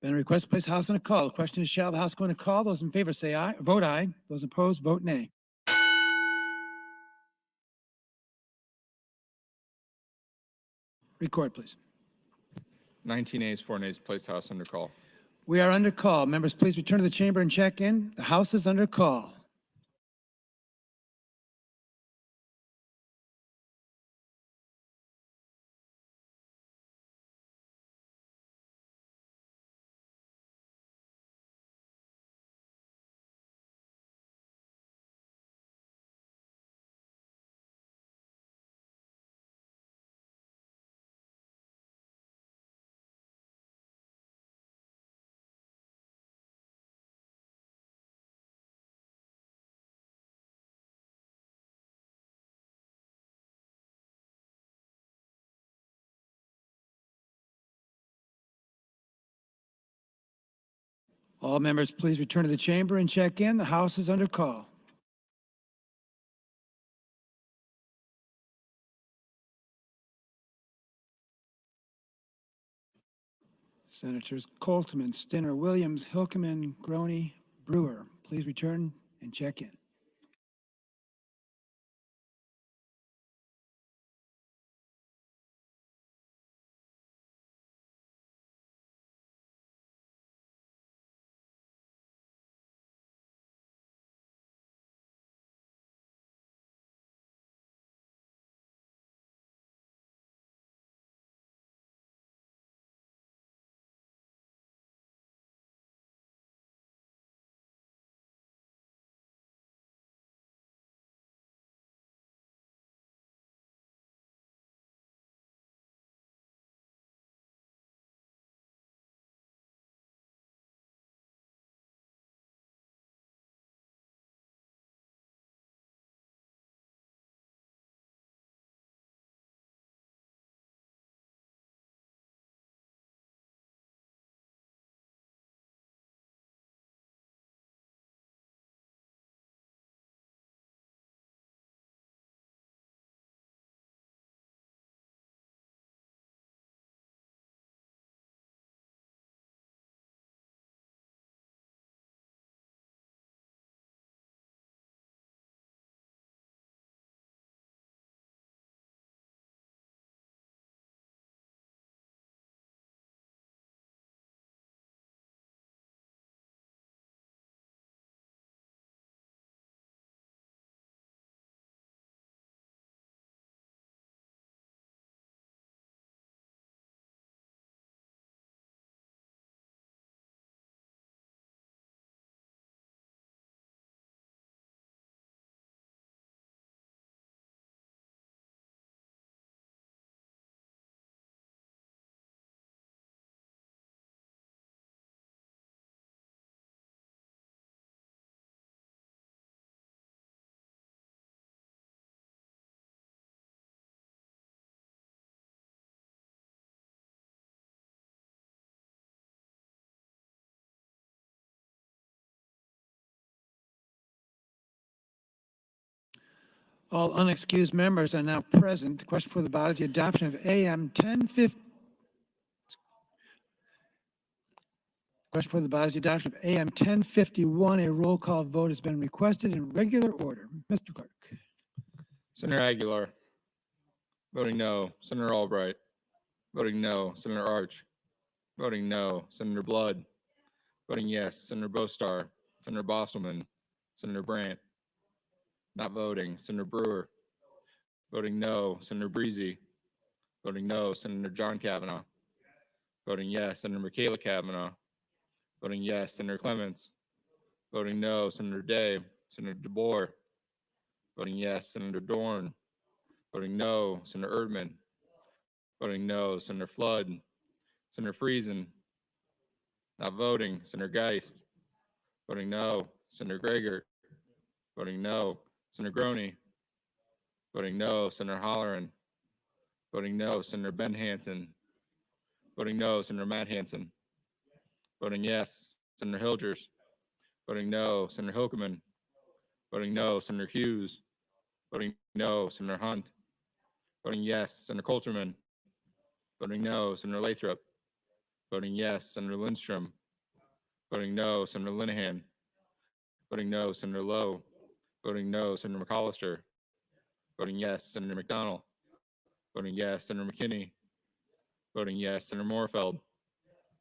Been a request to place the House on a call. The question is, shall the House go on a call? Those in favor say aye, vote aye. Those opposed, vote nay. Record, please. 19 ayes, 4 nays, placed House under call. We are under call. Members, please return to the chamber and check in. The House is under call. All members, please return to the chamber and check in. The House is under call. Senators Coltman, Stinner, Williams, Hilkeman, Groney, Brewer, please return and check in. All unexcused members are now present. The question for the body is the adoption of AM 1050. Question for the body is the adoption of AM 1051. A roll call vote has been requested in regular order. Mr. Clerk. Senator Aguilar. Voting no. Senator Albright. Voting no. Senator Arch. Voting no. Senator Blood. Voting yes. Senator Bostar. Senator Bostelman. Senator Brandt. Not voting. Senator Brewer. Voting no. Senator Breezy. Voting no. Senator John Kavanaugh. Voting yes. Senator Michaela Kavanaugh. Voting yes. Senator Clements. Voting no. Senator Day. Senator DeBoer. Voting yes. Senator Dorn. Voting no. Senator Erdman. Voting no. Senator Flood. Senator Friesen. Not voting. Senator Geist. Voting no. Senator Gregor. Voting no. Senator Groney. Voting no. Senator Holleran. Voting no. Senator Ben Hansen. Voting no. Senator Matt Hansen. Voting yes. Senator Hilgers. Voting no. Senator Hilkeman. Voting no. Senator Hughes. Voting no. Senator Hunt. Voting yes. Senator Coulterman. Voting no. Senator Lathrop. Voting yes. Senator Lindstrom. Voting no. Senator Linehan. Voting no. Senator Lowe. Voting no. Senator McCollister. Voting yes. Senator McDonald. Voting yes. Senator McKinney. Voting yes. Senator Moorfeld.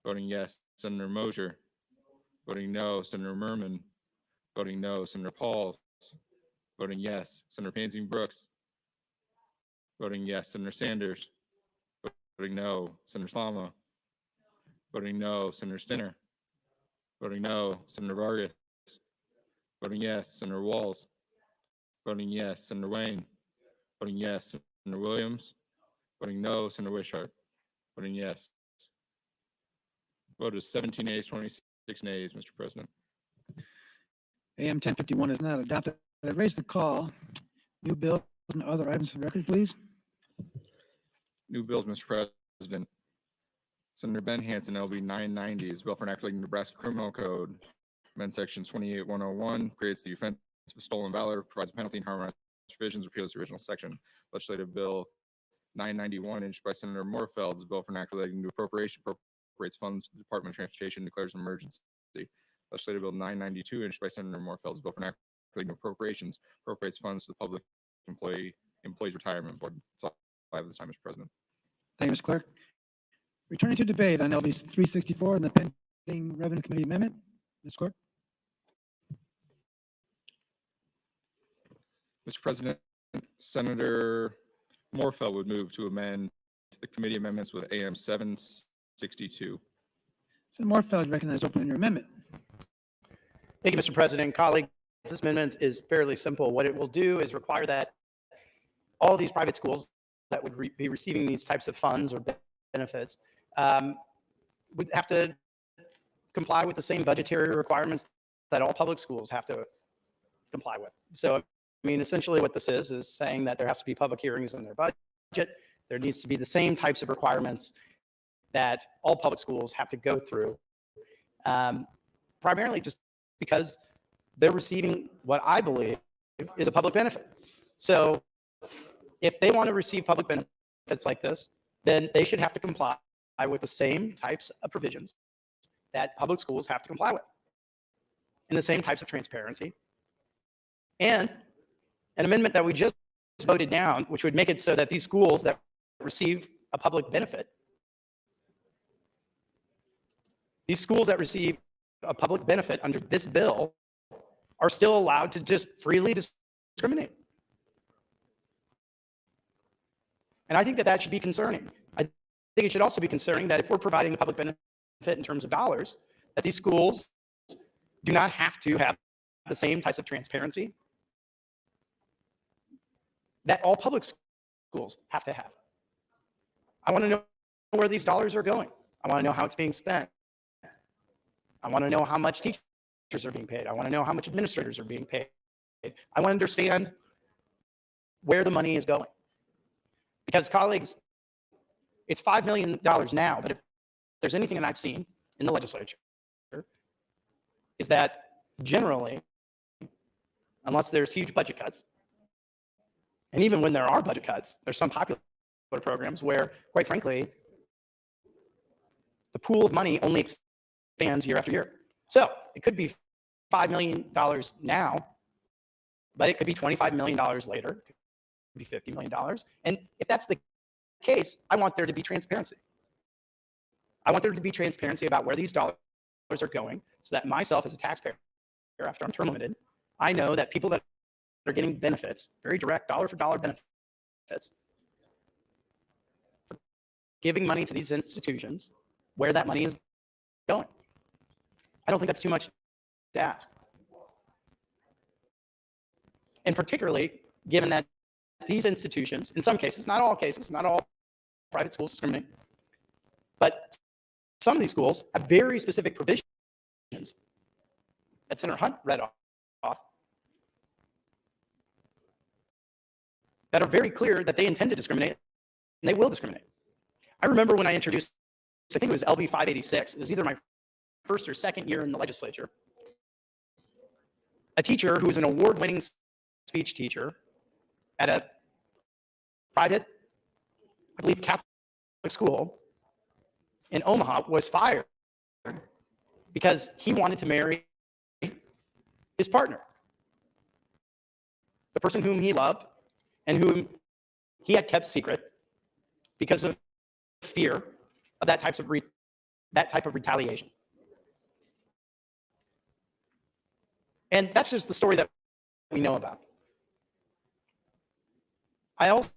Voting yes. Senator Mosier. Voting no. Senator Merman. Voting no. Senator Pauls. Voting yes. Senator Pansy Brooks. Voting yes. Senator Sanders. Voting no. Senator Slama. Voting no. Senator Stinner. Voting no. Senator Vargas. Voting yes. Senator Walls. Voting yes. Senator Wayne. Voting yes. Senator Williams. Voting no. Senator Wishart. Voting yes. Vote is 17 ayes, 26 nays, Mr. President. AM 1051 is not adopted. I raise the call. New bills and other items for the record, please. New bills, Mr. President. Senator Ben Hansen, LB 990, is bill for an act relating to Nebraska Criminal Code. Amend section 28101, creates the offense of stolen valor, provides a penalty and harmonizes provisions, repeals the original section. Legislative Bill 991, introduced by Senator Moorfeld, is a bill for an act relating to appropriation, appropriates funds to the Department of Transportation, declares an emergency. Legislative Bill 992, introduced by Senator Moorfeld, is a bill for an act relating to appropriations, appropriates funds to the Public Employees Retirement Board. That's all I have this time, Mr. President. Thank you, Mr. Clerk. Returning to debate on LB 364 and the pending Revenue Committee amendment. Ms. Clerk. Mr. President, Senator Moorfeld would move to amend the committee amendments with AM 762. Senator Moorfeld, recognized, open your amendment. Thank you, Mr. President. Colleagues, this amendment is fairly simple. What it will do is require that all these private schools that would be receiving these types of funds or benefits would have to comply with the same budgetary requirements that all public schools have to comply with. So, I mean, essentially what this is saying that there has to be public hearings in their budget. There needs to be the same types of requirements that all public schools have to go through, primarily just because they're receiving what I believe is a public benefit. So if they want to receive public benefits like this, then they should have to comply with the same types of provisions that public schools have to comply with, and the same types of transparency. And an amendment that we just voted down, which would make it so that these schools that receive a public benefit, these schools that receive a public benefit under this bill are still allowed to just freely discriminate. And I think that that should be concerning. I think it should also be concerning that if we're providing a public benefit in terms of dollars, that these schools do not have to have the same types of transparency that all public schools have to have. I want to know where these dollars are going. I want to know how it's being spent. I want to know how much teachers are being paid. I want to know how much administrators are being paid. I want to understand where the money is going. Because, colleagues, it's $5 million now, but if there's anything that I've seen in the legislature, is that generally, unless there's huge budget cuts, and even when there are budget cuts, there's some popular programs where, quite frankly, the pool of money only stands year after year. So it could be $5 million now, but it could be $25 million later. It could be $50 million. And if that's the case, I want there to be transparency. I want there to be transparency about where these dollars are going so that myself as a taxpayer, after I'm term limited, I know that people that are getting benefits, very direct dollar for dollar benefits, giving money to these institutions, where that money is going. I don't think that's too much to ask. And particularly given that these institutions, in some cases, not all cases, not all private schools discriminate, but some of these schools have very specific provisions that Senator Hunt read off that are very clear that they intend to discriminate and they will discriminate. I remember when I introduced, I think it was LB 586, it was either my first or second year in the legislature, a teacher who was an award-winning speech teacher at a private, I believe Catholic school in Omaha was fired because he wanted to marry his partner, the person whom he loved and whom he had kept secret because of fear of that type of retaliation. And that's just the story that we know about. I also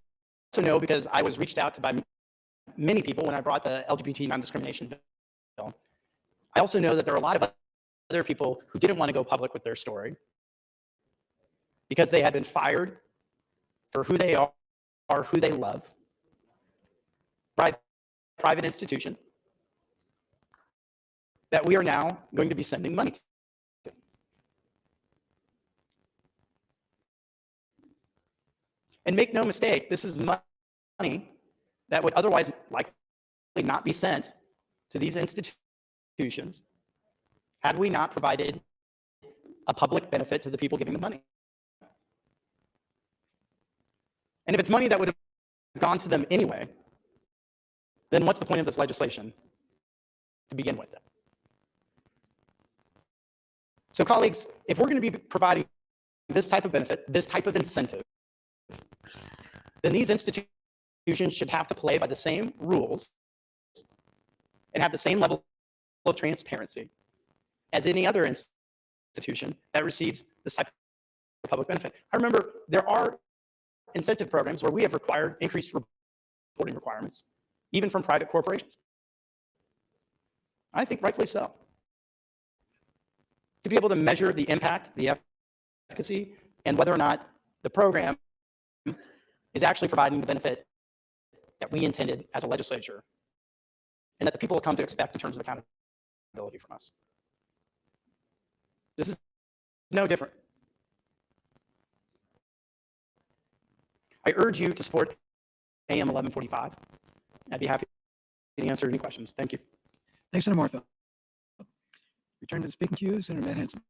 know, because I was reached out to by many people when I brought the LGBT non-discrimination bill, I also know that there are a lot of other people who didn't want to go public with their story because they had been fired for who they are, who they love, by private institution that we are now going to be sending money to. And make no mistake, this is money that would otherwise likely not be sent to these institutions had we not provided a public benefit to the people giving the money. And if it's money that would have gone to them anyway, then what's the point of this legislation to begin with? So colleagues, if we're going to be providing this type of benefit, this type of incentive, then these institutions should have to play by the same rules and have the same level of transparency as any other institution that receives this type of public benefit. I remember there are incentive programs where we have required increased reporting requirements, even from private corporations. I think rightfully so. To be able to measure the impact, the efficacy, and whether or not the program is actually providing the benefit that we intended as a legislature and that the people will come to expect in terms of accountability from us. This is no different. I urge you to support AM 1145. I'd be happy to answer any questions. Thank you. Thanks, Senator Morfield. Return to the speaking queue, Senator Matt Hansen.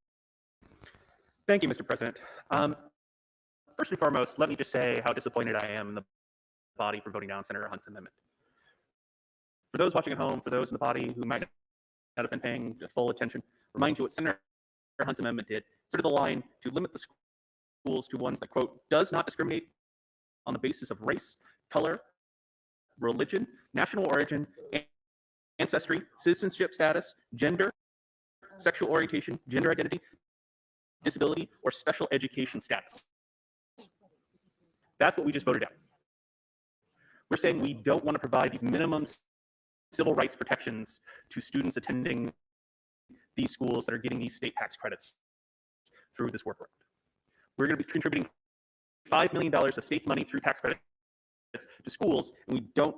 Thank you, Mr. President. First and foremost, let me just say how disappointed I am in the body for voting down Senator Hunt's amendment. For those watching at home, for those in the body who might not have been paying full attention, remind you what Senator Hunt's amendment did. Sort of the line to limit the schools to ones that, quote, does not discriminate on the basis of race, color, religion, national origin, ancestry, citizenship status, gender, sexual orientation, gender identity, disability, or special education status. That's what we just voted out. We're saying we don't want to provide these minimum civil rights protections to students attending these schools that are getting these state tax credits through this workaround. We're going to be contributing $5 million of state's money through tax credits to schools, and we don't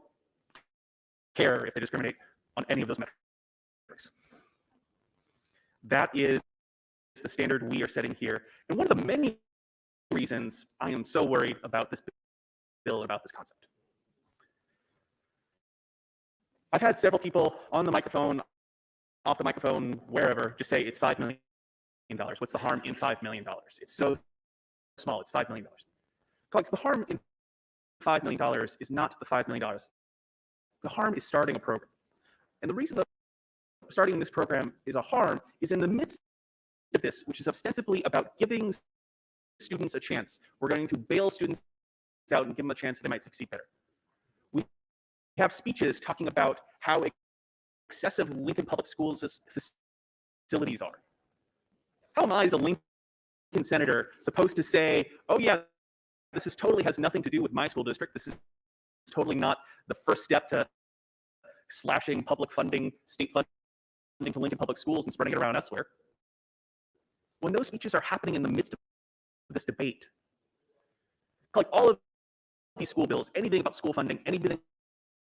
care if they discriminate on any of those metrics. That is the standard we are setting here. And one of the many reasons I am so worried about this bill, about this concept. I've had several people on the microphone, off the microphone, wherever, just say it's $5 million. What's the harm in $5 million? It's so small, it's $5 million. Colleagues, the harm in $5 million is not the $5 million. The harm is starting a program. And the reason starting this program is a harm is in the midst of this, which is ostensibly about giving students a chance. We're going to bail students out and give them a chance they might succeed better. We have speeches talking about how excessive Lincoln Public Schools facilities are. How am I, as a Lincoln senator, supposed to say, oh yeah, this is totally has nothing to do with my school district. This is totally not the first step to slashing public funding, state funding to Lincoln Public Schools and spreading it around elsewhere. When those speeches are happening in the midst of this debate, like all of these school bills, anything about school funding, anything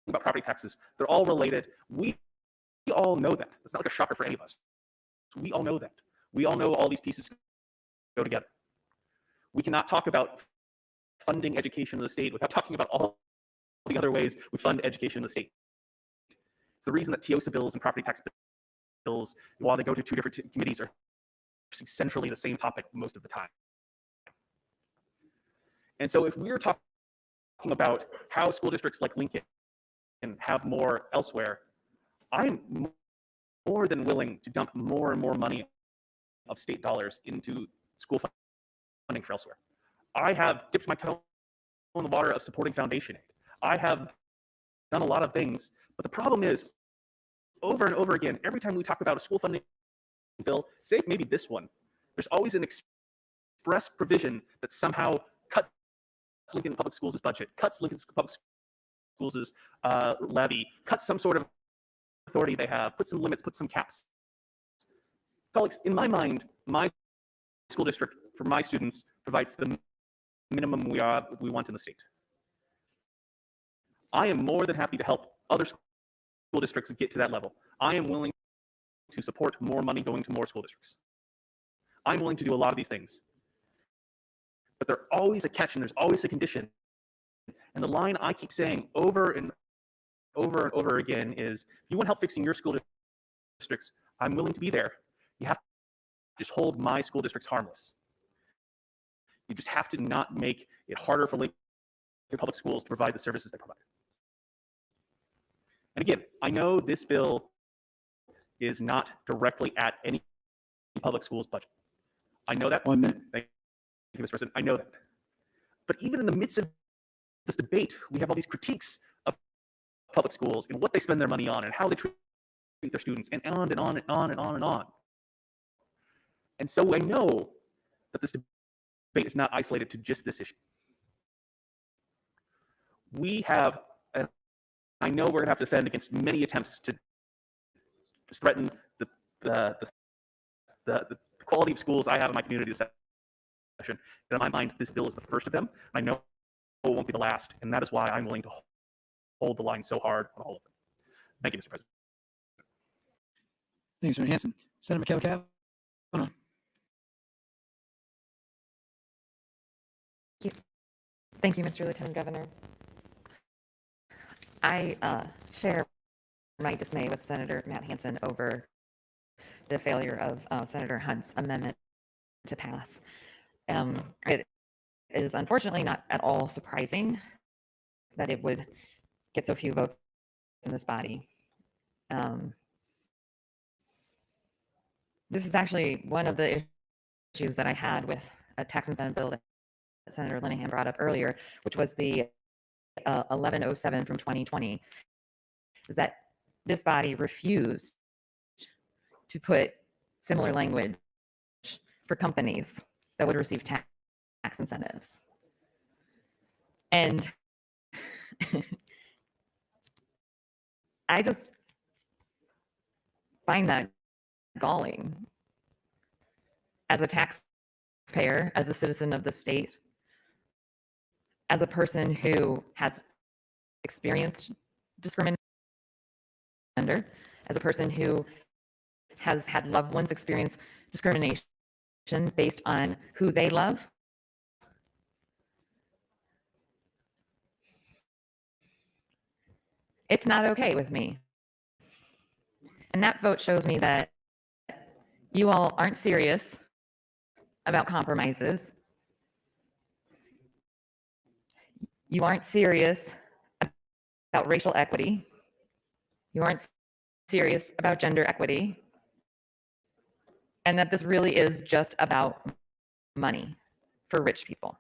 about property taxes, they're all related. We all know that. It's not like a shocker for any of us. We all know that. We all know all these pieces go together. We cannot talk about funding education in the state without talking about all the other ways we fund education in the state. It's the reason that TIOSA bills and property tax bills, while they go to two different committees, are essentially the same topic most of the time. And so if we're talking about how school districts like Lincoln can have more elsewhere, I'm more than willing to dump more and more money of state dollars into school funding for elsewhere. I have dipped my toe in the water of supporting foundation aid. I have done a lot of things, but the problem is, over and over again, every time we talk about a school funding bill, save maybe this one, there's always an express provision that somehow cuts Lincoln Public Schools' budget, cuts Lincoln Public Schools' levy, cuts some sort of authority they have, put some limits, put some caps. Colleagues, in my mind, my school district for my students provides the minimum we want in the state. I am more than happy to help other school districts get to that level. I am willing to support more money going to more school districts. I'm willing to do a lot of these things. But there's always a catch and there's always a condition. And the line I keep saying over and over and over again is, if you want help fixing your school districts, I'm willing to be there. You have to just hold my school districts harmless. You just have to not make it harder for Lincoln Public Schools to provide the services they provide. And again, I know this bill is not directly at any public schools budget. I know that. 1 minute. Thank you, Mr. President. I know that. But even in the midst of this debate, we have all these critiques of public schools and what they spend their money on and how they treat their students, and on and on and on and on and on. And so I know that this debate is not isolated to just this issue. We have, and I know we're going to have to defend against many attempts to threaten the quality of schools I have in my community this session. And in my mind, this bill is the first of them. I know it won't be the last, and that is why I'm willing to hold the line so hard on all of them. Thank you, Mr. President. Thanks, Senator Hansen. Senator McKellar-Kavanaugh. Thank you, Mr. Lieutenant Governor. I share my dismay with Senator Matt Hansen over the failure of Senator Hunt's amendment to pass. It is unfortunately not at all surprising that it would get so few votes in this body. This is actually one of the issues that I had with a tax incentive bill that Senator Linehan brought up earlier, which was the 1107 from 2020, is that this body refused to put similar language for companies that would receive tax incentives. And I just find that galling as a taxpayer, as a citizen of the state, as a person who has experienced discrimination, as a person who has had loved ones experience discrimination based on who they love. It's not okay with me. And that vote shows me that you all aren't serious about compromises. You aren't serious about racial equity. You aren't serious about gender equity and that this really is just about money for rich people.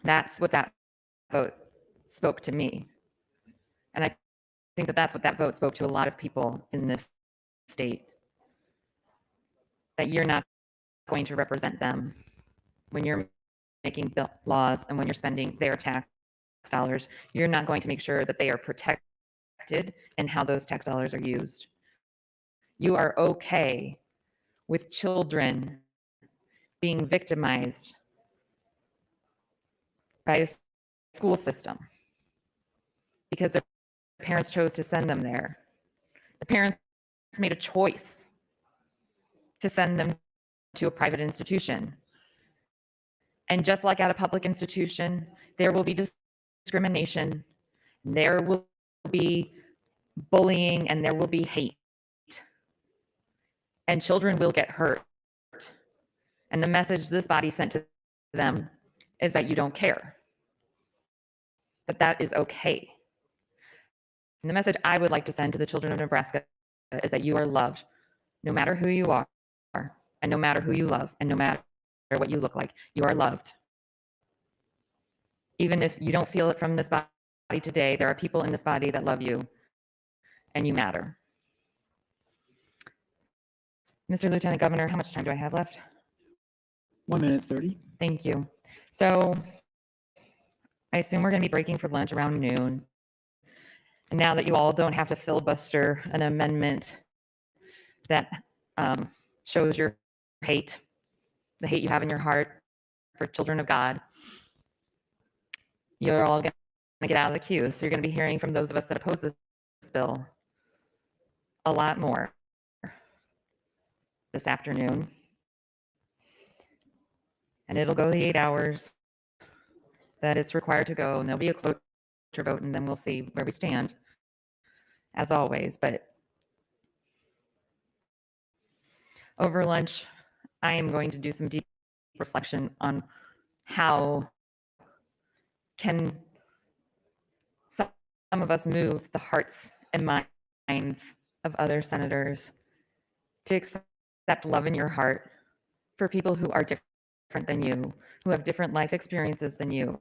That's what that vote spoke to me. And I think that that's what that vote spoke to a lot of people in this state. That you're not going to represent them when you're making laws and when you're spending their tax dollars. You're not going to make sure that they are protected and how those tax dollars are used. You are okay with children being victimized by a school system because their parents chose to send them there. The parents made a choice to send them to a private institution. And just like at a public institution, there will be discrimination, there will be bullying, and there will be hate. And children will get hurt. And the message this body sent to them is that you don't care, that is okay. And the message I would like to send to the children of Nebraska is that you are loved, no matter who you are, and no matter who you love, and no matter what you look like, you are loved. Even if you don't feel it from this body today, there are people in this body that love you, and you matter. Mr. Lieutenant Governor, how much time do I have left? 1 minute 30. Thank you. So I assume we're going to be breaking for lunch around noon. And now that you all don't have to filibuster an amendment that shows your hate, the hate you have in your heart for children of God, you're all going to get out of the queue. So you're going to be hearing from those of us that oppose this bill a lot more this afternoon. And it'll go the 8 hours that it's required to go, and there'll be a cloture vote, and then we'll see where we stand, as always. But over lunch, I am going to do some deep reflection on how can some of us move the hearts and minds of other senators to accept love in your heart for people who are different than you, who have different life experiences than you,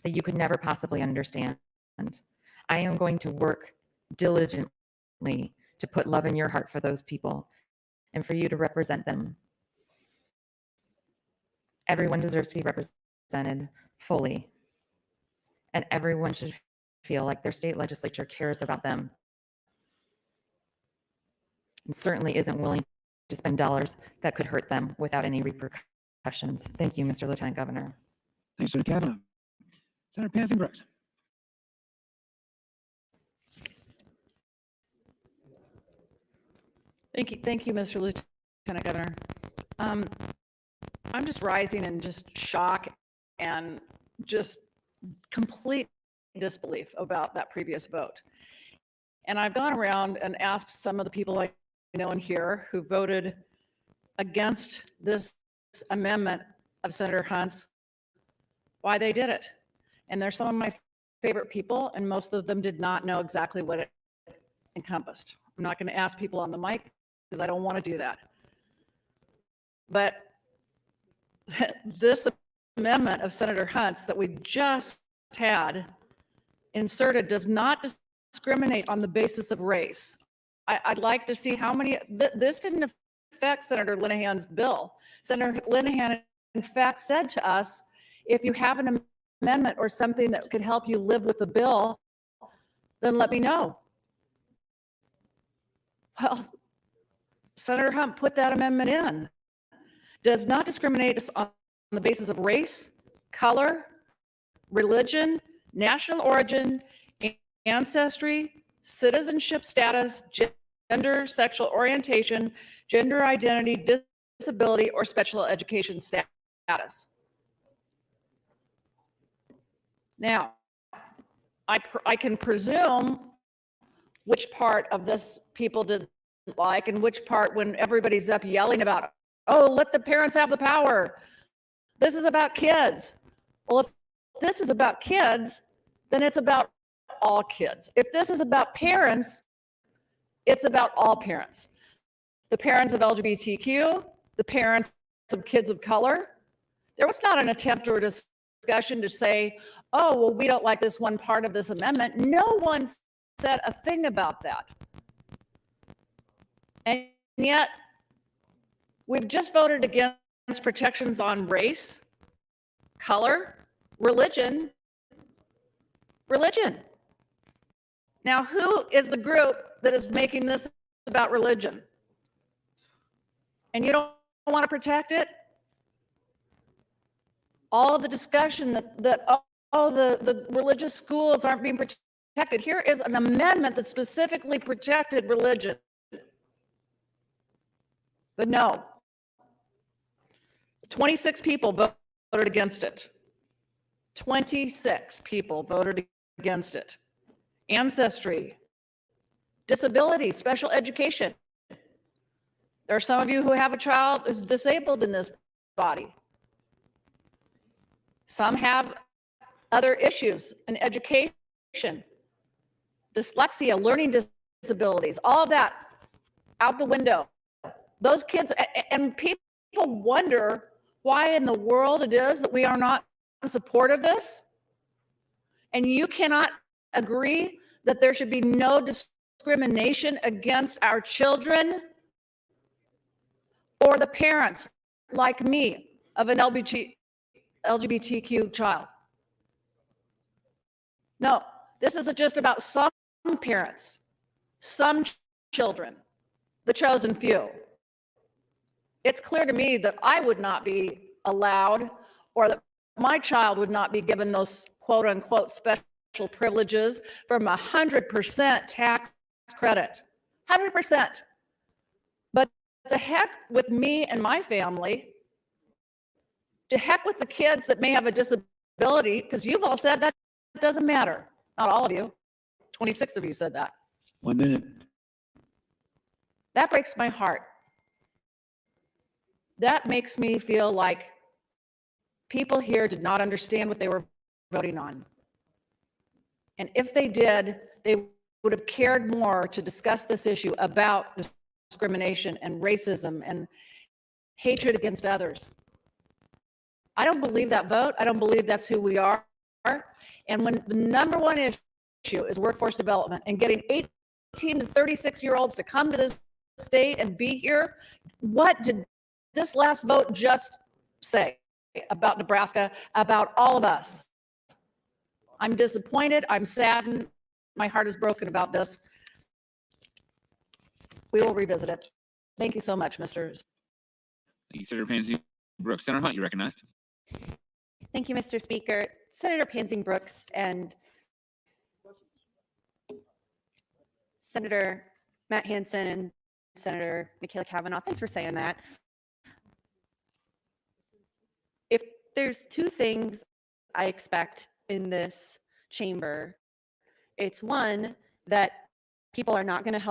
that you could never possibly understand. I am going to work diligently to put love in your heart for those people and for you to represent them. Everyone deserves to be represented fully, and everyone should feel like their state legislature cares about them and certainly isn't willing to spend dollars that could hurt them without any repercussions. Thank you, Mr. Lieutenant Governor. Thanks, Senator Kavanaugh. Senator Pansy Brooks. Thank you, Mr. Lieutenant Governor. I'm just rising in just shock and just complete disbelief about that previous vote. And I've gone around and asked some of the people I know in here who voted against this amendment of Senator Hunt's why they did it. And they're some of my favorite people, and most of them did not know exactly what it encompassed. I'm not going to ask people on the mic because I don't want to do that. But this amendment of Senator Hunt's that we just had inserted does not discriminate on the basis of race. I'd like to see how many, this didn't affect Senator Linehan's bill. Senator Linehan, in fact, said to us, if you have an amendment or something that could help you live with the bill, then let me know. Well, Senator Hunt put that amendment in. Does not discriminate on the basis of race, color, religion, national origin, ancestry, citizenship status, gender, sexual orientation, gender identity, disability, or special education status. Now, I can presume which part of this people didn't like and which part when everybody's up yelling about, oh, let the parents have the power. This is about kids. Well, if this is about kids, then it's about all kids. If this is about parents, it's about all parents. The parents of LGBTQ, the parents of kids of color. There was not an attempt or a discussion to say, oh, well, we don't like this one part of this amendment. No one said a thing about that. And yet, we've just voted against protections on race, color, religion. Now, who is the group that is making this about religion? And you don't want to protect it? All of the discussion that the religious schools aren't being protected. Here is an amendment that specifically protected religion. But no, 26 people voted against it. 26 people voted against it. Ancestry, disability, special education. There are some of you who have a child who's disabled in this body. Some have other issues in education, dyslexia, learning disabilities, all of that out the window. Those kids, and people wonder why in the world it is that we are not in support of this. And you cannot agree that there should be no discrimination against our children or the parents like me of an LGBTQ child. No, this isn't just about some parents, some children, the chosen few. It's clear to me that I would not be allowed, or that my child would not be given those quote unquote special privileges from 100% tax credit. 100%. But to heck with me and my family, to heck with the kids that may have a disability, because you've all said that doesn't matter. Not all of you. 26 of you said that. 1 minute. That breaks my heart. That makes me feel like people here did not understand what they were voting on. And if they did, they would have cared more to discuss this issue about discrimination and racism and hatred against others. I don't believe that vote. I don't believe that's who we are. And when the number one issue is workforce development and getting 18 to 36-year-olds to come to this state and be here, what did this last vote just say about Nebraska, about all of us? I'm disappointed. I'm saddened. My heart is broken about this. We will revisit it. Thank you so much, Mr. Thank you, Senator Pansy Brooks. Senator Hunt, you recognized. Thank you, Mr. Speaker. Senator Pansy Brooks and Senator Matt Hansen and Senator Michaela Cavanaugh, thanks for saying that. If there's two things I expect in this chamber, it's one, that people are not going to help